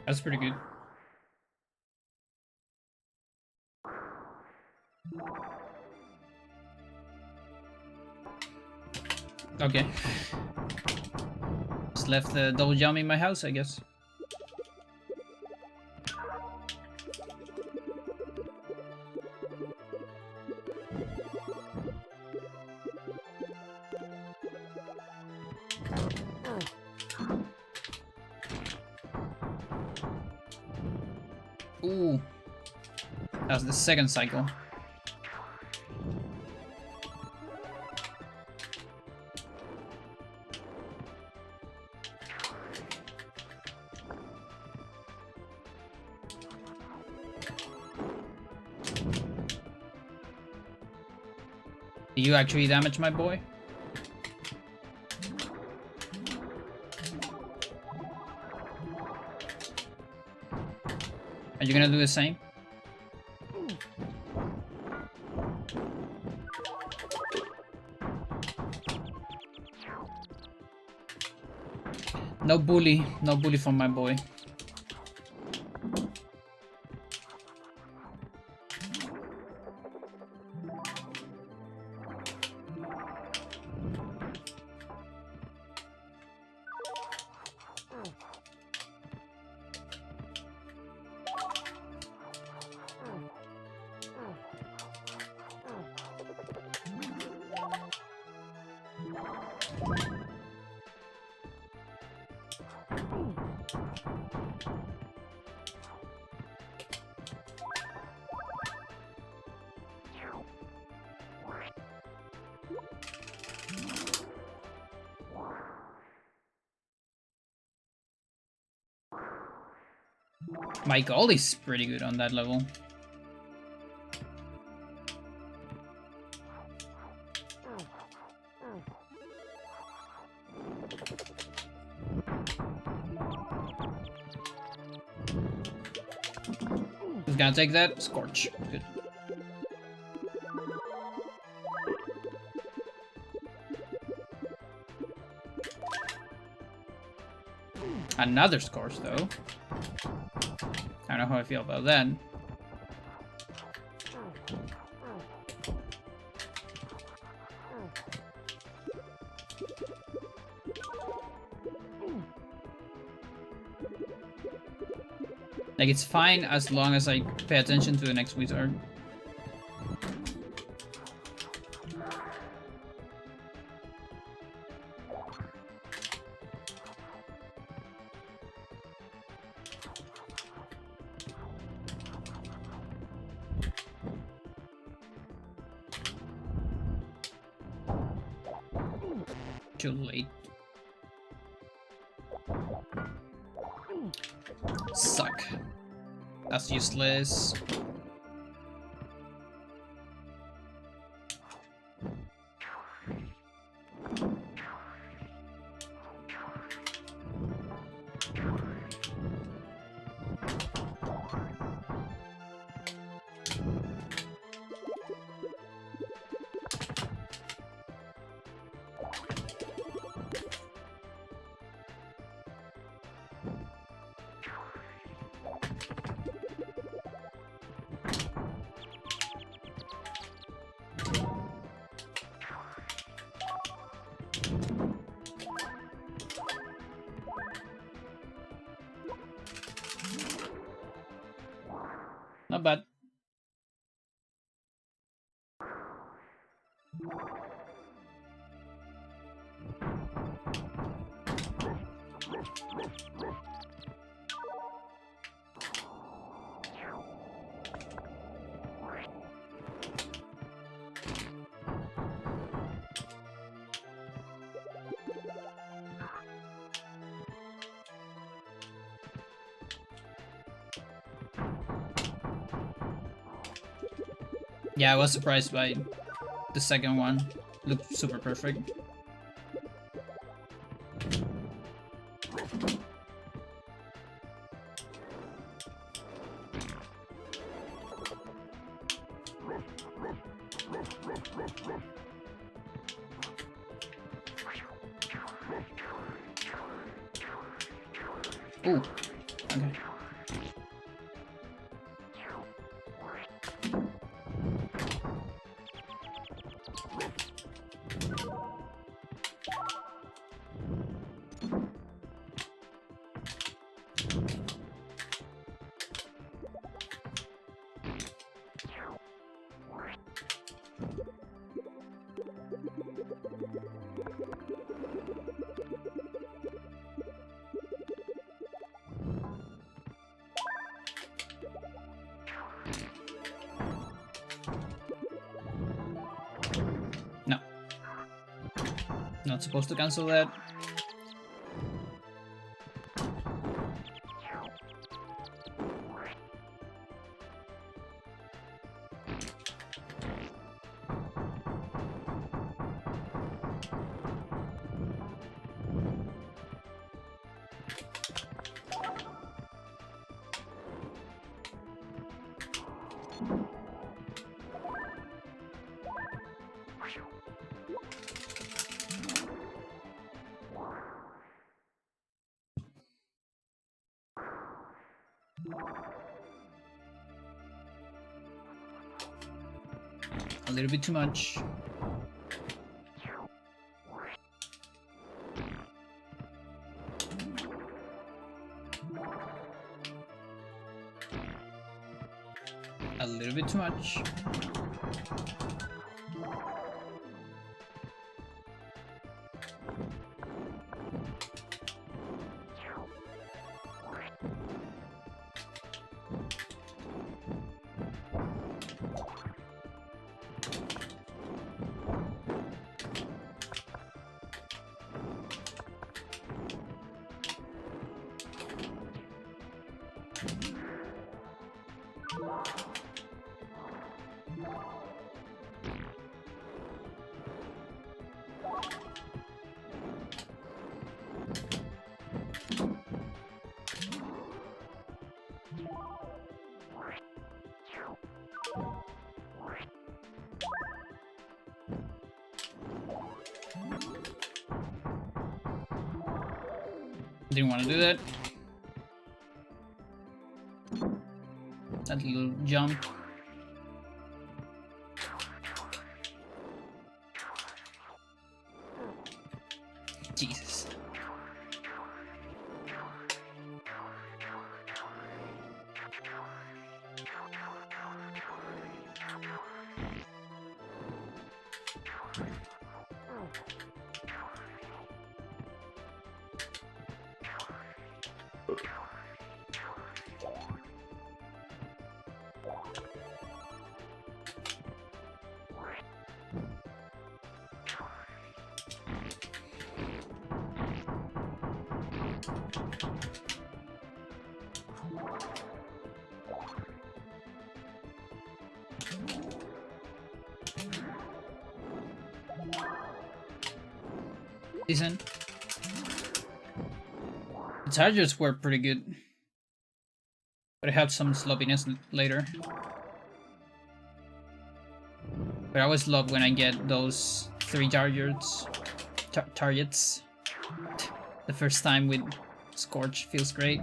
That's pretty good. Okay. Just left the double jump in my house, I guess. Ooh. That's the second cycle. Do you actually damage my boy? Are you gonna do the same? No bully. No bully for my boy. My goal is pretty good on that level. Who's gonna take that? Scorch. Good. Another Scorch, though. I don't know how I feel about that. Like, it's fine as long as I pay attention to the next wizard. Too late. Suck. That's useless. Not bad. Yeah, I was surprised by the second one. Looked super perfect. Ooh, okay. No. Not supposed to cancel that. A little bit too much. A little bit too much. Didn't want to do that. That little jump. Jesus. Decent. The chargers were pretty good, but I had some sloppiness later. But I always love when I get those 3 chargers targets. The first time with Scorch feels great.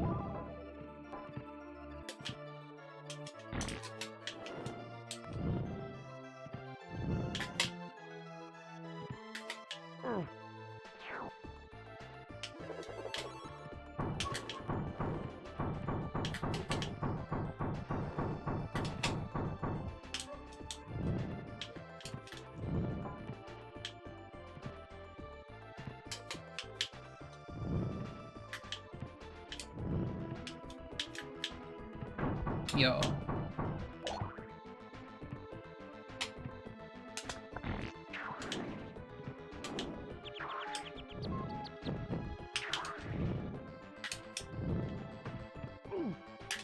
Yo.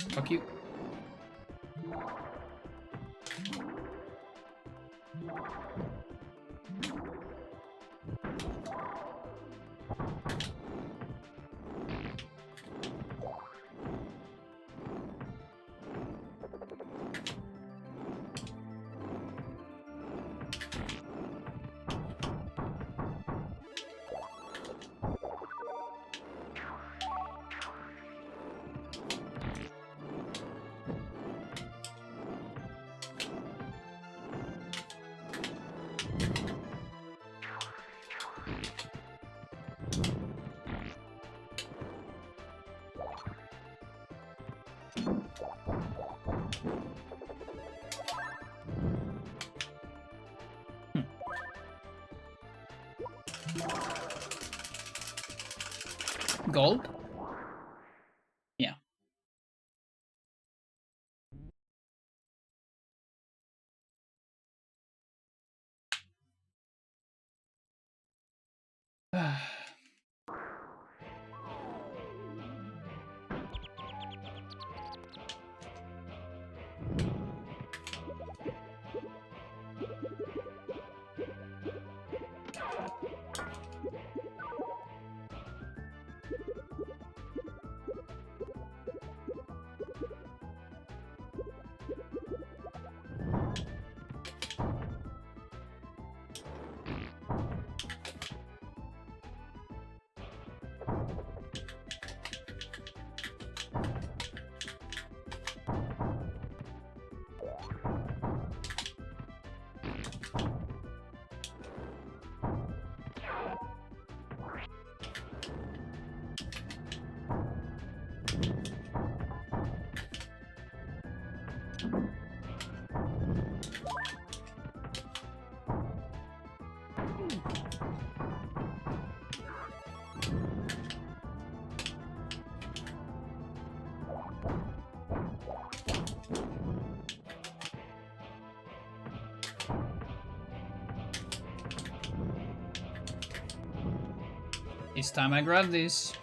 Fuck you. Gold? Yeah. This time I grab this.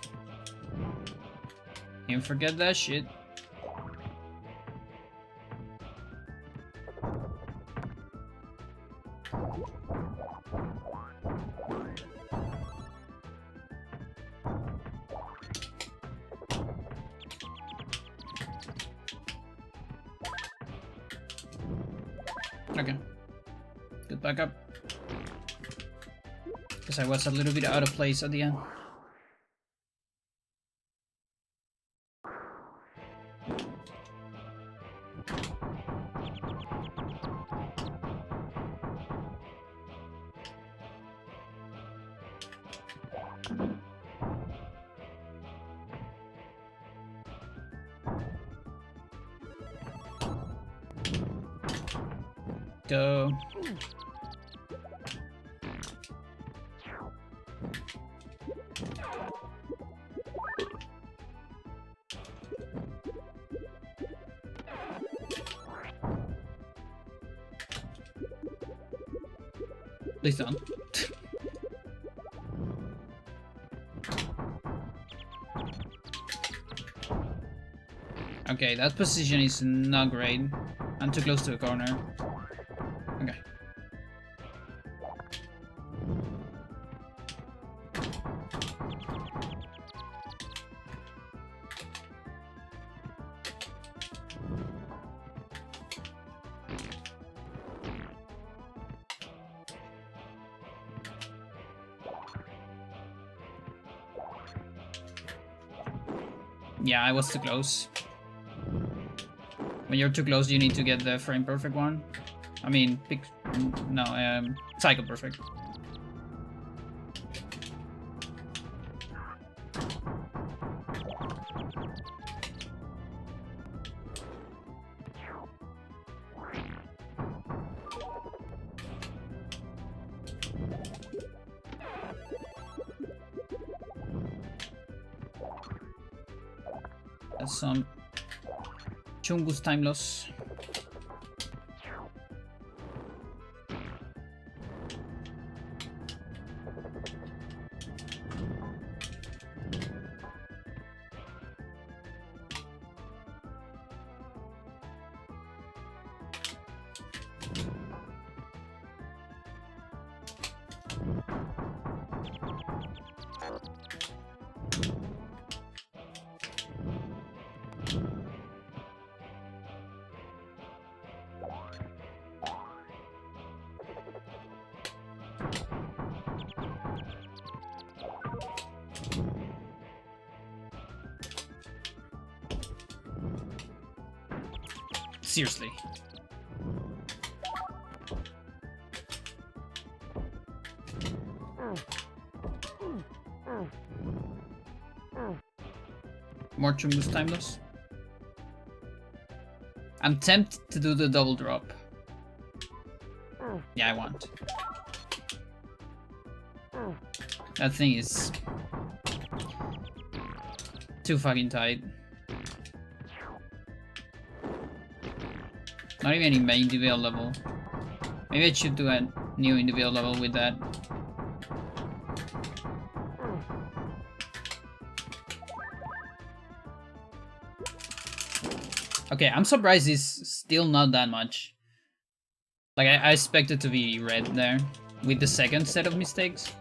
Can't forget that shit. Okay. Good backup. Because I was a little bit out of place at the end. Go. Please don't. Okay, that position is not great. I'm too close to the corner. Okay. Yeah, I was too close. When you're too close, you need to get the frame perfect one. I mean, cycle perfect. That's some Chungus time loss. Seriously. More Chungus time loss. I'm tempted to do the double drop. Yeah, I want. That thing is too fucking tight. Not even in my individual level. Maybe I should do a new individual level with that. Okay, I'm surprised it's still not that much. Like, I expect it to be red there with the second set of mistakes.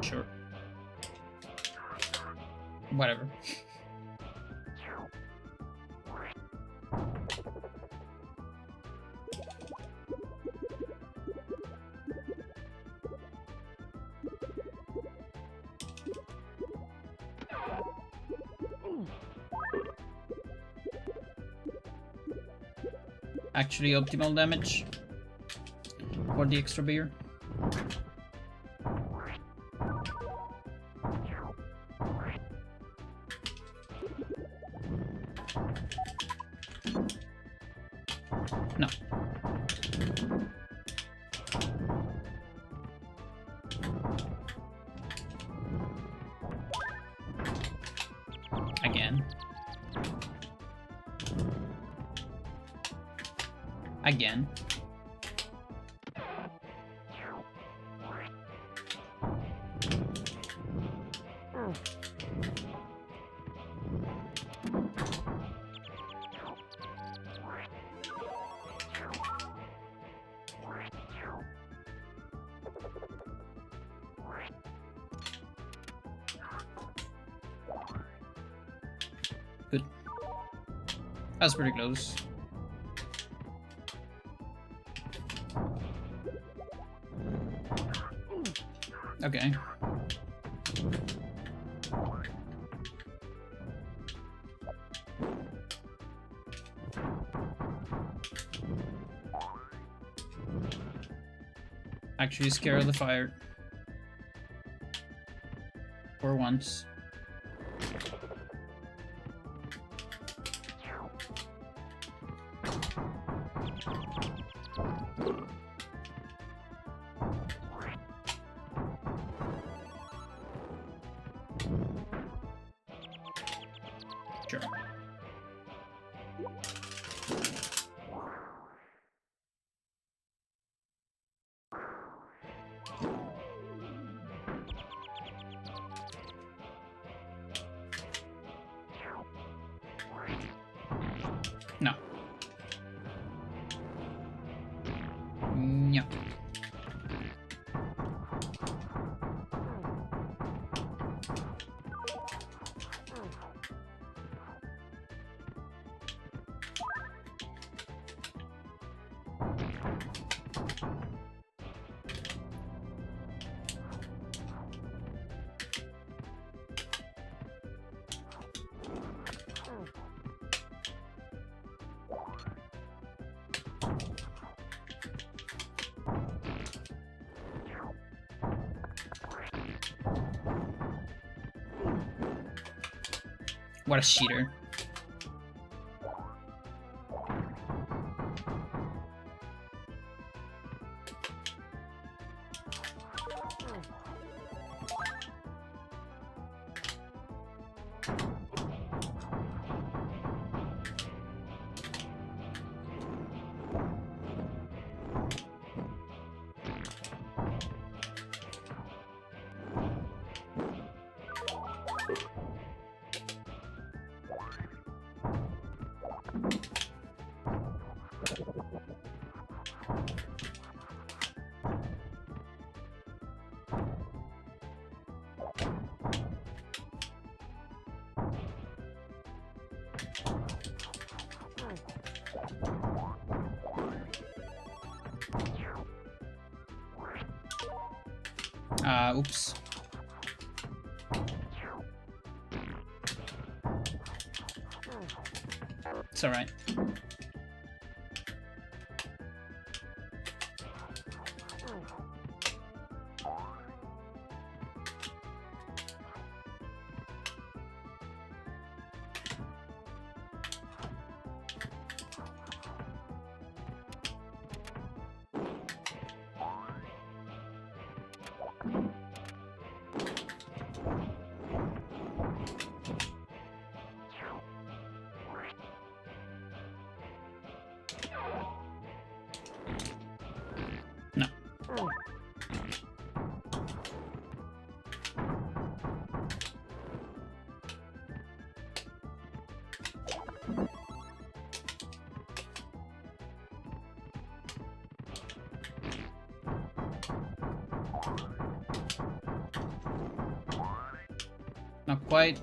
Sure. Whatever. Actually optimal damage for the extra beer. No. Again. Again. Good. That was pretty close. Okay. Actually scared of the fire. For once. Sure. No. No. What a cheater. Oops. It's alright. No. Not quite.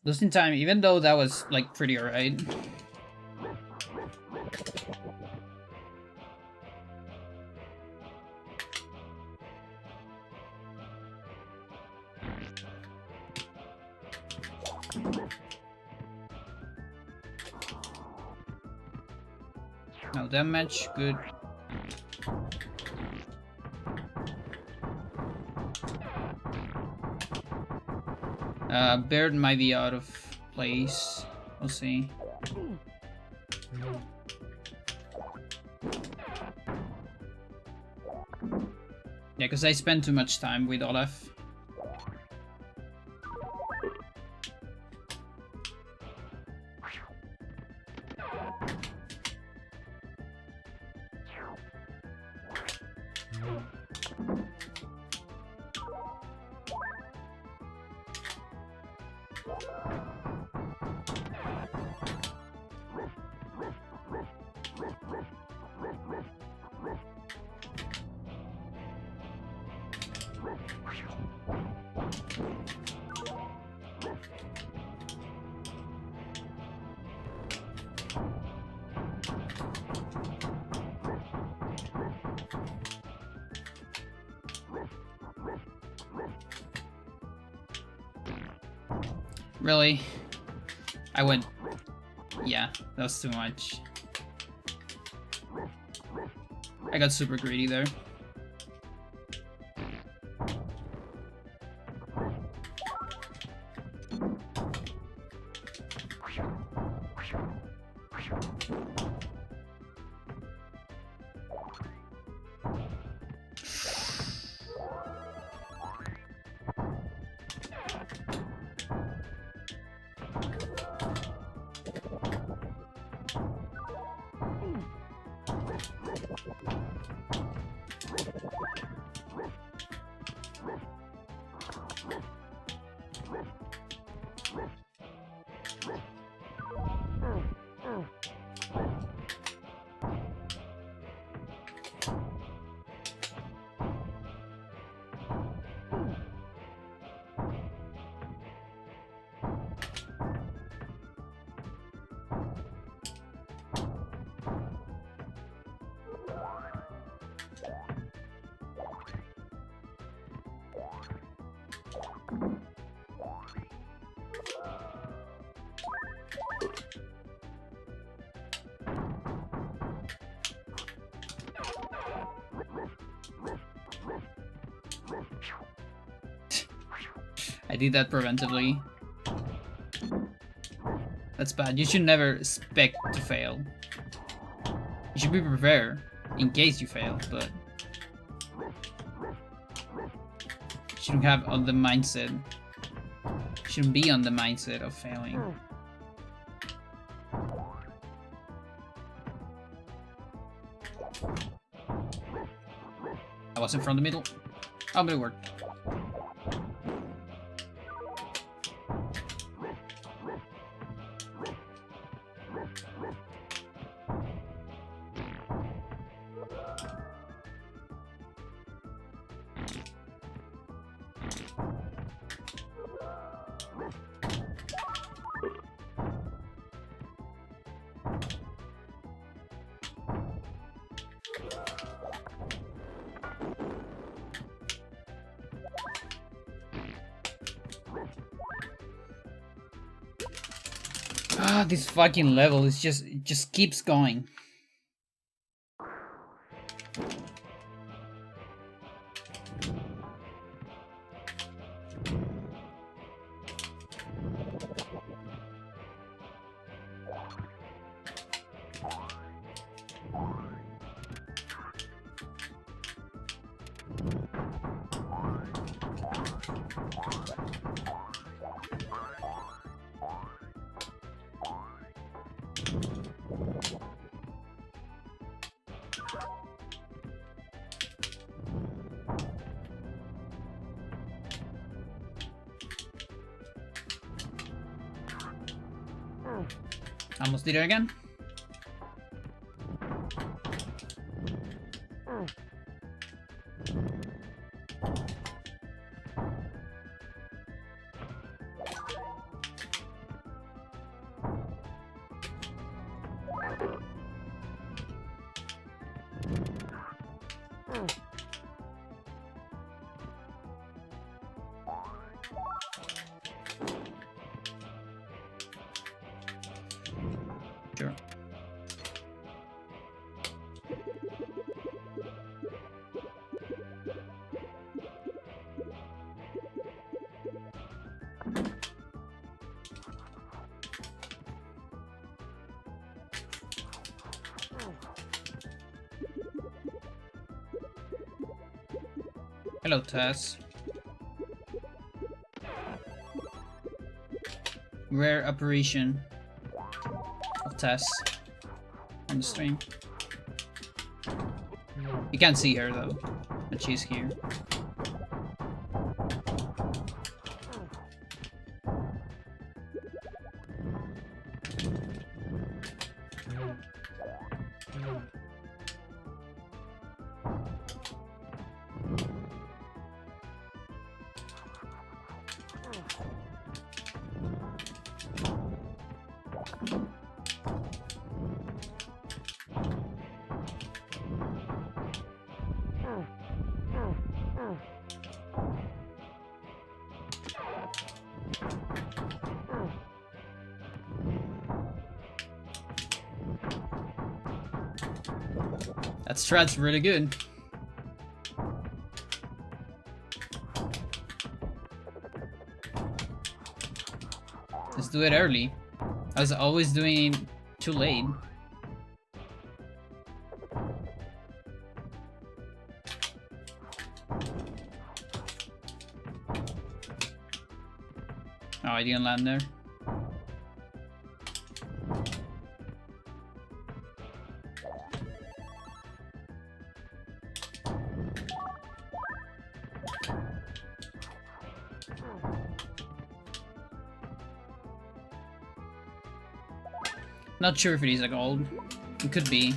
Losing time, even though that was like pretty alright. No damage, good. Baird might be out of place. We'll see. Yeah, because I spent too much time with Olaf. Really? I went... Yeah, that was too much. I got super greedy there. I did that preventively. That's bad. You should never expect to fail. You should be prepared in case you fail, but you shouldn't have on the mindset. You shouldn't be on the mindset of failing. I wasn't from the middle. Oh, but it worked. Ah, this fucking level is just, it just keeps going. Almost did it again. Sure. Hello, Tess. Rare apparition of Tess on the stream. You can't see her though, but she's here. That strat's really good. Let's do it early. I was always doing it too late. Oh, I didn't land there. Not sure if it is a gold. It could be.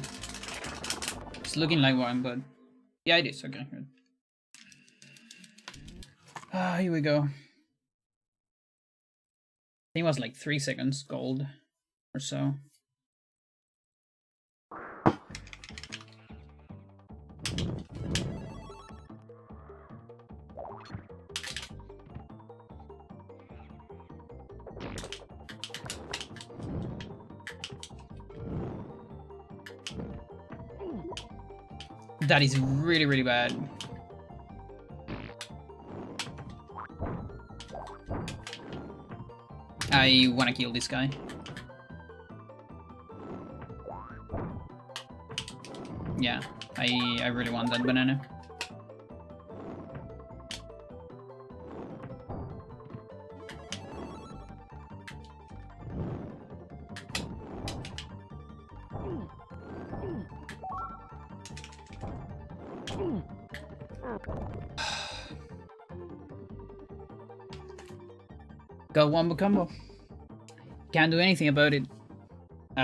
It's looking like one, but yeah, it is. Okay, good. Ah, here we go. I think it was like 3 seconds gold or so. That is really, really bad. I wanna kill this guy. Yeah, I really want that banana. Got one more combo. Can't do anything about it.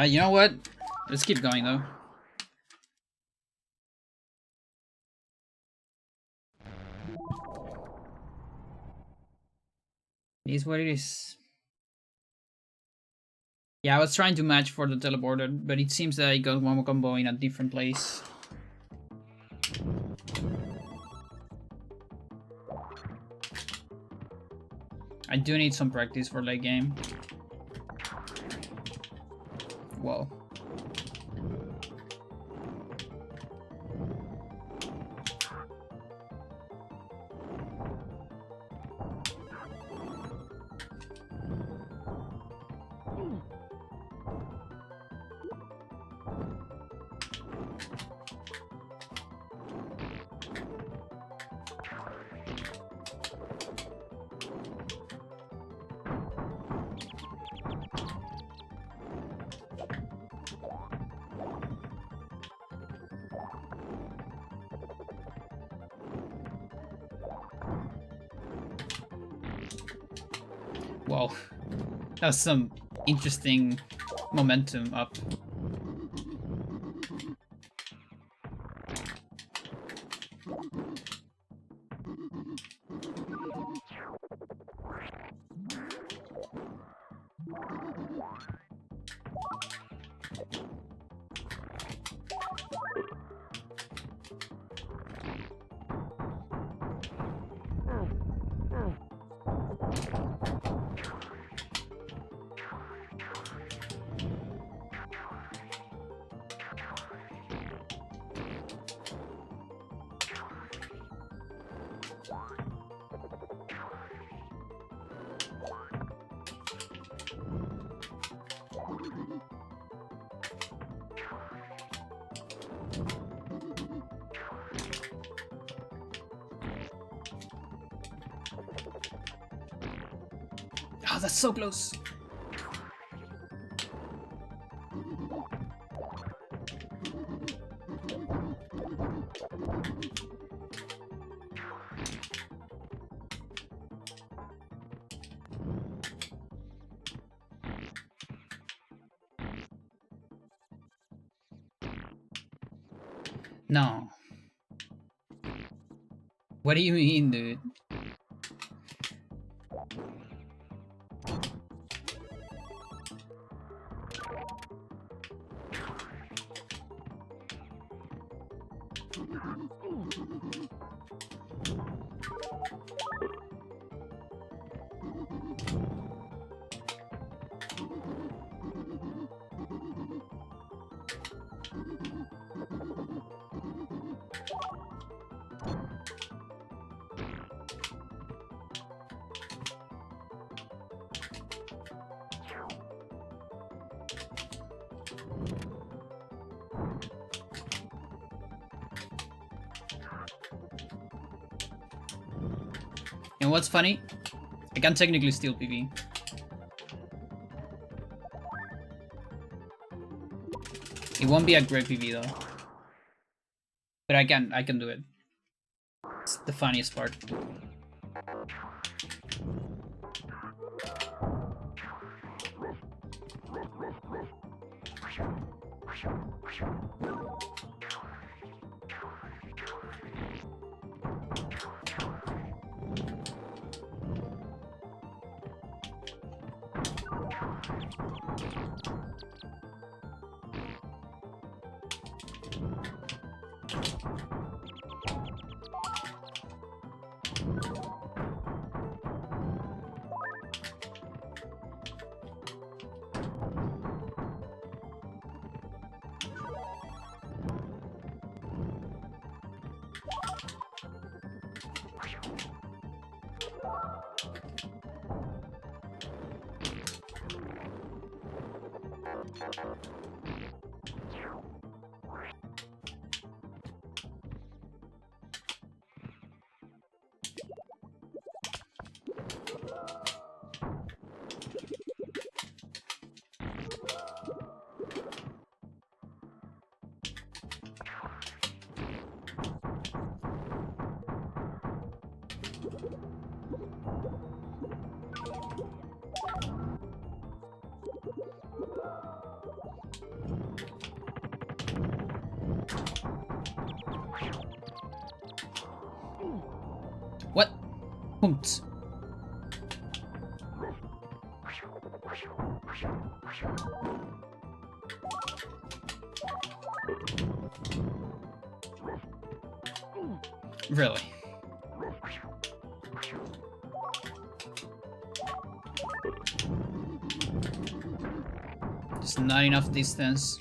You know what? Let's keep going though. It is what it is. Yeah, I was trying to match for the teleporter, but it seems that I got one more combo in a different place. I do need some practice for late game. Whoa. Whoa, that was some interesting momentum up. Oh, that's so close. No. What do you mean, dude? And what's funny? I can technically steal PV. It won't be a great PV though. But I can do it. It's the funniest part. What? Punkt. Really? There's not enough distance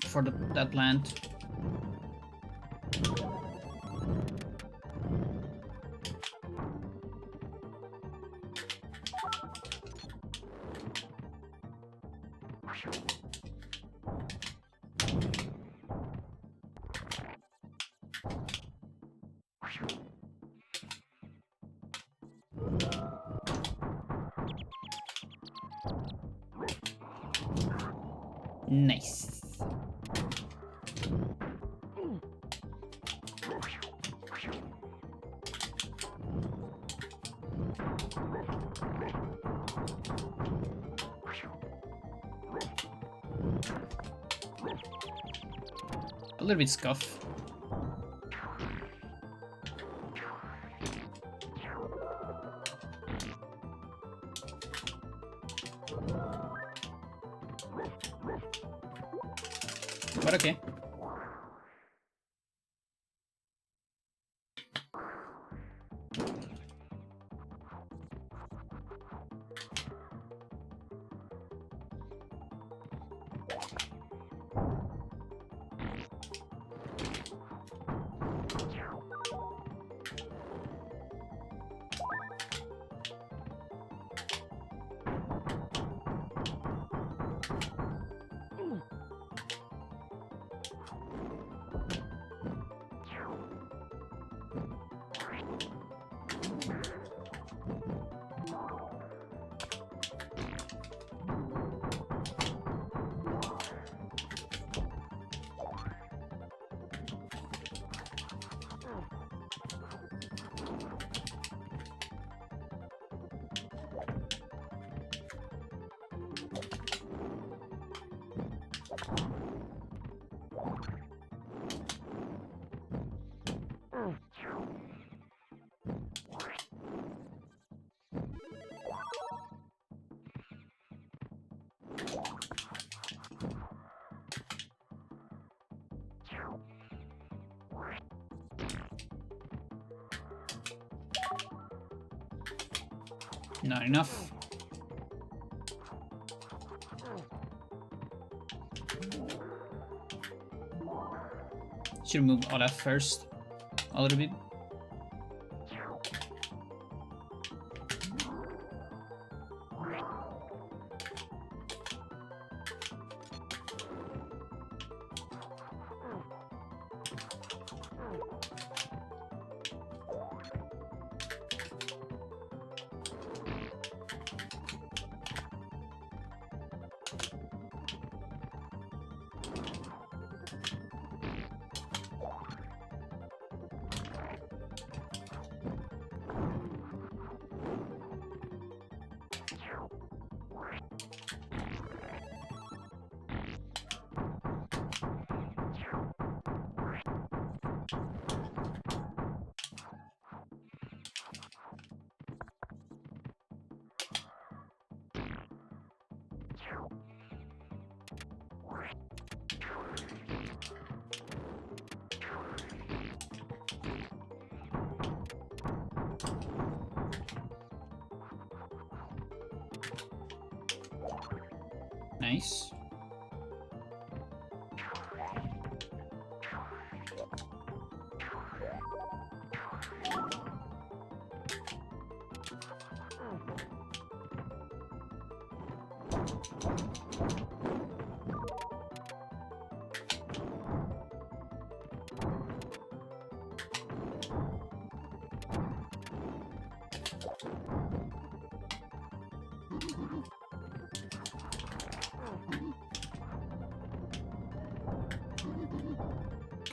for that plant. Nice. little bit scuff. But okay. Not enough. Should move Olaf first a little bit. Nice.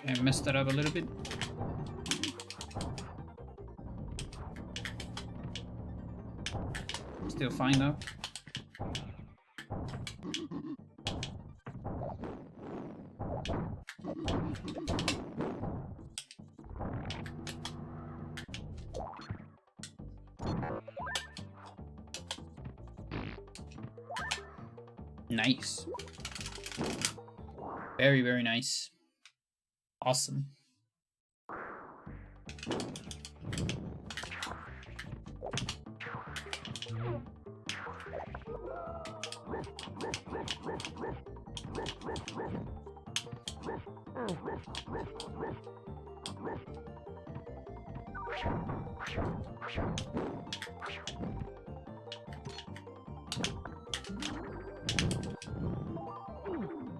I messed that up a little bit. Still fine though. Nice. Very, very nice. Awesome.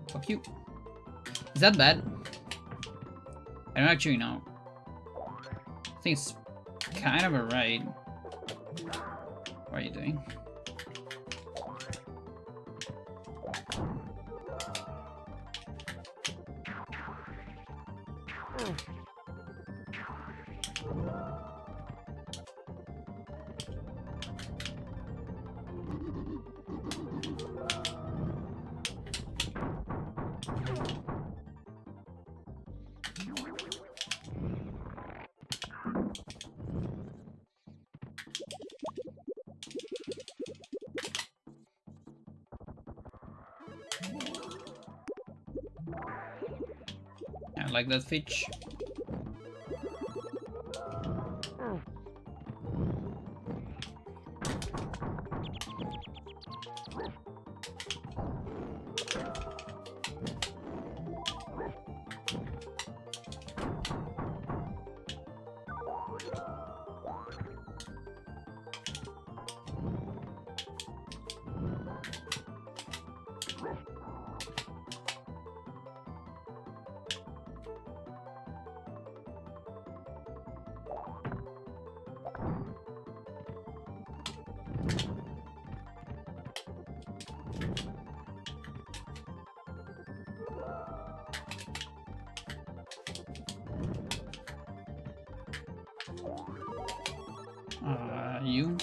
Fuck you. Is that bad? I don't actually know. I think it's kind of alright. What are you doing? like that fish. You.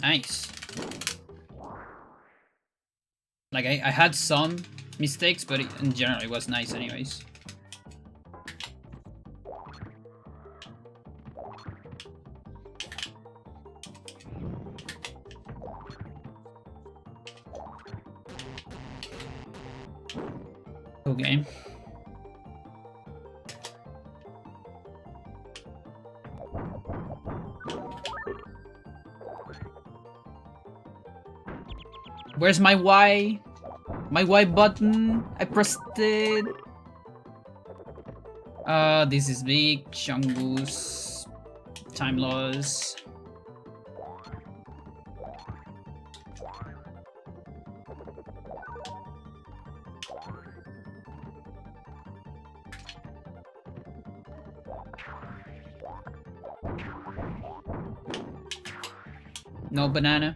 Nice. Like I had some mistakes, but in general it was nice anyways. Okay. Where's my Y? My Y button? I pressed it. This is big. Chungus. Time loss. No banana.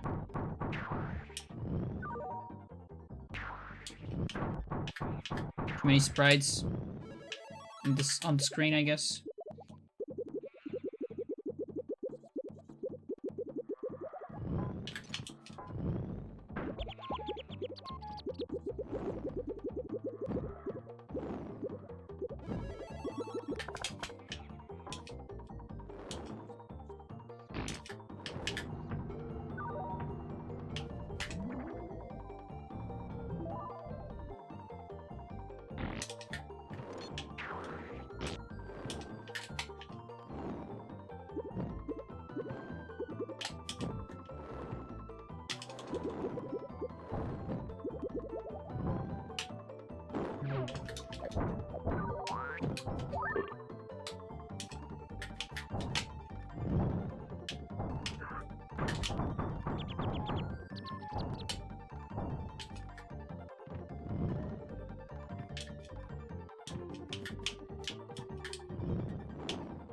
Too many sprites on the screen, I guess.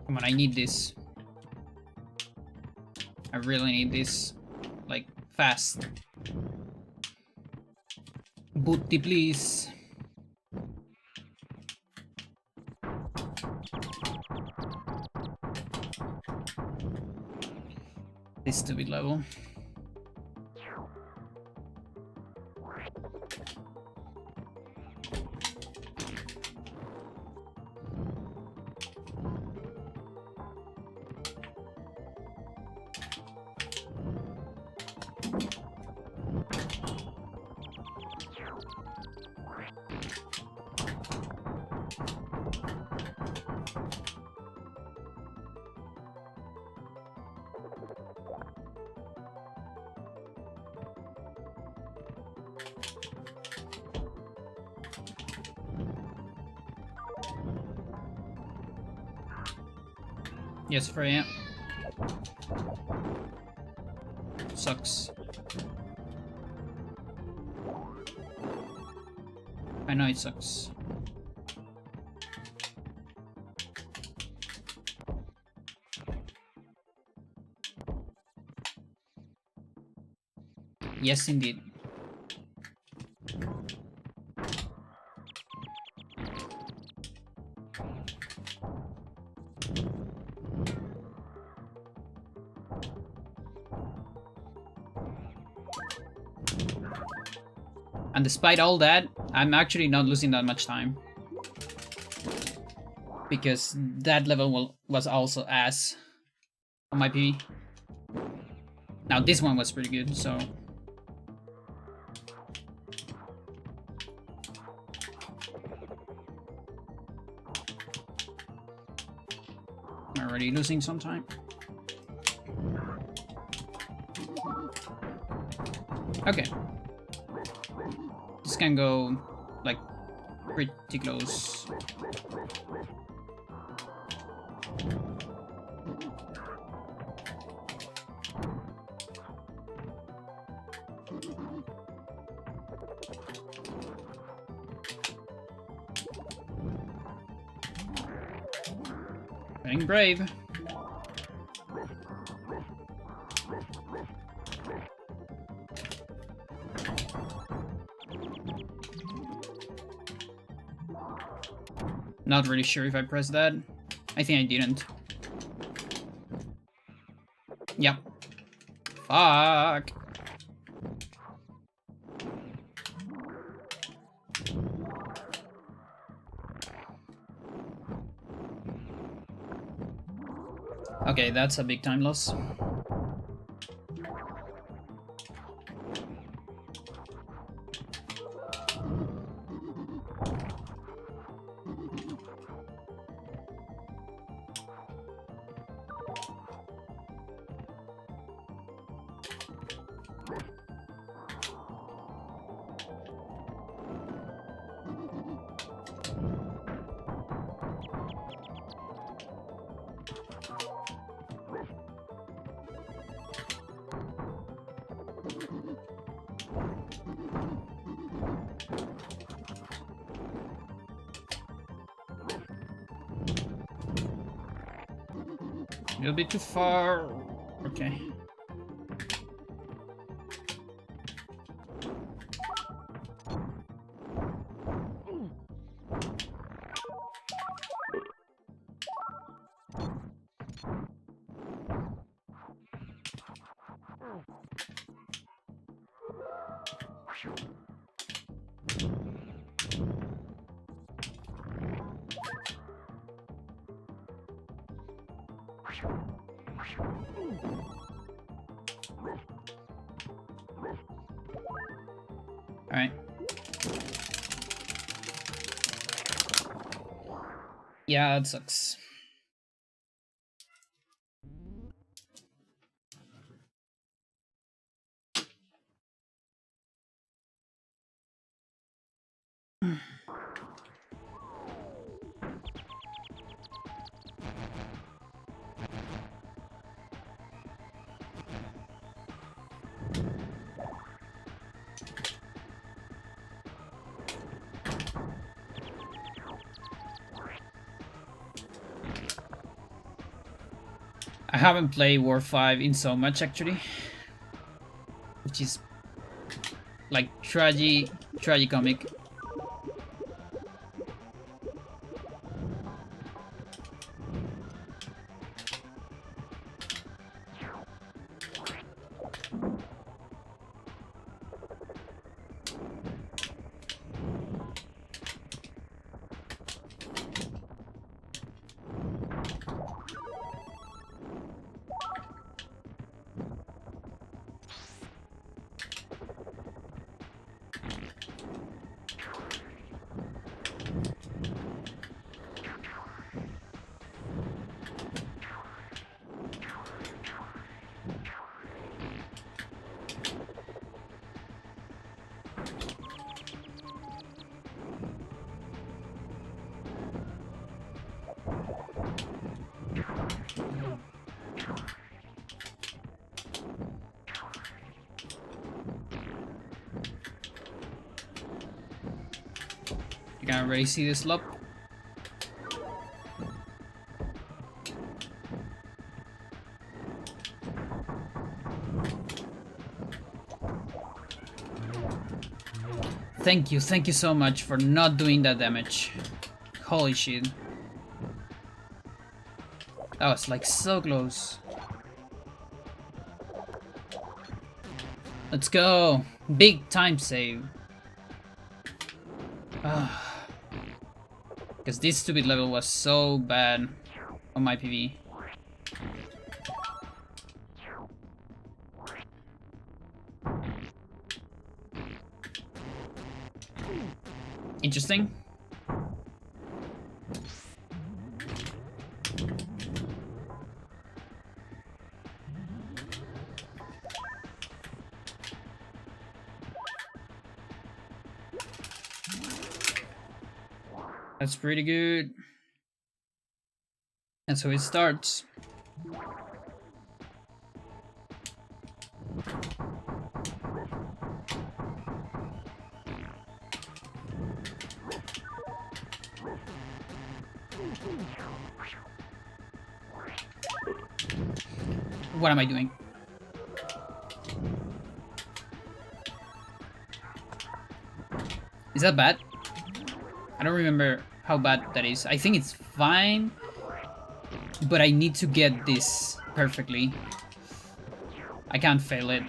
Come on, I need this. I really need this. Like, fast. Booty, please. This stupid level. Yes, Freya. Sucks. I know it sucks. Yes, indeed. And despite all that, I'm actually not losing that much time. Because that level was also ass on my PB. Now this one was pretty good, so... I'm already losing some time. Okay. This can go, like, pretty close. Being brave. Not really sure if I pressed that. I think I didn't. Yep. Fuck. Okay, that's a big time loss. A little bit too far. Okay. Alright. Yeah, that sucks. I haven't played War 5 in so much actually, which is like tragicomic. You can already see this slope. Thank you so much for not doing that damage. Holy shit. That was like so close. Let's go. Big time save. Because this stupid level was so bad on my PV. Interesting. That's pretty good. And so it starts. What am I doing? Is that bad? I don't remember how bad that is. I think it's fine, but I need to get this perfectly. I can't fail it.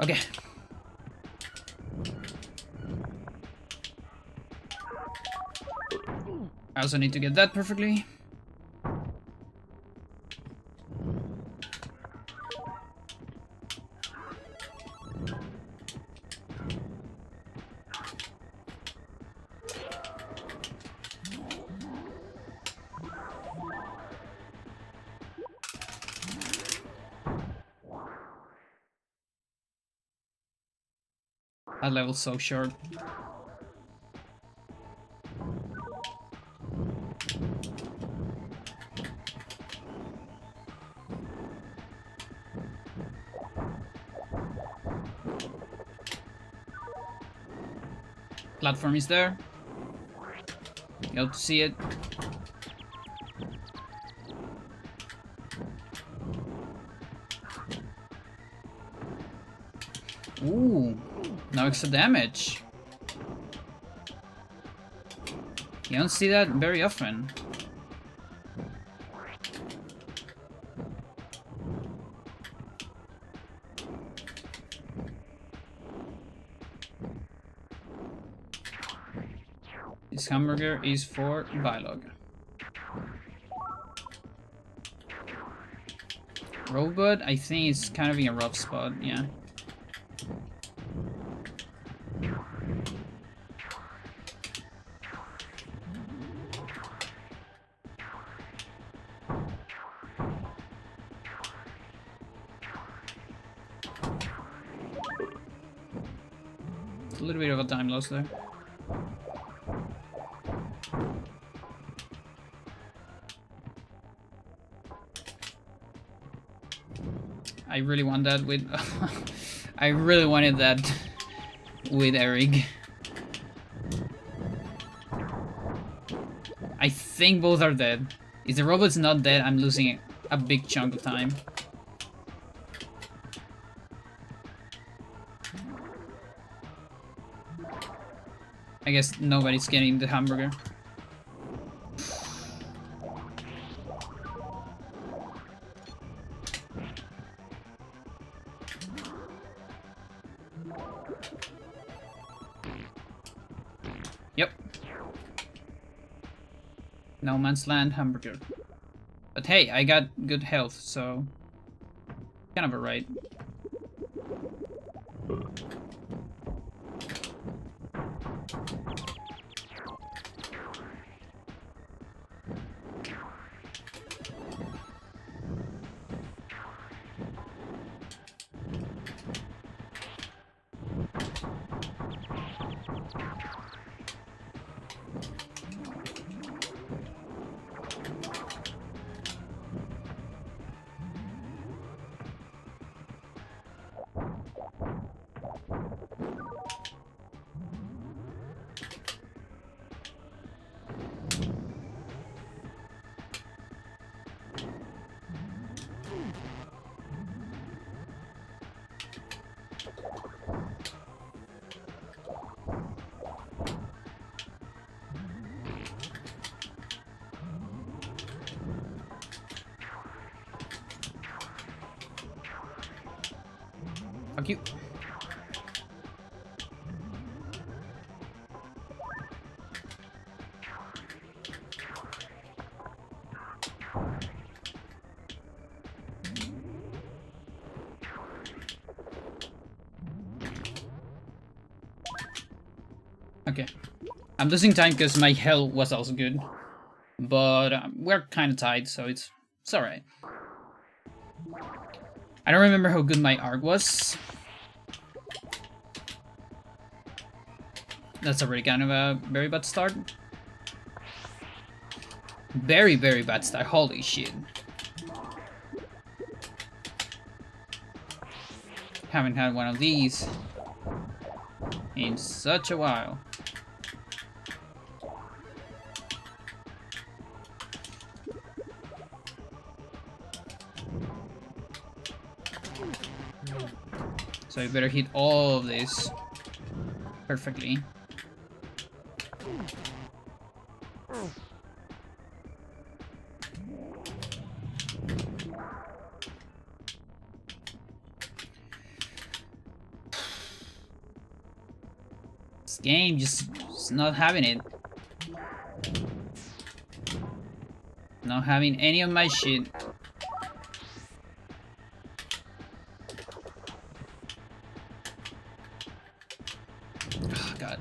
Okay. I also need to get that perfectly. That level's so short. Platform is there. You have to see it. Ooh, no extra damage. You don't see that very often. This hamburger is for Bylog. Robot, I think it's kind of in a rough spot, yeah. A little bit of a time loss there. I really want that with... I really wanted that with Eric. I think both are dead. If the robot's not dead, I'm losing a big chunk of time. I guess nobody's getting the hamburger. Yep. No man's land hamburger. But hey, I got good health, so kind of alright. Fuck you. Okay. I'm losing time because my health was also good. But we're kind of tight, so it's alright. I don't remember how good my arc was. That's already kind of a very bad start. Very, very bad start. Holy shit. Haven't had one of these in such a while. So you better hit all of this perfectly. This game just not having it. Not having any of my shit. Oh, God.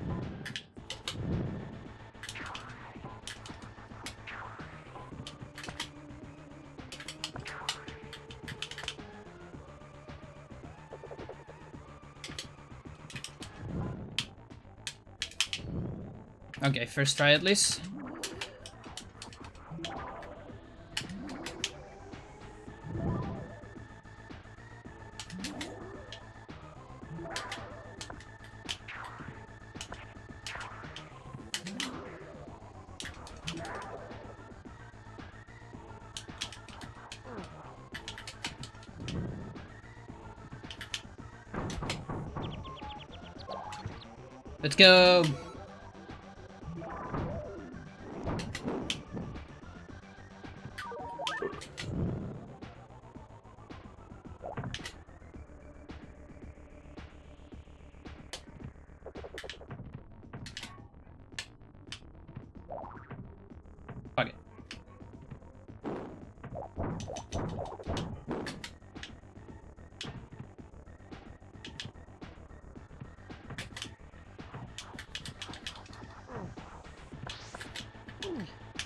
Okay, first try at least. Let's go. Fuck it.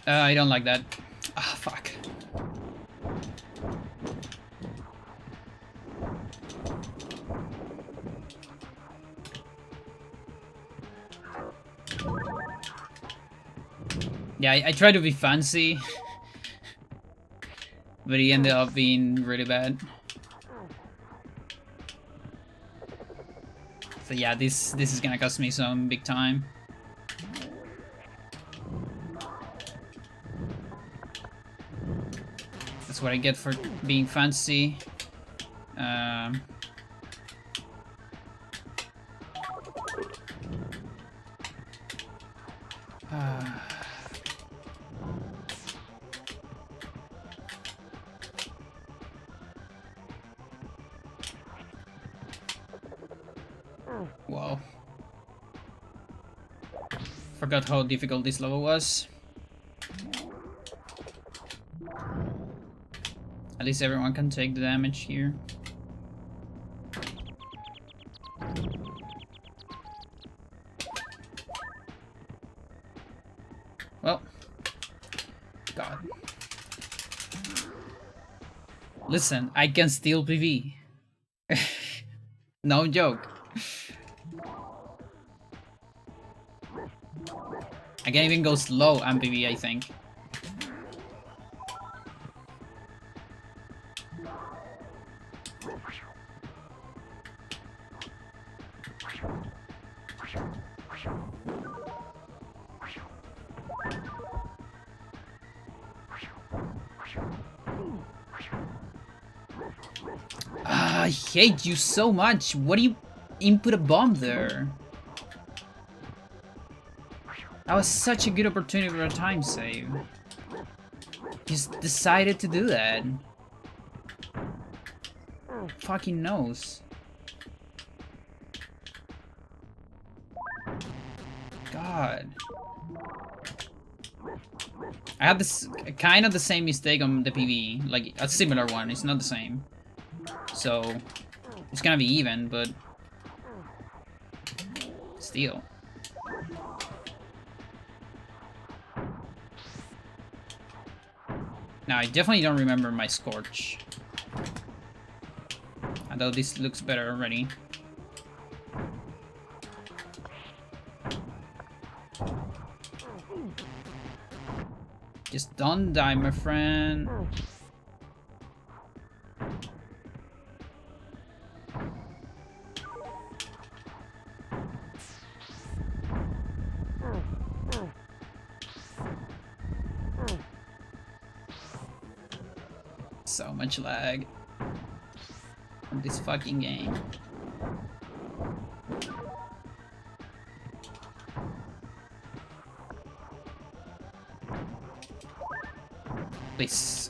I don't like that. Ah, fuck. Yeah, I tried to be fancy, but he ended up being really bad. So yeah, this is gonna cost me some big time. That's what I get for being fancy. Wow. Forgot how difficult this level was. At least everyone can take the damage here. Well. God. Listen, I can steal PV. No joke. I can even go slow on PV, I think. I hate you so much. What do you input a bomb there? That was such a good opportunity for a time save. Just decided to do that. Fucking knows. god. I had this kind of the same mistake on the PvE, like a similar one. It's not the same, so it's gonna be even, but still. Now I definitely don't remember my Scorch, although this looks better already. Just don't die, my friend. So much lag on this fucking game. Please.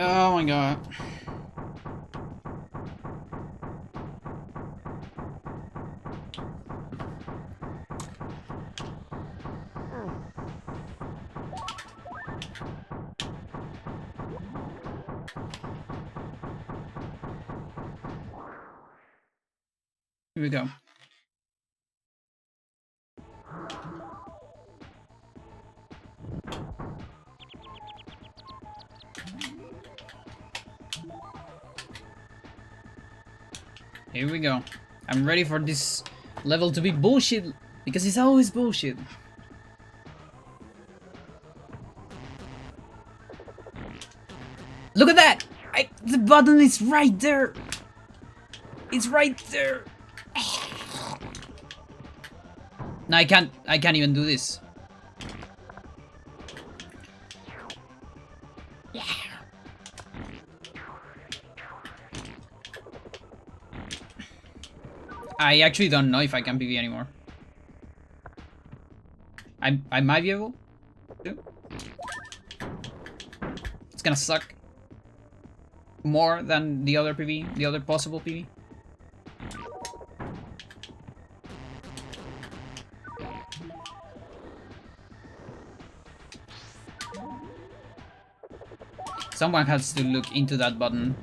Oh my god. Here we go. Here we go. I'm ready for this level to be bullshit, because it's always bullshit. Look at that! The button is right there! It's right there! No, I can't even do this. I actually don't know if I can PvE anymore. I might be able to. It's gonna suck more than the other PvE, the other possible PvE. Someone has to look into that button.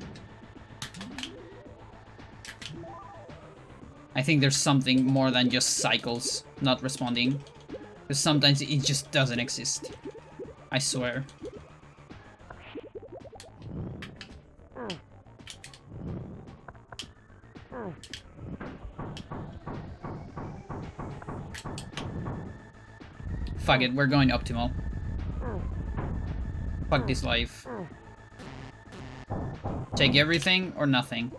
I think there's something more than just cycles not responding. Because sometimes it just doesn't exist. I swear. Fuck it, we're going optimal. Fuck this life. Take everything or nothing.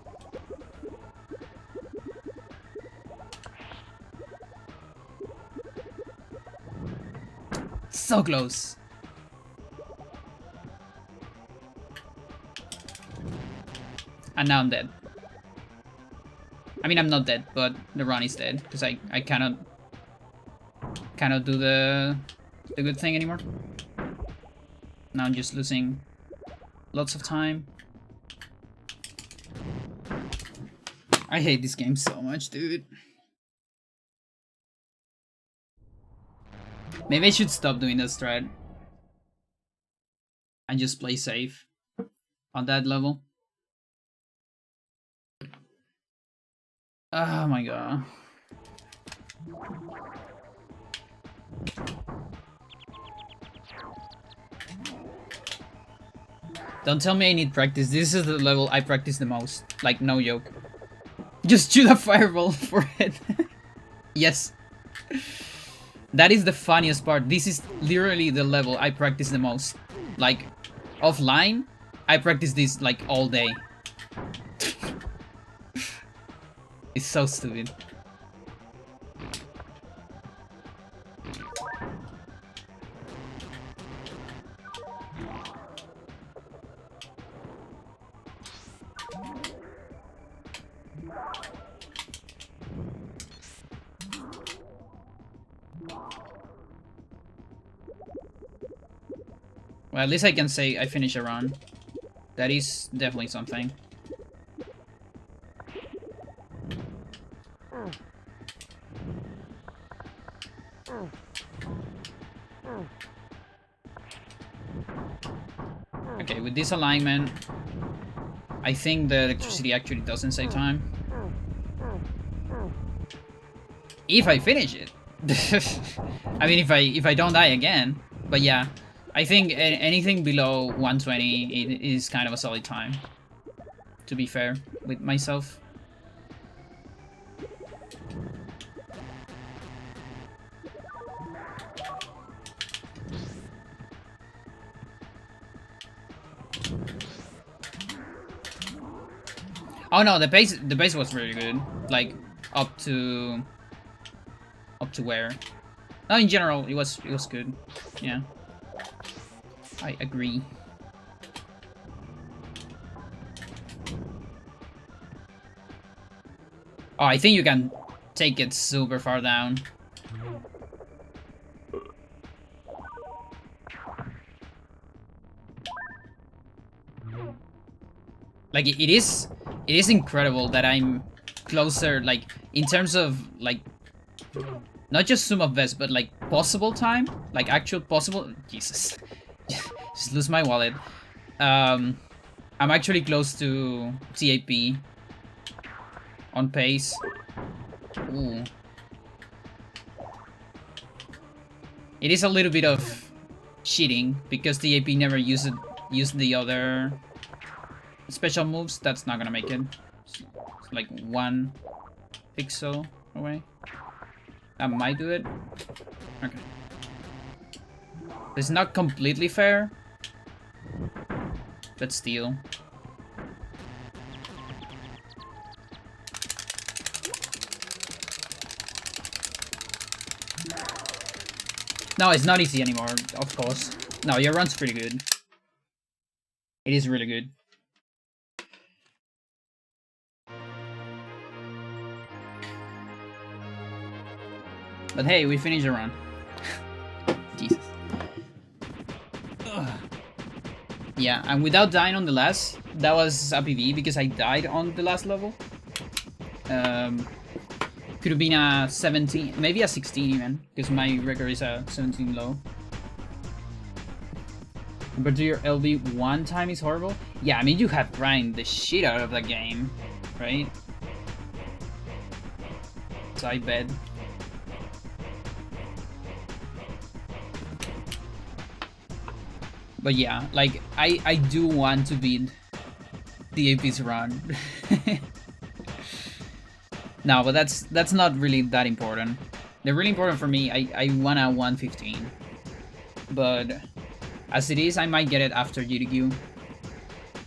So close. And now I'm dead. I mean, I'm not dead, but the run is dead because I cannot do the good thing anymore. Now I'm just losing lots of time. I hate this game so much, dude. Maybe I should stop doing this strat and just play safe on that level. Oh my god. Don't tell me I need practice. This is the level I practice the most. Like, no joke. Just shoot a fireball for it. Yes. That is the funniest part. This is literally the level I practice the most. Like, offline, I practice this like all day. It's so stupid. Well, at least I can say I finished a run. That is definitely something. Okay, with this alignment, I think the electricity actually doesn't save time. If I finish it. I mean, if I don't die again. But yeah, I think anything below 120 is kind of a solid time. To be fair with myself. Oh no, the base was really good. Like up to where? No, in general it was good. Yeah. I agree. Oh, I think you can take it super far down. Like it is incredible that I'm closer, like in terms of like not just sum of best, but like possible time, like actual possible. Jesus, just lose my wallet. I'm actually close to TAP on pace. Ooh. It is a little bit of cheating because TAP never used the other special moves. That's not gonna make it. It's like 1 pixel away. That might do it. Okay. It's not completely fair, but still. No, it's not easy anymore, of course. No, your run's pretty good. It is really good. But hey, we finished the run. Jesus. Ugh. Yeah, and without dying on the last, that was a PV because I died on the last level. Could have been a 17, maybe a 16 even, because my record is a 17 low. Compared to your LV, one time is horrible? Yeah, I mean, you have grind the shit out of the game, right? So I bet. But yeah, like, I do want to beat the AP's run. No, but that's not really that important. They're really important for me. I want a 115. But as it is, I might get it after GDQ.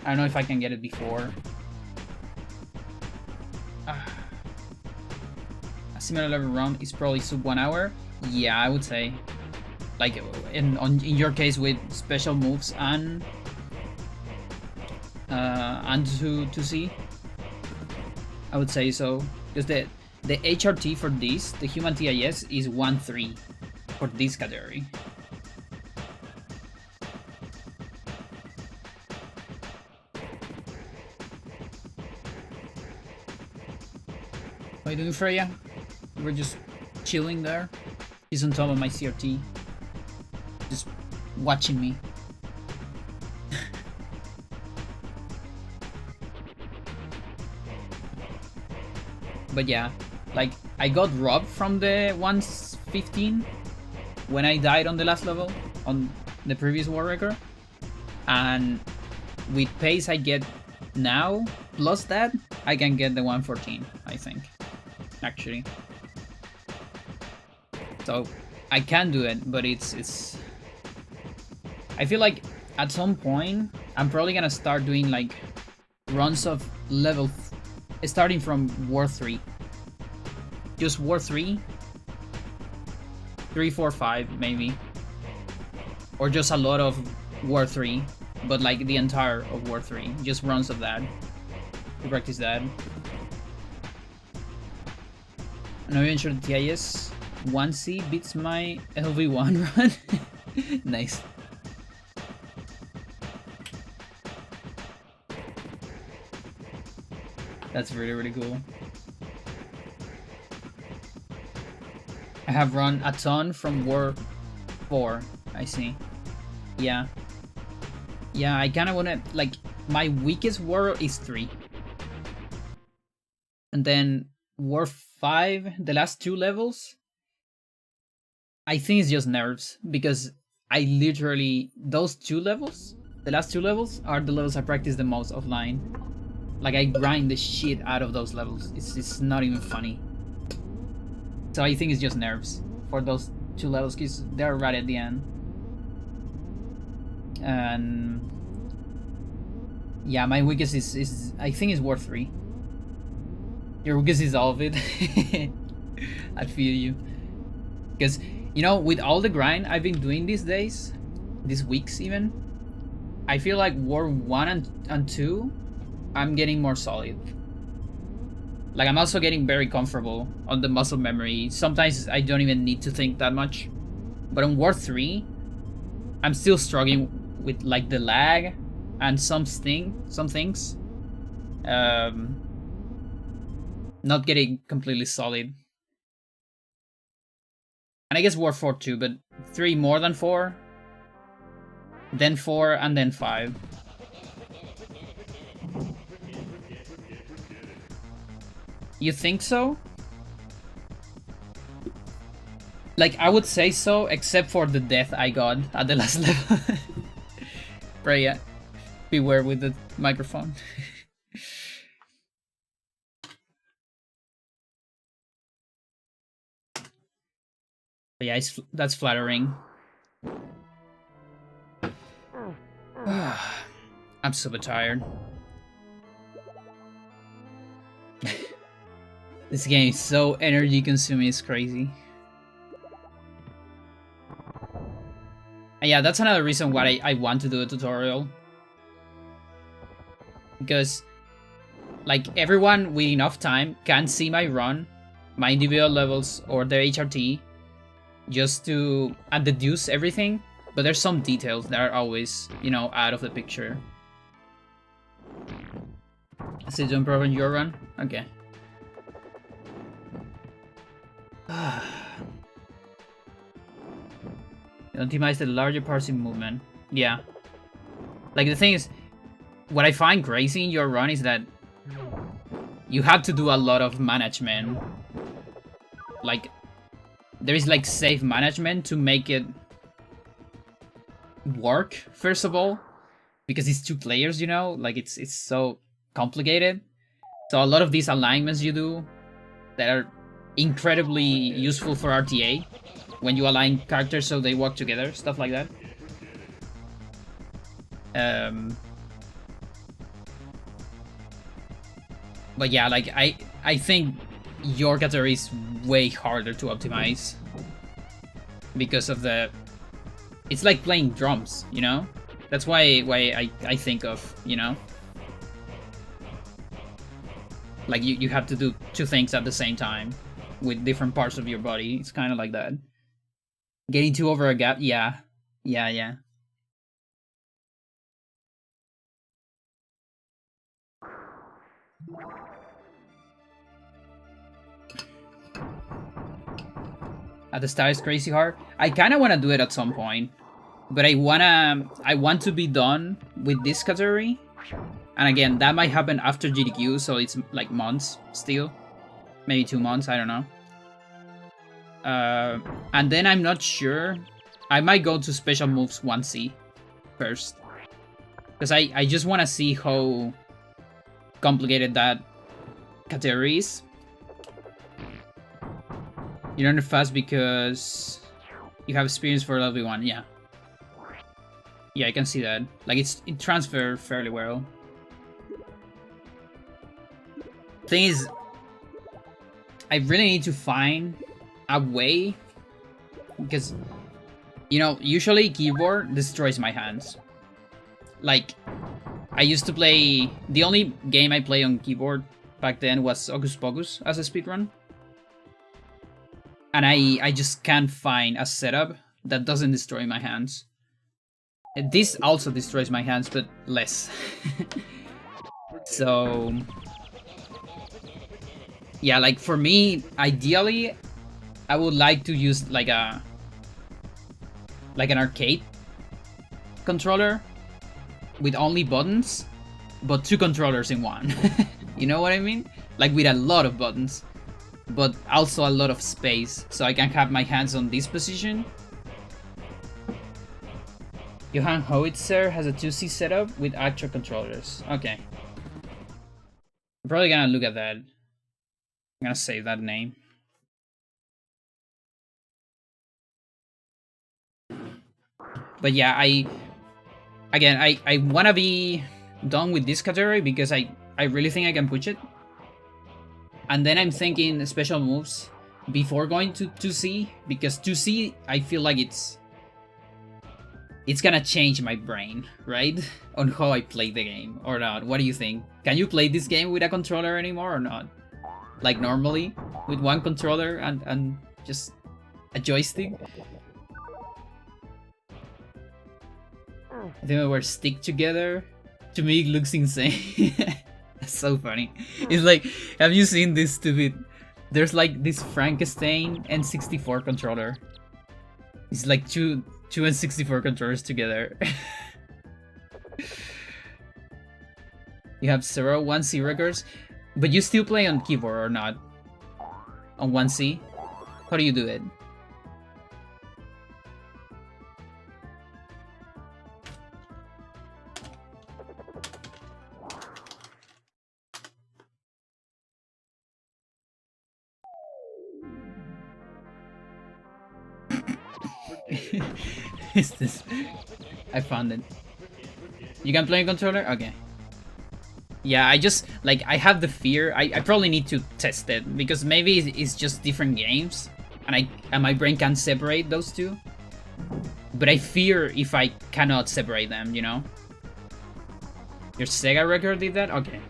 I don't know if I can get it before. A similar level run is probably sub 1 hour. Yeah, I would say. Like in your case with special moves and to see, I would say so. Because the HRT for this, the human TIS, is 1-3 for this category. What are you doing, Freya? We're just chilling there. He's on top of my CRT. Just watching me. But yeah, like, I got robbed from the 115 when I died on the last level, on the previous war record. And with pace I get now, plus that, I can get the 114, I think, actually. So, I can do it, but it's... I feel like at some point, I'm probably gonna start doing like runs of level... starting from War 3. Just War 3. 3, 4, 5, maybe. Or just a lot of War 3. But like the entire of War 3. Just runs of that. To practice that. I'm not even sure the TIS 1C beats my LV1 run. Nice. That's really, really cool. I have run a ton from War 4, I see. Yeah. Yeah, I kinda wanna, like, my weakest war is 3. And then War 5, the last 2 levels, I think it's just nerves, because I literally, those 2 levels, the last 2 levels, are the levels I practice the most offline. Like, I grind the shit out of those levels. It's not even funny. So I think it's just nerves for those 2 levels, because they're right at the end. And yeah, my weakest is I think is War 3. Your weakest is all of it. I feel you. Because, you know, with all the grind I've been doing these days, these weeks even, I feel like War 1 and 2, I'm getting more solid. Like, I'm also getting very comfortable on the muscle memory. Sometimes I don't even need to think that much. But on War 3, I'm still struggling with, like, the lag and some things. Not getting completely solid. And I guess War 4 too, but 3 more than 4. Then 4, and then 5. You think so? Like, I would say so, except for the death I got at the last level. But yeah, beware with the microphone. But yeah, that's flattering. I'm super tired. This game is so energy consuming, it's crazy. And yeah, that's another reason why I want to do a tutorial. Because, like, everyone with enough time can see my run, my individual levels, or their HRT, just to deduce everything. But there's some details that are always, you know, out of the picture. So don't improve on your run? Okay. Optimize the larger parts in movement. Yeah. Like, the thing is, what I find crazy in your run is that you have to do a lot of management. Like, there is, like, safe management to make it work, first of all. Because it's 2 players, you know? Like, it's so complicated. So a lot of these alignments you do that are incredibly useful for RTA, when you align characters so they work together, stuff like that. But yeah, like, I think your category is way harder to optimize because of the... It's like playing drums, you know? That's why I think of, you know? Like, you have to do 2 things at the same time with different parts of your body. It's kind of like that. Getting 2 over a gap, yeah. Yeah. At the start, it's crazy hard. I kind of want to do it at some point, but I want to be done with this category. And again, that might happen after GDQ, so it's like months still. Maybe 2 months, I don't know. And then I'm not sure. I might go to Special Moves 1C first. Because I just want to see how complicated that category is. You learn it fast because you have experience for level 1, yeah. Yeah, I can see that. Like, it transfers fairly well. Thing is, I really need to find a way, because, you know, usually keyboard destroys my hands. Like, I used to play... The only game I played on keyboard back then was Hocus Pocus as a speedrun. And I just can't find a setup that doesn't destroy my hands. This also destroys my hands, but less. So... Yeah, like for me, ideally, I would like to use like an arcade controller with only buttons, but 2 controllers in one. You know what I mean? Like with a lot of buttons, but also a lot of space, so I can have my hands on this position. Johann Howitzer has a 2C setup with actual controllers. Okay. I'm probably gonna look at that. I'm gonna save that name. But yeah, I wanna be done with this category because I really think I can push it. And then I'm thinking special moves before going to 2C, because 2C I feel like it's gonna change my brain, right? On how I play the game or not. What do you think? Can you play this game with a controller anymore or not? Like normally with one controller and just a joystick? I think we were stick together. To me, it looks insane. That's so funny. It's like, have you seen this stupid? There's like this Frankenstein N64 controller. It's like two N64 controllers together. You have several 1C records, but you still play on keyboard or not? On 1C? How do you do it? Is this? I found it. You can play a controller? Okay. Yeah, I just, like, I have the fear. I probably need to test it, because maybe it's just different games, and my brain can't separate those two. But I fear if I cannot separate them, you know? Your Sega record did that? Okay.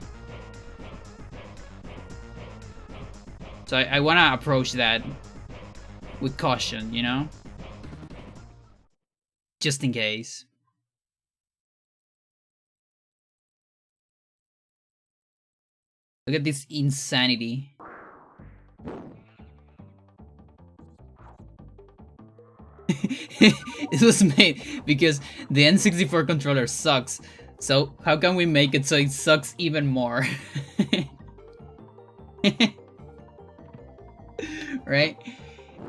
So I wanna approach that with caution, you know? Just in case. Look at this insanity. It was made because the N64 controller sucks. So how can we make it so it sucks even more? Right?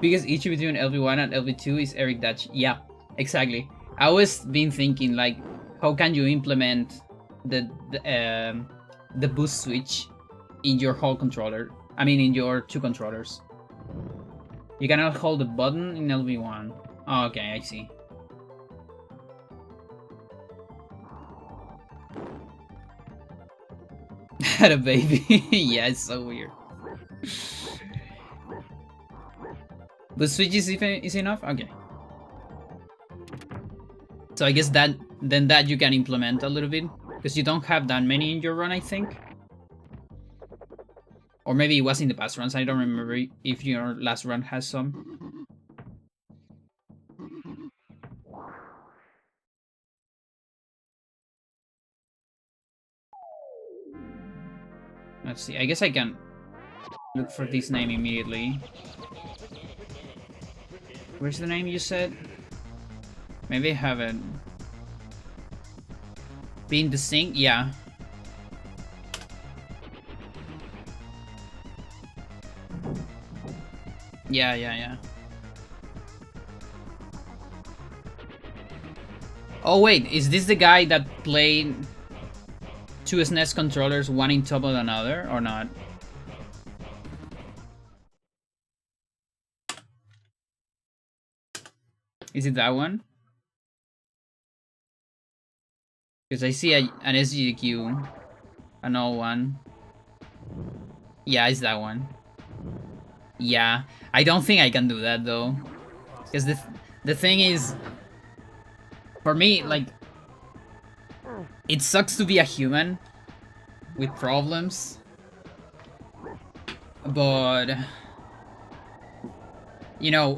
Because each between LV1 and LV2 is Eric Dutch. Yeah, exactly. I was been thinking, like, how can you implement the boost switch in your whole controller? I mean, in your 2 controllers. You cannot hold the button in LV1. Oh, okay, I see. Had a baby. Yeah, it's so weird. But switch is enough? Okay. So I guess that you can implement a little bit, because you don't have that many in your run, I think. Or maybe it was in the past runs. I don't remember if your last run has some. Let's see. I guess I can look for this name immediately. Where's the name you said? Maybe I haven't. Being the sync? Yeah. Yeah. Oh wait, is this the guy that played 2 SNES controllers, one in top of another, or not? Is it that one? Because I see an SGQ, an old one. Yeah, it's that one. Yeah, I don't think I can do that though, because the thing is, for me, like, it sucks to be a human with problems, but you know,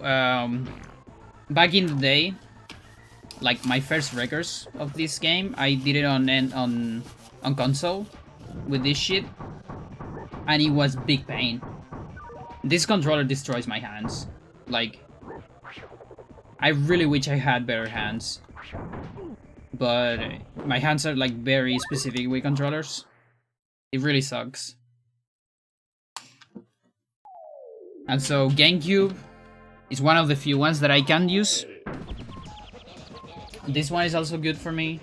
back in the day, like my first records of this game, I did it on console with this shit, and it was big pain. This controller destroys my hands. Like, I really wish I had better hands. But my hands are like very specific with controllers. It really sucks. And so GameCube is one of the few ones that I can use. This one is also good for me.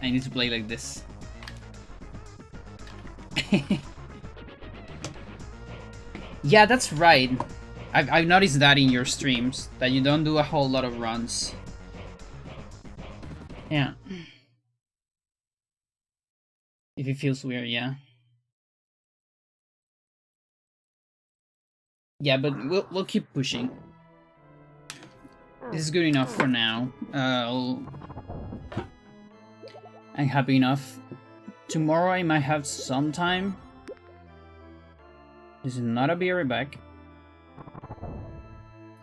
I need to play like this. Yeah, that's right. I've noticed that in your streams, that you don't do a whole lot of runs. Yeah. If it feels weird, yeah. Yeah, but we'll keep pushing. This is good enough for now. I'm happy enough. Tomorrow I might have some time. This is not a be right back.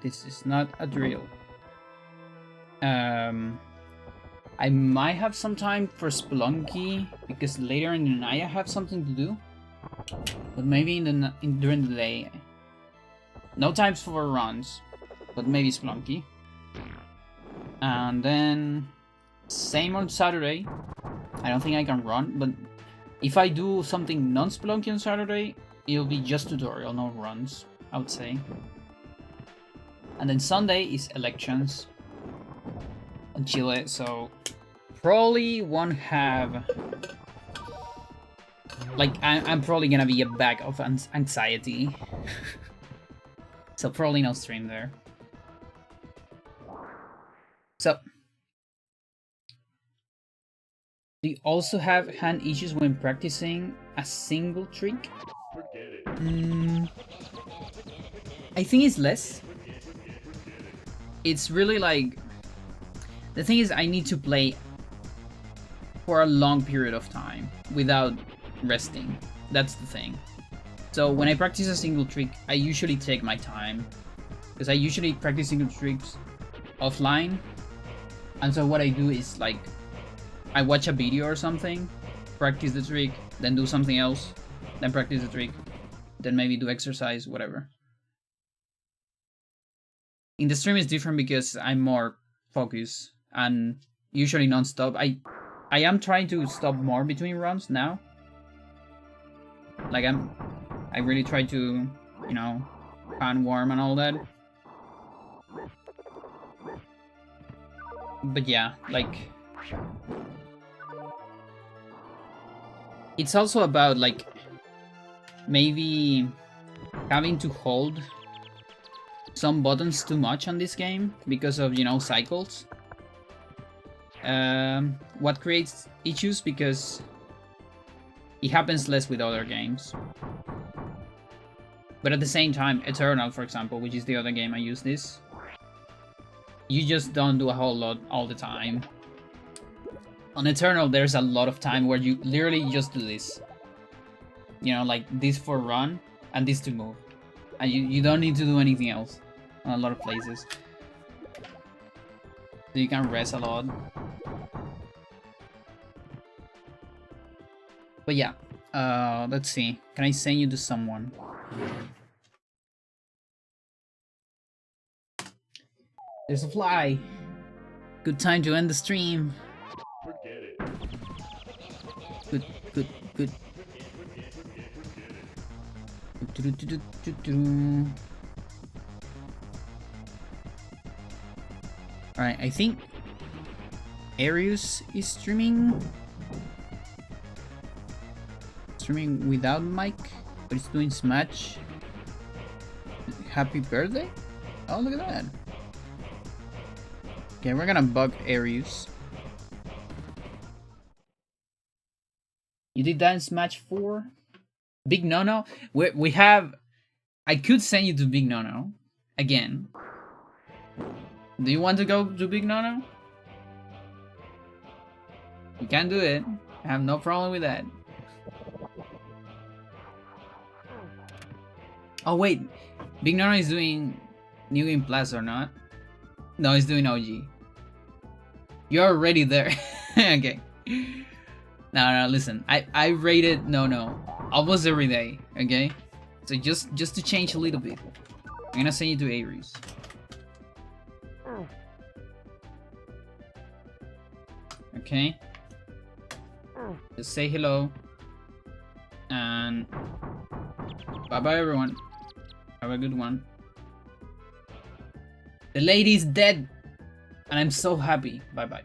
This is not a drill. I might have some time for Spelunky because later in the night I have something to do. But maybe during the day. No times for runs, but maybe Spelunky. And then same on Saturday. I don't think I can run, but if I do something non-Spelunky on Saturday, it'll be just tutorial, no runs, I would say. And then Sunday is elections in Chile, so probably won't have... Like, I'm probably gonna be a bag of anxiety. So probably no stream there. So... Do you also have hand issues when practicing a single trick? I think it's less. It's really like... The thing is, I need to play for a long period of time without resting. That's the thing. So when I practice a single trick, I usually take my time. Because I usually practice single tricks offline. And so what I do is like... I watch a video or something, practice the trick, then do something else, then practice the trick, then maybe do exercise, whatever. In the stream it's different because I'm more focused and usually non-stop. I am trying to stop more between runs now. Like I really try to, you know, hand warm and all that. But yeah, like... It's also about, like, maybe having to hold some buttons too much on this game because of, you know, cycles. What creates issues because it happens less with other games. But at the same time, Eternal, for example, which is the other game I use this, you just don't do a whole lot all the time. On Eternal, there's a lot of time where you literally just do this. You know, like this for run and this to move. And you don't need to do anything else on a lot of places. So you can rest a lot. But yeah, let's see. Can I send you to someone? There's a fly. Good time to end the stream. Good. Alright, I think Arius is streaming without mic, but it's doing Smash. Happy birthday? Oh, look at that. Okay, we're gonna bug Arius. You did that in Smash 4? Big Nono? We have... I could send you to Big Nono. Again. Do you want to go to Big Nono? You can do it. I have no problem with that. Oh wait. Big Nono is doing New Game Plus or not? No, it's doing OG. You're already there. Okay. No, listen. I rated almost every day. Okay. So just to change a little bit, I'm gonna send you to Aries. Okay. Just say hello. And bye bye everyone. Have a good one. The lady's dead. And I'm so happy. Bye bye.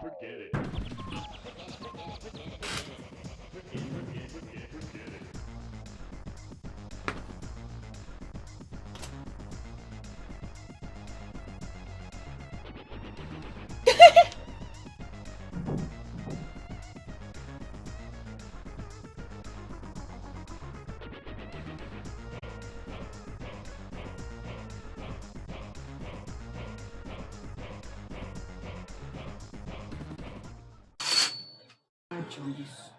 Forget it. Charges.